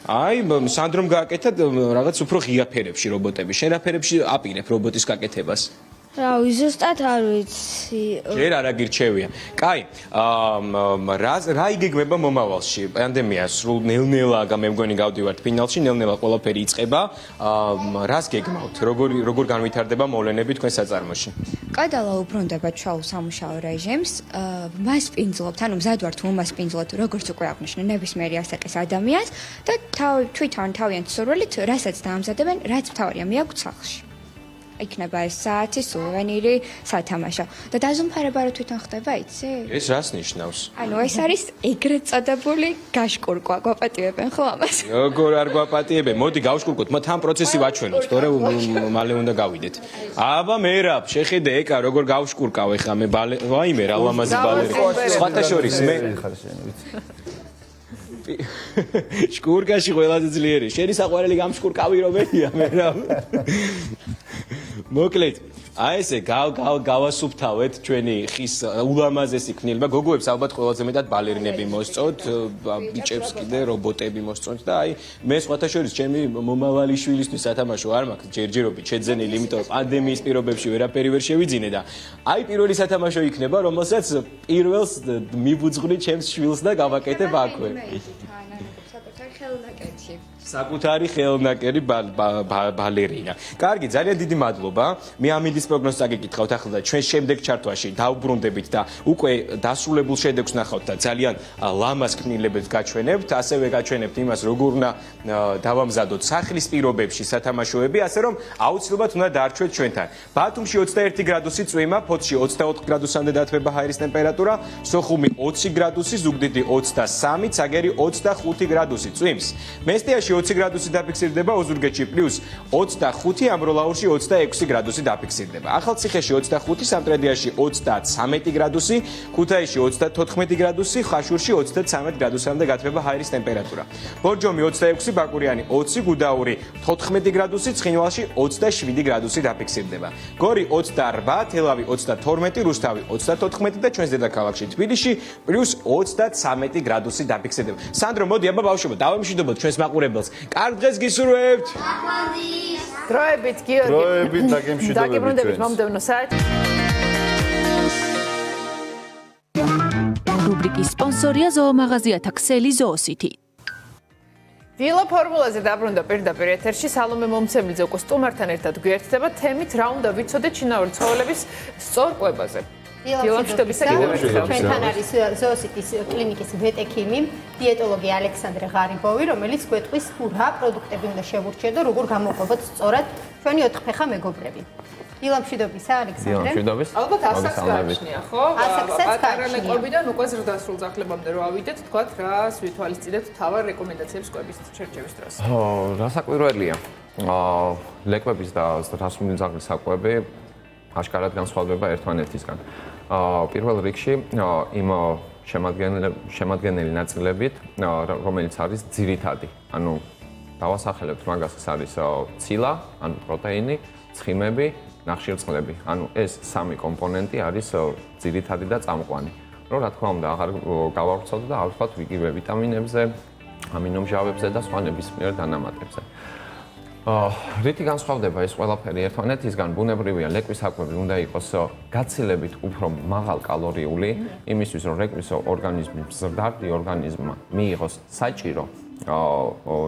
აი, სანდრომ გააკეთა რაღაც უფრო ღია ფერებში რობოტები. შენ რა ფერებში აპირებ რობოტის გაკეთებას? რა ზუსტად არ ვიცი. ჯერ არა გირჩევია. კაი, რა იგეგმება მომავალში? პანდემია სრულ ნელ-ნელა მე მგონი გავდივართ ფინალში, ნელ-ნელა ყველაფერი იწყება. რას გეგმავთ? როგორ განვითარდება მოვლენები თქვენ საწარმოში? კადალა უბრუნდება ჩვეულ სამუშაო რეჟიმს, მასპინძლობთ, ანუ მზად ვართ უმასპინძლოთ, როგორც უკვე აღნიშნე, ნებისმიერი ასაკის ადამიანს და თვითონ თავიანთ სურვილით, რასაც დაამზადებენ, რაც მთავარია მიაგვთ სახლში. იქნება ეს საათი, სუვენირი, სათამაშო. და დაზუმფარება რა თვითონ ხდება, იცი? ეს რას ნიშნავს? ანუ ეს არის ეგრეთ წოდებული გაშკურკვა, გვაპატიებენ ხო ამას? როგორ არ გვაპატიებენ? მოდი გავშკურკოთ, მათ ამ პროცესი ვაჩვენოთ, თორე მალე უნდა გავიდეთ. აბა მერაბ, შეხედე ეკა როგორ გავშკურკავ ეხა მე ვაიმე რა ლამაზი ბალერი. სხვათა შორის მე შკურკაში ყველაზე ძლიერი. შენი საყვარელი გამშკურკავი რომელია მერაბ? მოკლედ, აი ესე გავასუფთავეთ ჩვენი ხის ულამაზესი ქნილება. გოგოებს ალბათ ყველაზე მეტად ბალერინები მოსწონთ, ბიჭებს კიდე რობოტები მოსწონთ და აი მე სხვათა შორის ჩემი მომავალი შვილისთვის სათამაშო არ მაქვს ჯერჯერობით შეძენილი, იმიტომ რომ პანდემიის პირობებში ვერაფერი ვერ შევიძინე და აი პირველი სათამაშო იქნება, რომელსაც პირველს მიბუძღვნი ჩემს შვილს და გავაკეთებ აქვე. საკუთარი ხელნაკერი ბალერინა. კარგი, ძალიან დიდი მადლობა. მე ამინდის პროგნოზს აგეკითხავთ ახლა და ჩვენ შემდეგ ჩართვაში დავბრუნდებით და უკვე დასრულებულ შედეგს ნახავთ და ძალიან ლამაზ ქნილებებს გაჩვენებთ, ასევე გაჩვენებთ იმას, როგორ უნდა დავამზადოთ სახლის პირობებში სათამაშოები, ასე რომ აუცილებლად უნდა დარჩვეთ ჩვენთან. ბათუმში 21 გრადუსი წვიმა, ფოთში 24 გრადუსამდე დათბება ჰაერის ტემპერატურა, სოხუმი 20 გრადუსი, ზუგდიდი 23, ცაგერი 25 გრადუსი წვიმს. მესტიაში 20 გრადუსი დაფიქსირდება, ოზურგეთში +25, ამბროლაურში 26 გრადუსი დაფიქსირდება. ახალციხეში 25, სამტრედიაში 33 გრადუსი, ქუთაისში 34 გრადუსი, ხაშურში 33 გრადუსამდე გათბება ჰაერის ტემპერატურა. ბორჯომი 26, ბაკურიანი 20, გუდაური 14 გრადუსი, ცხინვალში 27 გრადუსი დაფიქსირდება. გორი 28, თელავი 32, რუსთავი 34 და ჩვენს დედაქალაქში თბილისში +23 გრადუსი დაფიქსირდება. სანდრო, მოდი აბა ბავშვებო, დავემშვიდობოთ ჩვენს მაყურებელს. კარგ დღეს გისურვებთ. დროებით, გიორგი. დროებით დაგემშვიდობებით. დაგიბრუნდებით მომდევნო საათი. რუბრიკის სპონსორია ზოომაღაზიათა ქსელი ზოოსითი. დილა ფორმულაზე დაბრუნდა პირდაპირ ეთერში. სალომე მომცემლიძე უკვე სტუმართან ერთად გვერდდება თემით რა უნდა ვიცოდეთ ჩინაური ცხოველების სწორკვებაზე. ჩვენთან არის ზოოსიტის კლინიკის ვეტექიმი, დიეტოლოგი ალექსანდრე ღარიბოვი, რომელიც გვეტყვის რა პროდუქტები უნდა შევურჩიოთ და როგორ გამოყვებოთ სწორად ჩვენი ოთხფეხა მეგობრები. დილამშვიდობისა ალექსანდრე. ალბათ ასაკს გააჩნია, ხო? პატარალეყობიდან უკვე ზრდასრულ ძახლებამდე რო ავიდეთ, თქვათ რას ვითვალისწინებთ თავარ რეკომენდაციებს კვების შერჩევის დროს. რასაკვირველია. ლეკვების და ზრდასრული ძაღლის საკვები აშკარად განსხვავდება ერთმანეთისგან. პირველ რიგში იმ შემადგენელი ნაწილებით, რომელიც არის ძირითადი. ანუ დავასახელებთ მაგას, ეს არის ცილა, ანუ პროტეინი, ცხიმები, ნახშირწყლები. ანუ ეს სამი კომპონენტი არის ძირითადი და წამყვანი. რომ რა თქმა უნდა, აღარ გავავრცელოთ და არ ვთქვათ ვიგივე ვიტამინებზე, ამინომჟავებზე და სხვა ნებისმიერ დანამატებზე. რითი განსხვავდება ეს ყველაფერი ერთმანეთისგან? ბუნებრივია, ლეკვის საკვები უნდა იყოს გაცილებით უფრო მაღალ კალორიული, იმისთვის რომ ლეკვის ორგანიზმის ზრდარდი ორგანიზმმა მიიღოს საჭირო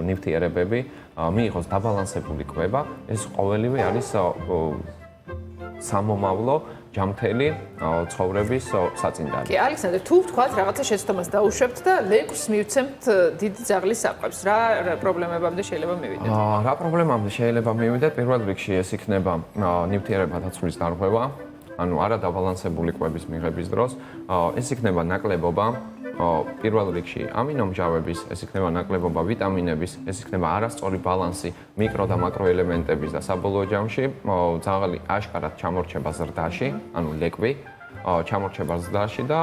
ნივთიერებები, მიიღოს დაბალანსებული კვება. ეს ყოველივე არის სამომავლო ჯამთელი ცხოვრების საწინდარი. კი, ალექსანდრე, თუ ვთქვათ რაღაცა შეცდომას დაუშვებთ და ლეკვს მივცემთ დიდი ძაღლის საკვებს, რა პრობლემებამდე შეიძლება მივიდეთ? რა პრობლემამდე შეიძლება მივიდეთ? პირველ რიგში ეს იქნება ნივთიერებათა ცვლის დარღვევა, ანუ არადაბალანსებული კვების მიღების დროს, ეს იქნება ნაკლებობა პირველ რიგში ამინომჟავების, ეს იქნება ნაკლებობა ვიტამინების, ეს იქნება არასწორი ბალანსი მიკრო და მაკრო ელემენტების და საბოლოო ჯამში ძაღალი აშკარად ჩამორჩება ზრდაში, ანუ ლეკვი ჩამორჩება ზრდაში და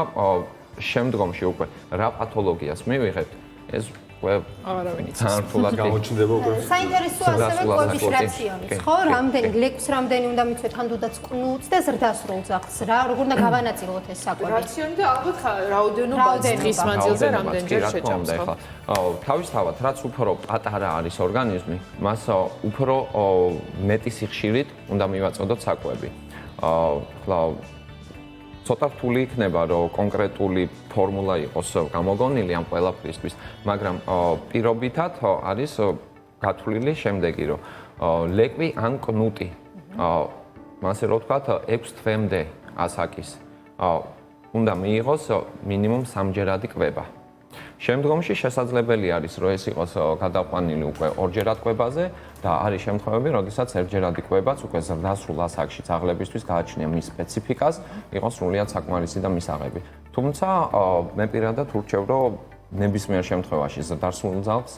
შემდგომში უკვე რა პათოლოგიას მივიღებთ, ეს ძალიან რთულად გამოჩნდება უკვე. საინტერესოა ასევე კვების რაციონიც, ხო? რამდენი ლეკვს რამდენი უნდა მიცვეთ, თანდაც კნუts და ზრდასრულ ძაღლს, როგორ უნდა გავანაწილოთ ეს საკვები? რაციონი და ალბათ რაოდენობა დღის მანძილზე რამდენჯერ შეჭამს, ხო? თავისთავად, რაც უფრო პატარა არის ორგანიზმი, მას უფრო მეტი სიხშირით უნდა მივაწოდოთ საკვები. ცოტა რთული იქნება, რომ კონკრეტული ფორმულა იყოს გამოგონილი ამ ყველაფრისთვის, მაგრამ პირობითად არის გათვლილი შემდეგი, რომ ლეკვი ან კნუტი, ასე რომ ვთქვათ, 6 თვემდე ასაკის უნდა მიიღოს მინიმუმ 3ჯერადი კვება. შემდგომში შესაძლებელი არის, რომ ეს იყოს გადაყვანილი უკვე 2ჯერად კვებაზე და არის შემთხვევები, როდესაც 1ჯერადი კვებაც უკვე ზრდასრულ ასაკში ძაღლებისთვის გააჩნია მის სპეციფიკას, იყოს სრულიად საკმარისი და მისაღები. თუმცა მე პირადად ურჩევ, რომ ნებისმიერ შემთხვევაში ზრდასრულ ძაღლს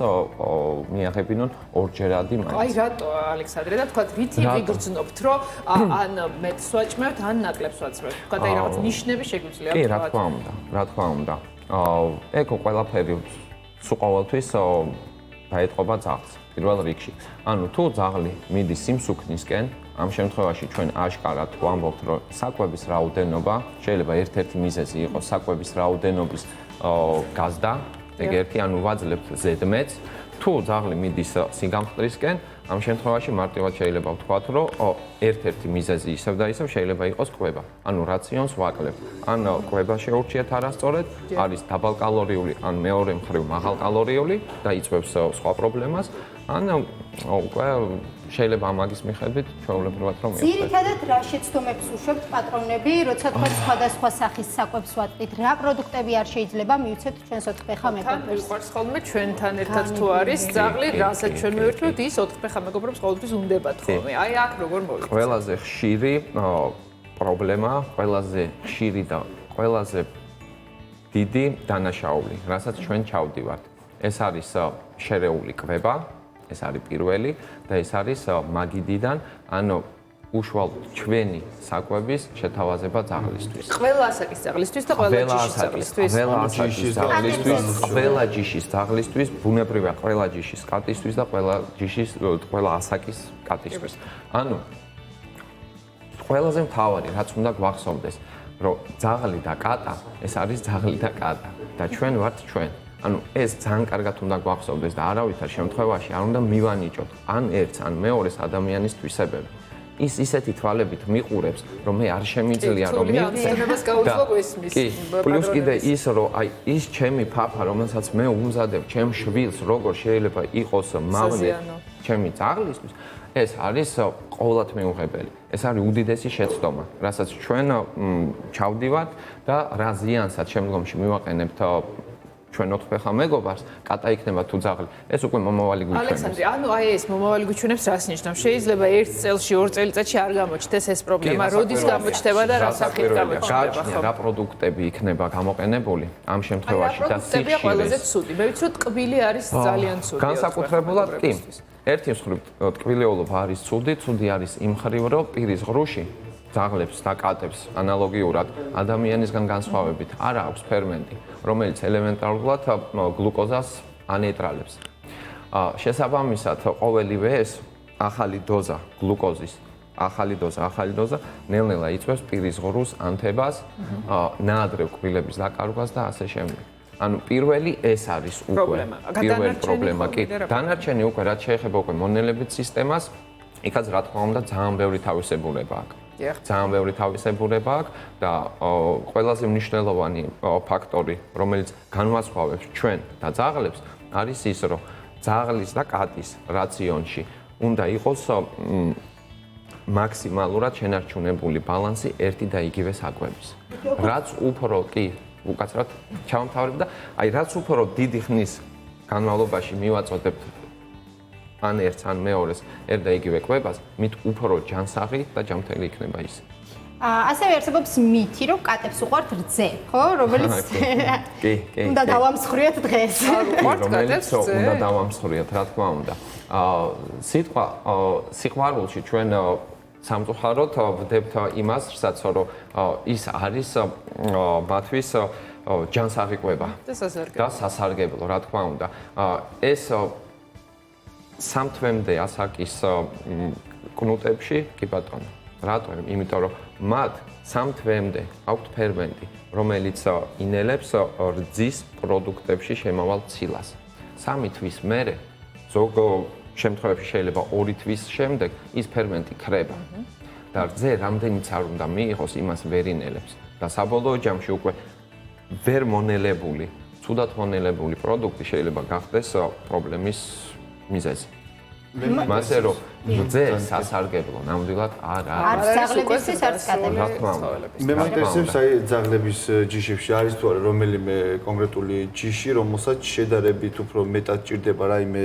მიაღებინონ 2ჯერადი მაინც. აი რატო ალექსანდრე და თქვა რითი ვიგრძნობთ, რომ ან მეტს ვაჭმევთ, ან ნაკლებს ვაჭმევთ. თქვა აი რაღაც ნიშნები შეგვიძლია კი, რა თქმა უნდა. ეკო ყველაფერი სულ ყოველთვის დაეთყობა ძაღლს პირველ რიგში. ანუ თუ ძაღლი მიდის სიმსუქნისკენ, ამ შემთხვევაში ჩვენ აშკარად ვამბობთ, რომ საკვების რაოდენობა შეიძლება ერთ-ერთი მიზეზი იყოს საკვების რაოდენობის გაზრდა, ეგ ერთი, ანუ ვაძლევთ ზედმეტს. თუ ძაღლი მიდის სიგამხტრისკენ, ამ შემთხვევაში მარტივად შეიძლება ვთქვათ, რომ ერთ-ერთი მიზეზი ისევ და ისევ შეიძლება იყოს კვება. ანუ რაციონს ვაკლებთ. ან კვება შეურჩიეთ არასწორად, არის დაბალკალორიული, ან მეორე მხრივ მაღალკალორიული და იწვევს სხვა პრობლემას, ან უკვე შეიძლება ამაგის მიხედვით ჩვეულებრივად რომ მივხვდეთ. ძირითადად რა შეცდომებს უშვებთ პატრონები, როცა თქვა სხვადასხვა სახის საკვებს ვატყით, რა პროდუქტები არ შეიძლება მივცეთ ჩვენს ოთხფეხა მეგობრებს? მიყვარს ხოლმე ჩვენთან ერთად თუ არის ძაღლი, რასაც ჩვენ მივირთმევთ, ის ოთხფეხა მეგობრებს ყოველთვის უნდებათ ხოლმე. აი აქ როგორ მოვიქცეთ? ყველაზე ხშირი პრობლემა, ყველაზე ხშირი და ყველაზე დიდი დანაშაული, რასაც ჩვენ ჩავდივართ. ეს არის შერეული კვება, ეს არის პირველი და ეს არის მაგიდიდან, ანუ უშუალოდ ჩვენი საკვების შეთავაზება ძაღლისთვის. ყველა ასაკის ძაღლისთვის და ყველა ჯიშის ძაღლისთვის. ყველა ასაკის ძაღლისთვის, ყველა ჯიშის ძაღლისთვის, ბუნებრივად ყველა ჯიშის კატისთვის და ყველა ასაკის კატისთვის. ანუ ყველაზე მთავარი, რაც უნდა გვახსოვდეს, რომ ძაღლი და კატა, ეს არის ძაღლი და კატა და ჩვენ ვართ ჩვენ. ანუ ეს ძალიან კარგად უნდა გვახსოვდეს და არავითარ შემთხვევაში არ უნდა მივანიჭოთ ან ერთს ან მეორეს ადამიანის თვისებები. ის ისეთი თვალებით მიყურებს, რომ მე არ შემიძლია რომ მივცემებას გაუძლო გვესმის. კი, პლუს კიდე ის, რომ აი ის ჩემი ფაფა, რომელსაც მე უმზადებ ჩემ შვილს, როგორ შეიძლება იყოს მავნე ჩემი ძაღლისთვის, ეს არის ყოველთ მიუღებელი. ეს არის უდიდესი შეცდომა, რასაც ჩვენ ჩავდივართ და რა ზიანსაც შემდგომში მივაყენებთ ჩვენ ოთხფეხა მეგობარს, კატა იქნება თუ ძაღლი. ეს უკვე მომავალი გვიჩვენებს. ალექსანდრე, ანუ აი ეს მომავალი გვიჩვენებს რას ნიშნავს? შეიძლება ერთ წელში, ორ წელიწადში არ გამოჩნდეს ეს პრობლემა, როდის გამოჩნდება და რა სახით გამოჩნდება, ხო? რა პროდუქტები იქნება გამოყენებული ამ შემთხვევაში და სიხშირე. ყველაზე ცუდი. მე ვიცი, რომ ტკბილი არის ძალიან ცუდი. განსაკუთრებულად კი. ერთი მხრივ ტკბილეულობა არის ცუდი, ცუდი არის იმ მხრივ, რომ პირის ღრუში ძაღლებს და კატებს ანალოგიურად ადამიანისგან განსხვავებით არ აქვს ფერმენტი, რომელიც ელემენტარულად გლუკოზას ანეიტრალებს. შესაბამისად, ყოველივე ეს ახალი დოზა გლუკოზის, ახალი დოზა ნელ-ნელა იწვევს პირის ღრუს ანთებას, ნაადრევ კბილების დაკარგვას და ასე შემდეგ. ანუ პირველი ეს არის უკვე პირველი პრობლემა კი. დანარჩენი უკვე რაც შეეხება უკვე მონელებით სისტემას, იქაც რა თქმა უნდა ძალიან ბევრი თავისებურება აქვს. ძალიან ბევრი თავისებურება აქვს და ყველაზე მნიშვნელოვანი ფაქტორი, რომელიც განვასხვავებს ჩვენ და ძაღლებს, არის ის, რომ ძაღლის და კატის რაციონში უნდა იყოს მაქსიმალურად შენარჩუნებული ბალანსი ერთი და იგივე საკვების. რაც უფრო კი უკაცრავად ჩავამთავრებ და აი რაც უფრო დიდი ხნის განმავლობაში მივაწოდებთ ან ერთს ან მეორეს ერთ და იგივე კვებას, მით უფრო ჯანსაღი და ჯანმრთელი იქნება ის. ასევე არსებობს მითი, რომ კატებს უყვართ რძე, ხო? რომელიც კი. უნდა დავამსხვრიოთ დღეს. რომელიც უნდა დავამსხვრიოთ, რა თქმა უნდა. სიტყვა სიყვარულში ჩვენ სამწუხაროდ ვდებთ იმას, რომ ის არის მათთვის ჯანსაღი კვება და სასარგებლო, რა თქმა უნდა. ეს სამ თვემდე ასაკის კნუტებში, კი ბატონო. რატომ? იმიტომ რომ მათ სამ თვემდე აქვთ ფერმენტი, რომელიც ინელებს რძის პროდუქტებში შემავალ ცილას. 3 თვის მერე ზოგ შემთხვევებში შეიძლება 2 თვის შემდეგ ის ფერმენტი ქრება. და რძე რამდენიც არ უნდა მიიღოს, იმას ვერ ინელებს. და საბოლოო ჯამში უკვე ვერ მონელებული, ცუდად მონელებული პროდუქტი შეიძლება გახდეს პრობლემის მიზეზი. მასე რომ რძე სასარგებლო ნამდვილად არ არის. არც ძაღლებისთვის, არც კატებისთვის. მე მაინტერესებს აი ძაღლების ჯიშებში არის თუ არა რომელიმე კონკრეტული ჯიში, რომელსაც შედარებით უფრო მეტად ჭირდება რაიმე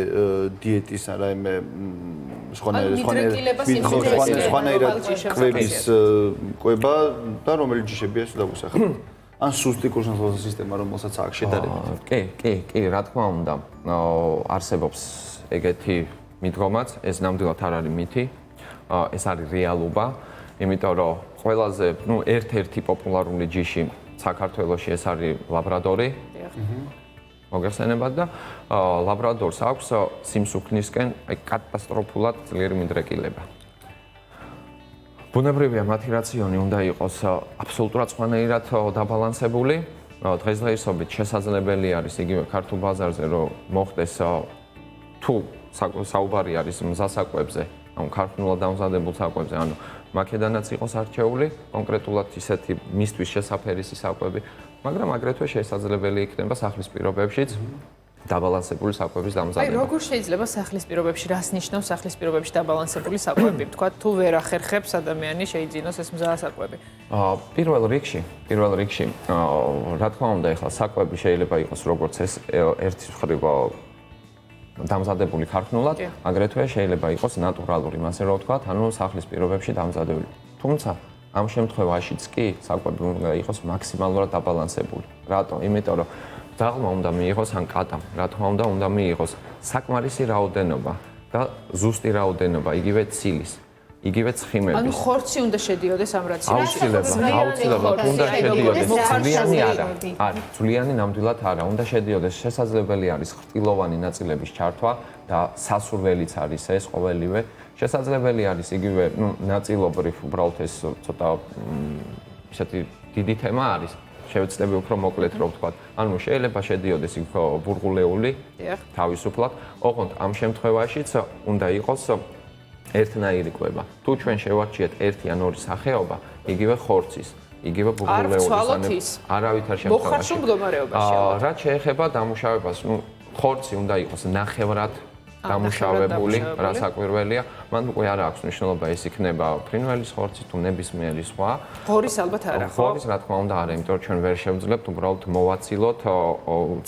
დიეტის ან რაიმე სხვანაირად კვების კვება და რომელი ჯიშებია ეს დაგვისახებ. ან სუსტი კურსანსალოს სისტემა რომელსაც აქვს შედარებით. კი, რა თქმა უნდა. არსებობს ეგეთი მიდგომაც, ეს ნამდვილად არ არის მითი, ეს არის რეალობა, იმიტომ რომ ყველაზე, ერთ-ერთი პოპულარული ჯიში საქართველოში ეს არის ლაბრადორი. მოგეხსენებათ და ლაბრადორს აქვს სიმსუქნისკენ კატასტროფულად ძლიერი მიდრეკილება. ბუნებრივია მათი რაციონი უნდა იყოს აბსოლუტურად სხვანაირად დაბალანსებული. დღესდღეობით შესაძლებელი არის იგივე ქართულ ბაზარზე რომ მოხდეს თუ საუბარი არის მზასაკვებზე, ანუ ქართულად დამზადებულ საკვებზე, ანუ მაკედანაც იყოს არჩეული, კონკრეტულად ისეთი მისთვის შესაფერისი საკვები, მაგრამ აგრეთვე შესაძლებელი იქნება სახლის პირობებშიც დაბალანსებული საკვების დამზადება. აი, როგორ შეიძლება სახლის პირობებში, რას ნიშნავს სახლის პირობებში დაბალანსებული საკვები? თქვა, თუ ვერ ახერხებს ადამიანი შეიძინოს ეს მზასაკვები. პირველ რიგში, რა თქმა უნდა, ეხლა საკვები შეიძლება იყოს როგორც ეს ერთის მხრივ დამზადებული ქართულად, აგრეთვე შეიძლება იყოს ნატურალური, ასე რომ ვთქვათ, ანუ სახლის პირობებში დამზადებული. თუმცა ამ შემთხვევაშიც კი საკვები უნდა იყოს მაქსიმალურად დაბალანსებული. რატომ? იმიტომ რომ ძაღლმა უნდა მიიღოს ან კატამ, რა თქმა უნდა მიიღოს საკმარისი რაოდენობა და ზუსტი რაოდენობა იგივე ცილის, იგივე ცხიმების. ანუ ხორცი უნდა შედიოდეს ამ რაციონში. აუცილებლად უნდა შედიოდეს. ძვლიანი არა. ძვლიანი ნამდვილად არა. უნდა შედიოდეს. შესაძლებელი არის ხრტილოვანი ნაწილების ჩართვა და სასურველიც არის ეს ყოველივე. შესაძლებელი არის იგივე, ნაწილობრივ უბრალოდ ეს ცოტა ისეთი დიდი თემა არის. შევეცდები უფრო მოკლედ რომ ვთქვათ. ანუ შეიძლება შედიოდეს იქ ბურღულეული თავისუფლად. ოღონდ ამ შემთხვევაშიც უნდა იყოს ერთნაირი კვება. თუ ჩვენ შევარჩიეთ ერთი ან ორი სახეობა, იგივე ხორცის, იგივე ბურღულეულის, არავითარ შემთხვევაში. მოხარშულ მდგომარეობაში. რაც შეეხება დამუშავებას, ხორცი უნდა იყოს ნახევრად დამუშავებული, რა საკვირველია, მან უკვე არ აქვს მნიშვნელობა ეს იქნება ფრინველის ხორცი თუ ნებისმიერი სხვა. ღორის ალბათ არა, ხო? ღორის რა თქმა უნდა არა, იმიტომ რომ ჩვენ ვერ შევძლებთ უბრალოდ მოვაცილოთ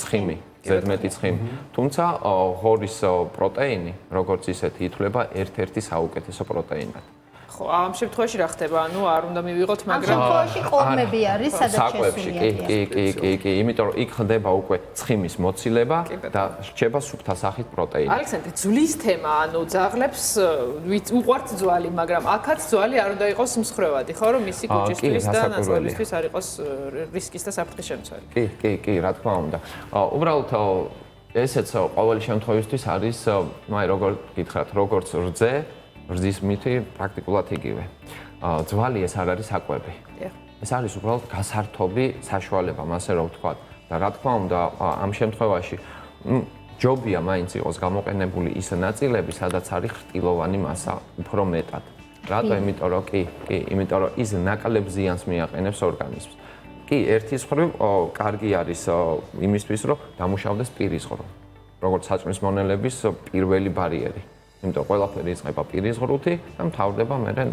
ცხიმი. ზედმეტი ცხიმი. თუმცა ღორის პროტეინი, როგორც ისეთი, ითვლება ერთ-ერთი საუკეთესო პროტეინად. ხო, ამ შემთხვევაში რა ხდება? ანუ არ უნდა მივიღოთ, მაგრამ ამ შემთხვევაში ყომები არის, სადაც შესულია. კი, იმიტომ რომ იქ ხდება უკვე ცხიმის მოცილება და რჩება სუფთა სახით პროტეინი. ალექსანდრე, ძვლის თემა, ანუ ძაღლებს უყვართ ძვალი, მაგრამ აქაც ძვალი არ უნდა იყოს მსხრევადი, ხო, რომ მისი კუჭისთვის და ნაწლავისთვის არ იყოს რისკის და საფრთხის შემცველი. კი, რა თქმა უნდა. უბრალოდ ესეც ყოველი შემთხვევისთვის არის, აი როგორ გითხრათ, როგორც რძე რძის მითი პრაქტიკულად იგივე. ძვალი ეს არ არის საკვები. ეს არის უბრალოდ გასართობი საშუალება, ასე რომ ვთქვათ. და რა თქმა უნდა, ამ შემთხვევაში ჯობია მაინც იყოს გამოყენებული ის ნაწილები, სადაც არის ხრტილოვანი მასა უფრო მეტად. რატო? იმიტომ რომ იმიტომ რომ ის ნაკლებ ზიანს მიაყენებს ორგანიზმს. კი, ერთის მხრივ კარგი არის იმისთვის, რომ დამუშავდეს პირის ღრუ. როგორც საწმის მონელების პირველი ბარიერი. იმიტომ ყველაფერი იწყება პირის ღრუთი და მთავრდება მერე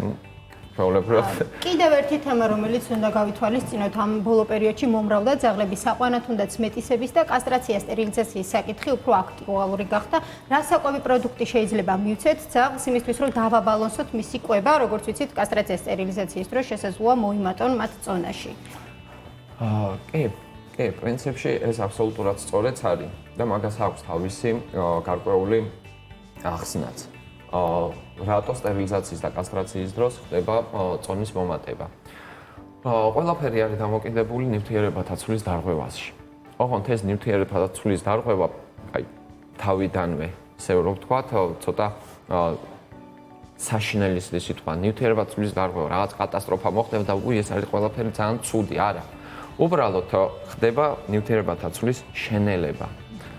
ჩვეულებრივად. კიდევ ერთი თემა, რომელიც უნდა გავითვალისწინოთ ამ ბოლო პერიოდში მომრავლდა ძაღლების საყვანა, თუნდაც მეტისების და კასტრაცია, სტერილიზაციის საკითხი უფრო აქტუალური გახდა. რა საკვები პროდუქტი შეიძლება მივცეთ ძაღლს იმისთვის, რომ დავაბალანსოთ მისი კვება, როგორც ვიცით, კასტრაცია, სტერილიზაციის დროს შესაძლოა მოიმატონ მათ წონაში. კი, პრინციპში ეს აბსოლუტურად სწორიც არის და მაგას აქვს თავისი გარკვეული ახსნაც. რატო სტერილიზაციის და კასტრაციის დროს ხდება წონის მომატება. ყველაფერი არის დამოკიდებული ნივთიერებათა ცვლის დარღვევაში. ოღონდ ეს ნივთიერებათა ცვლის დარღვევა, თავიდანვე, ისე რომ ვთქვათ, ცოტა საშინელი სიტყვა, ნივთიერებათა ცვლის დარღვევა, რაღაც კატასტროფა მოხდება და ეს არის ყველაფერი ძალიან ცუდი, არა. უბრალოდ ხდება ნივთიერებათა ცვლის შენელება,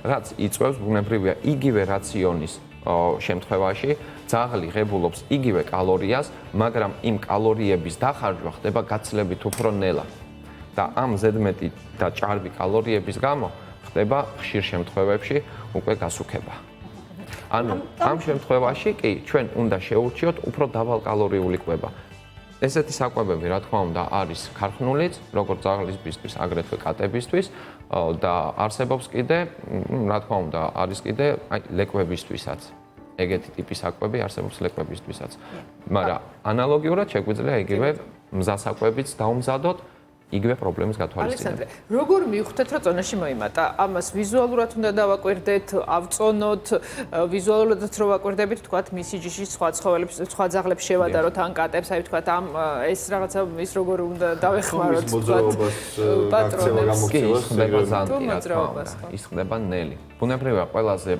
რაც იწვევს ბუნებრივია იგივე რაციონის შემთხვევაში ძაღლი ღებულობს იგივე კალორიას, მაგრამ იმ კალორიების დახარჯვა ხდება გაცილებით უფრო ნელა. და ამ ზედმეტი და ჭარბი კალორიების გამო ხდება ხშირ შემთხვევებში უკვე გასუქება. ანუ ამ შემთხვევაში კი ჩვენ უნდა შევურჩიოთ უფრო დავალკალორიული კვება. ესეთი საკვებები, რა თქმა უნდა, არის ქარხნულიც, როგორც ძაღლისისთვის, აგრეთვე კატებისთვის და არსებობს კიდე, რა თქმა უნდა, არის კიდე ლეკვებისთვისაც. ეგეთი ტიპის საკვები არსებობს ლეკვებისთვისაც. მაგრამ ანალოგიურად შეგვიძლია იგივე მზასაკვებიც დავუმზადოთ, იგივე პრობლემის გათვალისწინებით. ალექსანდრე, როგორ მივხვდეთ, რომ წონაში მოიმატა? ამას ვიზუალურად უნდა დავაკვირდეთ, ავწონოთ, ვიზუალურადაც რო ვაკვირდებით, თქვათ, მისი ჯიშის სხვა ცხოველებს, სხვა ძაღლებს შევადაროთ, ან კატებს, აი თქვათ, ამ ეს რაღაცა ის როგორ უნდა დავეხმაროთ, თქვათ, პატრონებს. ის ხდება ნელი. ბუნებრივია ყველაზე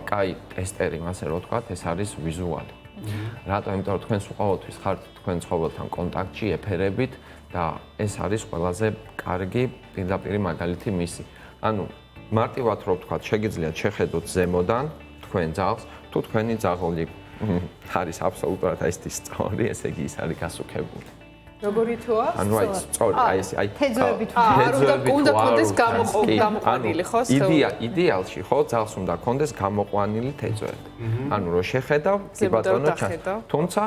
კაი ტესტერი, ასე რომ ვთქვათ, ეს არის ვიზუალი. რატომ? იმიტომ რომ თქვენ უყოველთვის ხართ თქვენ ცხოველთან კონტაქტში, ეფერებით და ეს არის ყველაზე კარგი პირდაპირი მაგალითი მისი. ანუ მარტივად რო ვთქვათ, შეგიძლიათ შეხედოთ ზემოდან თქვენ ძაღლს, თუ თქვენი ძაღლი არის აბსოლუტურად ესეთი სწორი, ესე იგი ის არის გასუქებული. როგორი თუა? ანუ აი სწორი, აი ეს აი თეძვებით. უნდა კონდეს გამოყვანილი, ხო? იდეალში ხო ძაღლს უნდა კონდეს გამოყვანილი თეძვები. ანუ რო შეხედავ, კი ბატონო, თუმცა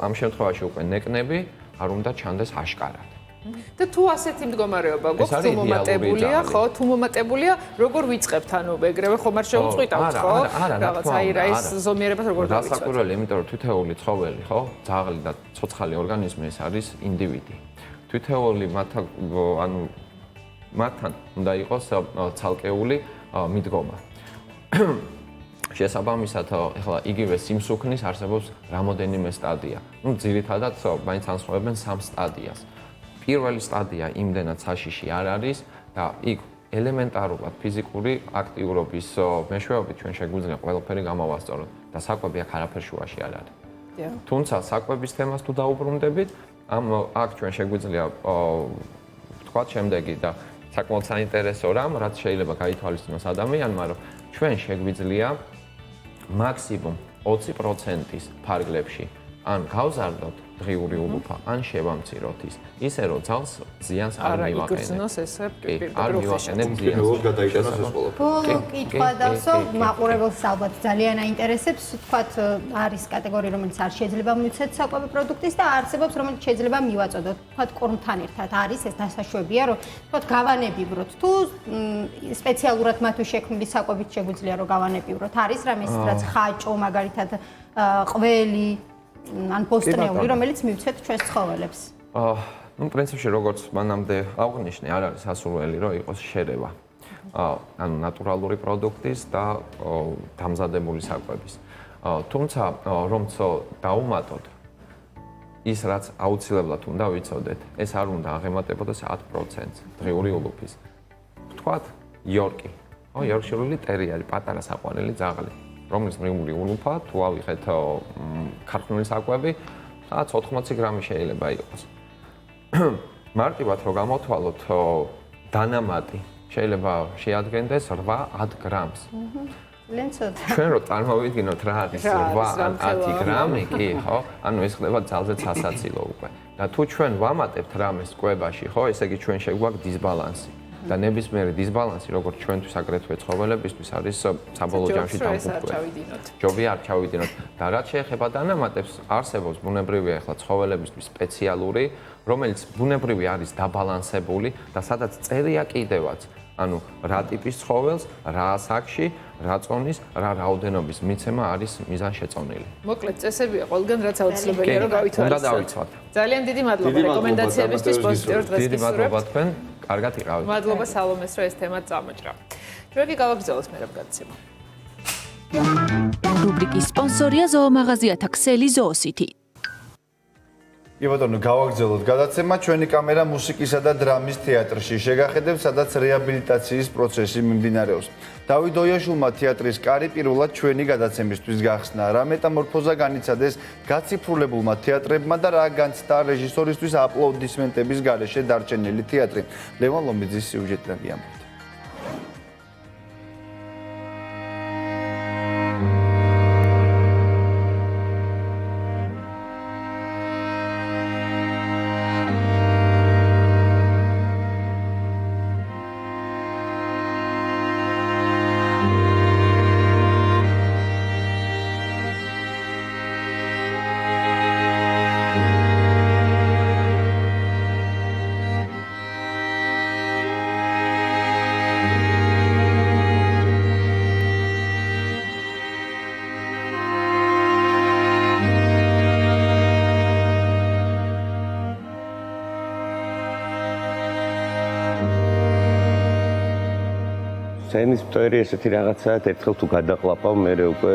ამ შემთხვევაში უკვე ნეკნები არ უნდა ჩანდეს აშკარად. და თუ ასეთი მდგომარეობა გვაქვს, თუ მომატებულია, ხო, თუ მომატებულია, როგორ ვიწყებთ, ანუ ეგრევე ხომ არ შევუწყვიტავთ, ხო? რაღაც აი რა ეს ზომიერებას როგორ დავიცვათ? გასაკვირველი, იმიტომ რომ თითოეული ცხოველი, ხო, ძაღლი და ცოცხალი ორგანიზმი ეს არის ინდივიდი. თითოეული მათთან უნდა იყოს ცალკეული მიდგომა. შესაბამისად, ეხლა იგივე სიმსუქნის არსებობს რამოდენიმე სტადია. ნუ ძირითადად მაინც ანსხვავებენ 3 სტადიას. პირველი სტადია იმდენად საშიში არ არის და იქ ელემენტარულად ფიზიკური აქტიურობის მეშვეობით ჩვენ შეგვიძლია ყველაფერი გამოვასწოროთ და საკვები აქ არაფერ შუაში არ არის. თუმცა საკვების თემას თუ დაუბრუნდებით, აქ ჩვენ შეგვიძლია ვთქვათ შემდეგი და საკმაოდ საინტერესო რამ, რაც შეიძლება გაითვალისწინოს ადამიანმა, რომ ჩვენ შეგვიძლია მაქსიმუმ 20%-ის ფარგლებში ან გავზარდოთ დღიური ულუფა, ან შევამციროთ ის, ისე რომ ძაღლს ზიანს არ მივაყენებთ. არა, იგრძნოს ესე არ მივაყენებთ ზიანს. ბოლო კითხვა დავსო, მაყურებელს ალბათ ძალიან აინტერესებს, თქვათ, არის კატეგორია, რომელიც არ შეიძლება მივცეთ საკვები პროდუქტის და არსებობს, რომელიც შეიძლება მივაწოდოთ, თქვათ, კორმთან ერთად. არის ეს დასაშვებია, რომ თქვათ, გავანებივროთ თუ სპეციალურად მათთვის შექმნილი საკვებით შეგვიძლია რომ გავანებივროთ. არის რამეს, რაც ხაჭო, მაგალითად, ყველი ან პოსტნეული, რომელიც მივცეთ ჩვენს ცხოველებს. ნუ პრინციპში როგორც მანამდე აღვნიშნე, არ არის სასურველი, რომ იყოს შერევა. ანუ ნატურალური პროდუქტის და დამზადებული საკვების. თუმცა რომც დაუმატოთ ის რაც აუცილებლად უნდა ვიცოდეთ, ეს არ უნდა აღემატებოდეს 10% დღიური ულუფის. ვთქვათ, იორკი. ხო, იორკშირული ტერიერი, პატარა საყვარელი ძაღლი. რომლის დღიური ულუფა თუ ავიღეთ ქარხნული საკვები, სადაც 80 გრამი შეიძლება იყოს. მარტივად რო გამოთვალოთ, დანამატი შეიძლება შეადგენდეს 8-10 გრამს. ლენცოთა. ჩვენ რო წარმოვიდგინოთ რა არის 8-10 გრამი, კი, ხო? ანუ ეს ხდება ძალზედ სასაცილო უკვე. და თუ ჩვენ ვამატებთ რამეს კვებაში, ხო, ესე იგი ჩვენ შეგვაქვს დისბალანსი. და ნებისმიერი დისბალანსი, როგორც ჩვენთვის აგრეთვე ცხოველებისთვის არის საბოლოო ჯამში დამფუძნებელი. ჯობია არ ჩავიდინოთ. და რაც შეეხება დანამატებს, არსებობს ბუნებრივია ახლა ცხოველებისთვის სპეციალური, რომელიც ბუნებრივი არის დაბალანსებული და სადაც წერია კიდევაც, ანუ რა ტიპის ცხოველს, რა ასაკში, რა წონის, რა რაოდენობის მიცემა არის მიზანშეწონილი. მოკლედ წესებია ყველგან რაც აუცილებელია რომ გავითვალისწინოთ. უნდა დავიცვათ. ძალიან დიდი მადლობა რეკომენდაციებისთვის პოზიტიურ დღეს დიდი მადლობა თქვენ. კარგად იყავით. მადლობა სალომეს რომ ეს თემა წამოჭრა. ჩვენ კი გავაგრძელოთ მერაბ გადაცემა. რუბრიკის სპონსორია ზოომაღაზიათა ქსელი ზოოსითი. კი ბატონო, გავაგრძელოთ გადაცემა. ჩვენი კამერა მუსიკისა და დრამის თეატრში შეგახედებთ, სადაც რეაბილიტაციის პროცესი მიმდინარეობს. დავით ოიაშვილმა თეატრის კარი პირველად ჩვენი გადაცემისთვის გახსნა. რა მეტამორფოზა განიცადეს გაციფრულებულმა თეატრებმა და რა განცდა რეჟისორისთვის აპლოდისმენტების გარეშე დარჩენილი თეატრი. ლევან ლომიძის სიუჟეტიდან გიამბობთ. სცენის მტვერი ესეთი რაღაცაა, ერთხელ თუ გადაყლაპავ, მე უკვე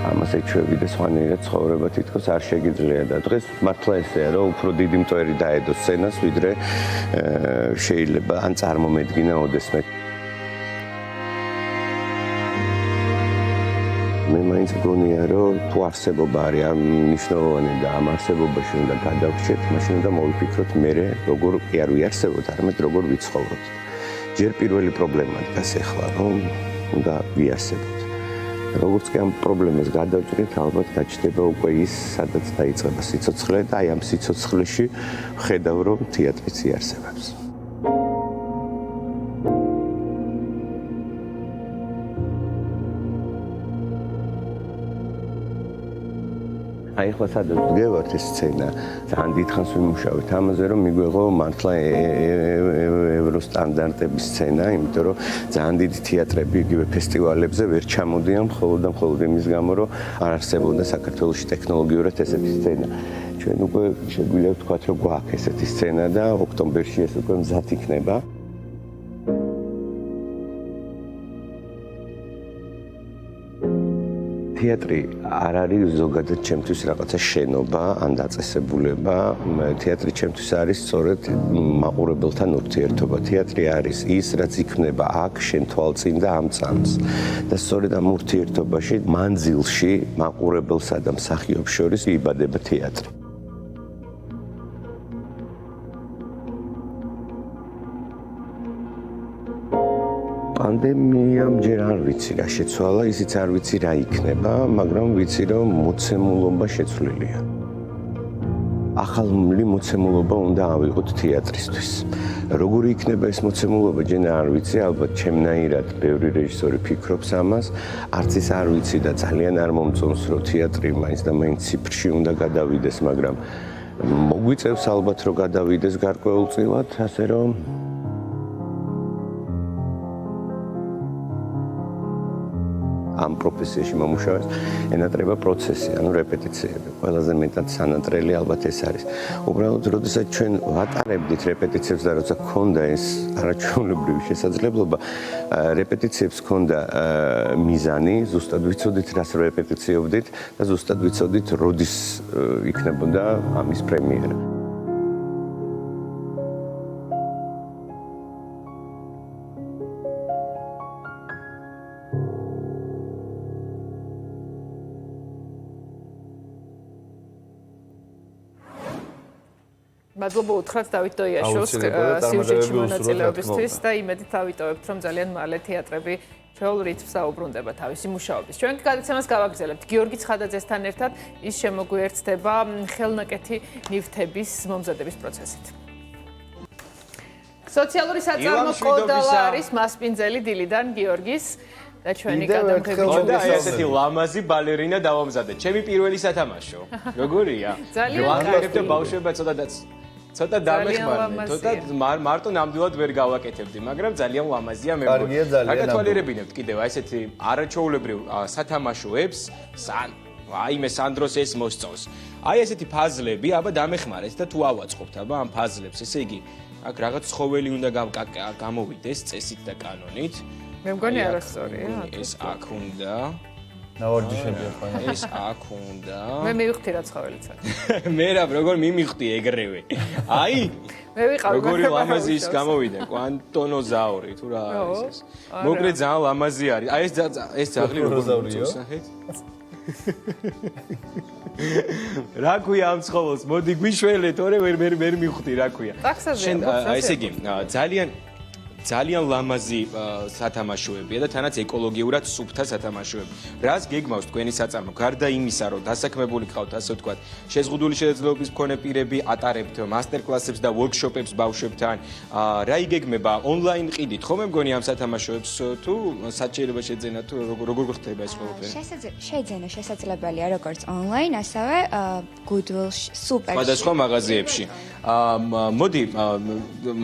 ამას ეჩვევი და სხვანაირად ცხოვრება თითქოს არ შეგიძლია და დღეს მართლა ესეა, რომ უფრო დიდი მტვერი დაედო სცენას, ვიდრე შეიძლება ან წარმომედგინა ოდესმე. მე მაინც მგონია, რომ თუ არსებობა არის ამ მნიშვნელოვანი და ამ არსებობაში უნდა გადავრჩეთ, მაშინ უნდა მოვიფიქროთ მე როგორ კი არ ვიარსებოთ, არამედ როგორ ვიცხოვროთ. ჯერ პირველი პრობლემა დგას ახლა, რომ უნდა ვიარსებოთ. როგორც კი ამ პრობლემას გადავჭრით, ალბათ გაჩნდება უკვე ის, სადაც დაიწყება სიცოცხლე და აი ამ სიცოცხლეში ვხედავ, რომ თეატრიც იარსებებს. აი ახლა სადაც ვდგევართ ეს სცენა, ძალიან დიდხანს ვიმუშავეთ ამაზე, რომ მიგვეღო მართლა ევროსტანდარტების სცენა, იმიტომ რომ ძალიან დიდი თეატრები იგივე ფესტივალებზე ვერ ჩამოდიან მხოლოდ და მხოლოდ იმის გამო, რომ არ არსებობდა საქართველოში ტექნოლოგიურად ესეთი სცენა. ჩვენ უკვე შეგვიძლია ვთქვათ, რომ გვაქვს ესეთი სცენა და ოქტომბერში ეს უკვე მზად იქნება. თეატრი არ არის ზოგადად ჩემთვის რაღაცა შენობა ან დაწესებულება. თეატრი ჩემთვის არის სწორედ მაყურებელთან ურთიერთობა. თეატრი არის ის, რაც იქმნება აქ შენ თვალწინ და ამ წამს. და სწორედ ამ ურთიერთობაში, მანძილში, მაყურებელსა და მსახიობს შორის იბადება თეატრი. პანდემიამ ჯერ არ ვიცი რა შეცვალა, ისიც არ ვიცი რა იქნება, მაგრამ ვიცი რომ მოცემულობა შეცვლილია. ახალმლი მოცემულობა უნდა ავიღოთ თეატრისთვის. როგორი იქნება ეს მოცემულობა, ჯერ არ ვიცი, ალბათ ჩემნაირად ბევრი რეჟისორი ფიქრობს ამას, არც ის არ ვიცი და ძალიან არ მომწონს, რომ თეატრი მაინც და მაინც ციფრში უნდა გადავიდეს, მაგრამ მოგვიწევს ალბათ რომ გადავიდეს გარკვეულწილად, ასე რომ ამ პროფესიაში მომუშავეს, ენატრება პროცესი, ანუ რეპეტიციები. ყველაზე მეტად სანატრელი ალბათ ეს არის. უბრალოდ, როდესაც ჩვენ ვატარებდით რეპეტიციებს და როცა გქონდა ეს არაჩვეულებრივი შესაძლებლობა, რეპეტიციებს გქონდა მიზანი, ზუსტად ვიცოდით, რას რეპეტიციობდით და ზუსტად ვიცოდით, როდის იქნებოდა ამის პრემიერა. მადლობა უთხრათ დავით დოიაშვილს სიუჟეტში მონაწილეობისთვის და იმედით დავიტოვებთ, რომ ძალიან მალე თეატრები ჩვეულ რითმს დაუბრუნდება თავისი მუშაობის. ჩვენ გადაცემას გავაგრძელებთ გიორგი ცხადაძესთან ერთად, ის შემოგვიერთდება ხელნაკეთი ნივთების მომზადების პროცესით. სოციალური საწარმო კოდალა არის მასპინძელი დილიდან გიორგის და ჩვენი გადამღები. და ესეთი ლამაზი ბალერინა დავამზადეთ. ჩემი პირველი სათამაშო. როგორია? ძალიან ვანგარებ და ბავშვებმა ცოტა დამეხმარნენ. ცოტა მარტო ნამდვილად ვერ გავაკეთებდი, მაგრამ ძალიან ლამაზია მე. კარგია ძალიან. გაკეთვალიერებინებთ კიდევ ესეთი არაჩვეულებრივ სათამაშოებს, აიმე სანდროს ეს მოსწონს. აი ესეთი ფაზლები, აბა დამეხმარეთ და თუ ავაწყობთ აბა ამ ფაზლებს, ესე იგი, აქ რაღაც ცხოველი უნდა გამოვიდეს წესით და კანონით. მე მგონი არასწორია. ეს აქ უნდა ნავარჯიშებია ხან. ეს აქ უნდა. მე მივხვდი რა ცხოველიც არის. მე რა როგორ მიმიხვდი ეგრევე. აი მე ვიყავი როგორი ლამაზი ის გამოვიდა, კვანტონოზაური თუ რა არის ეს. მოკლედ ძალიან ლამაზი არის. აი ეს ძაღლი როგორ მოწონსახეთ? რა ქვია ამ ცხოველს? მოდი გვიშველეთ, ორე ვერ მივხვდი რა ქვია. შენ ესე იგი ძალიან ლამაზი სათამაშოებია და თანაც ეკოლოგიურად სუფთა სათამაშოები. რას გეგმავს თქვენი საწარმო? გარდა იმისა, რომ დასაქმებული გყავთ, ასე ვთქვათ, შეზღუდული შესაძლებლობის მქონე პირები, ატარებთ მასტერ-კლასებს და ვორქშოპებს ბავშვებთან. რა იგეგმება? ონლაინ ყიდით, ხო მე მგონი ამ სათამაშოებს თუ საჭიროება შეძენა თუ როგორ ხდება ეს ყველაფერი? შეძენა შესაძლებელია როგორც ონლაინ, ასევე Goodwill-ში, სუპერ. სხვადასხვა მაღაზიებში. მოდი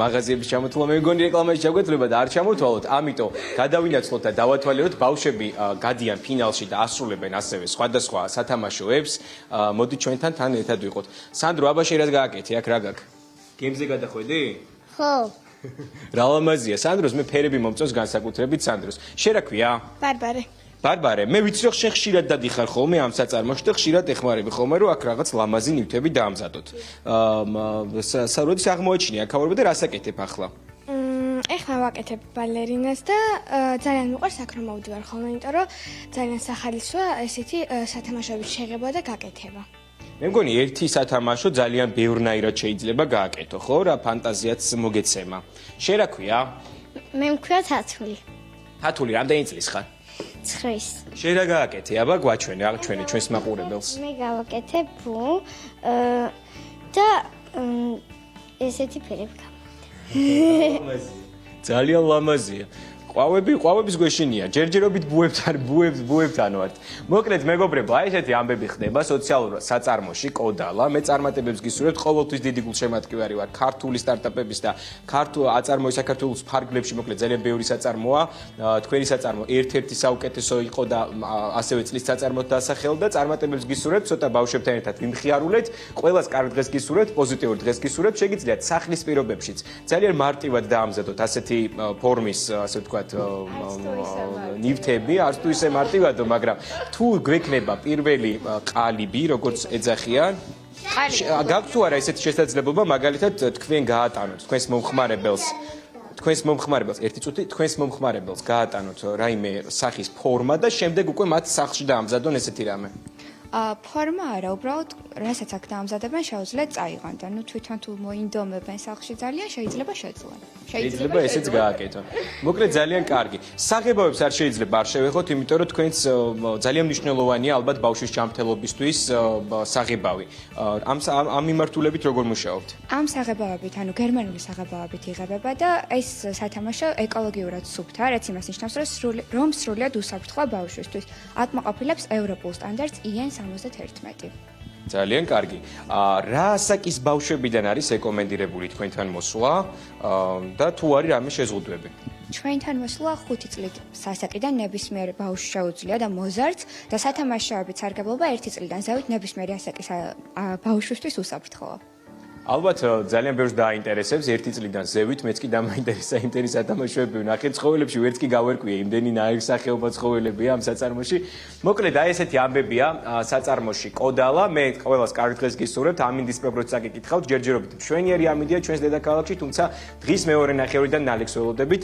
მაღაზიების ჩამოთვლა მე მგონი რეკლამაში შეგვეძლება და არ ჩამოთვალოთ, ამიტომ გადავინაცვლოთ და დავათვალიეროთ ბავშვები გადიან ფინალში და ასრულებენ ასევე სხვადასხვა სათამაშოებს. მოდი ჩვენთან თან ერთად ვიყოთ. სანდრო, აბა შენ რას გააკეთე? აქ რა გაქვს? გემზე გადახვედი? ხო. რა ლამაზია. სანდროს მე ფერები მომწონს განსაკუთრებით სანდროს. შენ რა ქვია? ბარბარე. ბარბარე, მე ვიცი რომ შენ ხშირად დადიხარ ხოლმე ამ საწარმოში და ხშირად ეხმარები ხოლმე რომ აქ რაღაც ლამაზი ნივთები დაამზადოთ. როდის აღმოაჩინე აქაურობა და რას აკეთებ ახლა? ეხლა ვაკეთებ ბალერინას და ძალიან მიყვარს აქ რომ მოვდივარ ხოლმე, იმიტომ რომ ძალიან სახალისოა ესეთი სათამაშოების შეღება და გაკეთება. მე მგონი ერთი სათამაშო ძალიან ბევრნაირად შეიძლება გააკეთო, ხო? რა ფანტაზიაც მოგეცემა. შენ რა ქვია? მე მქვია თათვლი. თათული, რამდენი წლის ხარ? 9-ის. შენ რა გააკეთე? აბა გვაჩვენე, აღჩვენე ჩვენს მაყურებელს. მე გავაკეთე ბუ და ესეთი ფერები გავაკეთე. ძალიან ლამაზია. ყვავების გვეშინია. ჯერჯერობით ბუებთან ვართ. მოკლედ მეგობრებო, აი ესეთი ამბები ხდება სოციალურ საწარმოში, კოდალა. მე წარმატებებს გისურვებთ, ყოველთვის დიდი გულშემატკივარი ვარ ქართული სტარტაპების და აწარმოების საქართველოს ფარგლებში, მოკლედ ძალიან ბევრი საწარმოა. თქვენი საწარმო ერთ-ერთი საუკეთესო იყო და ასევე წლის საწარმოდ დასახელდა. წარმატებებს გისურვებთ, ცოტა ბავშვებთან ერთად ვიმხიარულეთ. ყველას კარგ დღეს გისურვებთ, პოზიტიურ დღეს გისურვებთ. შეგიძლიათ სახლის პირობებშიც ძალიან მარტივად დაამზადოთ ასეთი ფორმის, ასე ვთქვათ, ნივთები, არც თუ ისე მარტივადო, მაგრამ თუ გვექნება პირველი ყალიბი, როგორც ეძახიან, გაქვთ თუ არა ესეთი შესაძლებლობა, მაგალითად თქვენ გაატანოთ თქვენს მომხმარებელს, ერთი წუთი თქვენს მომხმარებელს გაატანოთ რაიმე სახის ფორმა და შემდეგ უკვე მათ სახლში დაამზადონ ესეთი რამე. ფორმა არა, უბრალოდ რასაც აქ დაამზადებენ, შეუძლიათ წაიღონ და ნუ თვითონ თუ მოინდომებენ სახლში ძალიან შეიძლება შეძლონ. შეიძლება ესეც გააკეთონ. მოკლედ ძალიან კარგი. საღებავებს არ შეიძლება არ შევეხოთ, იმიტომ რომ თქვენს ძალიან მნიშვნელოვანია ალბათ ბავშვის ჯანმრთელობისთვის საღებავი. ამ მიმართულებით როგორ მუშაობთ? ამ საღებავებით, ანუ გერმანული საღებავებით იღებება და ეს სათამაშო ეკოლოგიურად სუფთა, რაც იმას ნიშნავს, რომ სრულიად უსაფრთხოა ბავშვისთვის. აკმაყოფილებს ევროპულ სტანდარტს IN 71. ძალიან კარგი. რა ასაკის ბავშვებიდან არის რეკომენდირებული თქვენთან მოსვლა და თუ არის რამე შეზღუდვები? ჩვენთან მოსვლა 5 წლით ასაკიდან ნებისმიერ ბავშვს შეუძლია და მოზარდს და სათამაშოებით სარგებლობა 1 წლიდან ზევით ნებისმიერი ასაკის ბავშვისთვის უსაფრთხოა. ალბათ ძალიან ბევრს დააინტერესებს 1 წლიდან ზევით, მეც კი დამაინტერესა იმდენი სათამაშოები ვნახე ცხოველებში, ვერც კი გავერკვია იმდენი ნაირსახეობა ცხოველებია ამ საწარმოში. მოკლედ აი ესეთი ამბებია საწარმოში კოდალა. მე ყველას კარგ დღეს გისურვებთ. ამინდის პროგრამას წაგიკითხავთ, ჯერჯერობით მშვენიერი ამინდია ჩვენს დედაქალაქში, თუმცა დღის მეორე ნახევრიდან ნალექს ველოდებით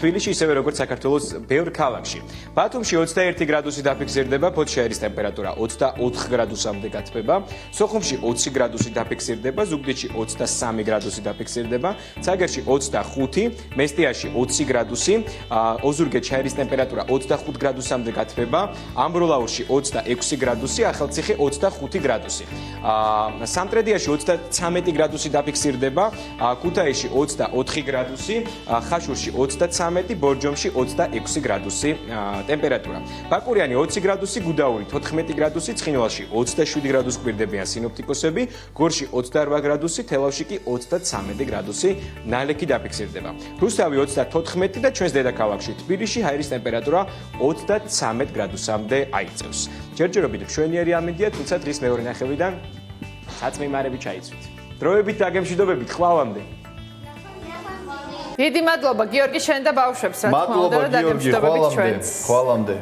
თბილისში, ისევე როგორც საქართველოს ბევრ ქალაქში. ბათუმში 21 გრადუსი დაფიქსირდება, ფოთში არის ტემპერატურა 24 გრადუსამდე გათბება, სოხუმში 20 გრადუსი დაფიქსირდება, ზუგდიდში ზუგდიდში 23 გრადუსი დაფიქსირდება, ცაგერში 25, მესტიაში 20 გრადუსი, ოზურგეთში აირის ტემპერატურა 25 გრადუსამდე გათბება, ამბროლაურში 26 გრადუსი, ახალციხე 25 გრადუსი. სამტრედიაში 33 გრადუსი დაფიქსირდება, ქუთაისში 24 გრადუსი, ხაშურში 33, ბორჯომში 26 გრადუსი ტემპერატურა. ბაკურიანი 20 გრადუსი, გუდაური 14 გრადუსი, ცხინვალში 27 გრადუსი გვირდებიან სინოპტიკოსები, გორში 28 გრადუსი, თელავში კი 33 გრადუსი ნალექი დაფიქსირდება. რუსთავი 34 და ჩვენს დედაქალაქში თბილისში აირის ტემპერატურა 33 გრადუსამდე აიწევს. ჯერჯერობით მშვენიერი ამინდია, თუმცა დღის მეორე ნახევრიდან საწმიმარები ჩაიცვით. დროებით დაგემშვიდობებით ხვალამდე. დიდი მადლობა გიორგი შენ და ბავშვებს რა თქმა უნდა და დაგემშვიდობებით ჩვენს. ხვალამდე.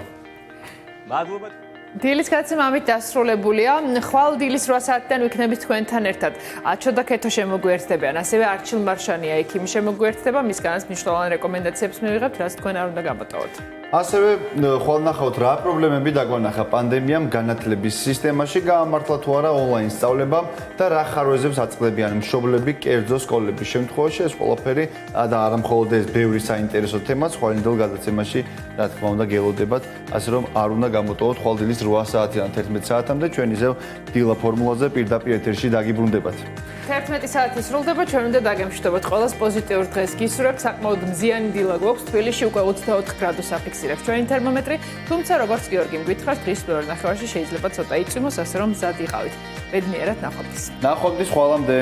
მადლობა. დილის გადაცემა ამით დასრულებულია. ხვალ დილის 8 საათიდან ვიქნებით თქვენთან ერთად. აჩო და ქეთო შემოგვიერთდებიან, ასევე არჩილ მარშანია ექიმი შემოგვიერთდება, მისგანაც მნიშვნელოვანი რეკომენდაციებს მივიღებთ, რაც თქვენ არ უნდა გამოტოვოთ. ასევე ხვალ ნახავთ რა პრობლემები დაგვანახა პანდემიამ განათლების სისტემაში, გაამართლა თუ არა ონლაინ სწავლება და რა ხარვეზებს აწყდებიან მშობლები კერძო სკოლების შემთხვევაში. ეს ყველაფერი და არა მხოლოდ ეს ბევრი საინტერესო თემაც ხვალინდელ გადაცემაში რა თქმა უნდა გელოდებათ, ასე რომ არ უნდა გამოტოვოთ ხვალ დილის 8 საათიდან 11 საათამდე ჩვენ ისევ დილა ფორმულაზე პირდაპირ ეთერში დაგიბრუნდებათ. 11 საათი სრულდება, ჩვენ უნდა დაგემშვიდობოთ ყველას პოზიტიურ დღეს გისურვებთ, საკმაოდ მზიანი დილა გვაქვს, თბილისში უკვე 24 გრადუსს აფიქსირებს ჩვენი თერმომეტრი, თუმცა როგორც გიორგიმ გითხრათ, დღის მეორე ნახევარში შეიძლება ცოტა იწვიმოს, ასე რომ მზად იყავით. ბედნიერად ნახვამდის. ნახვამდის ხვალამდე.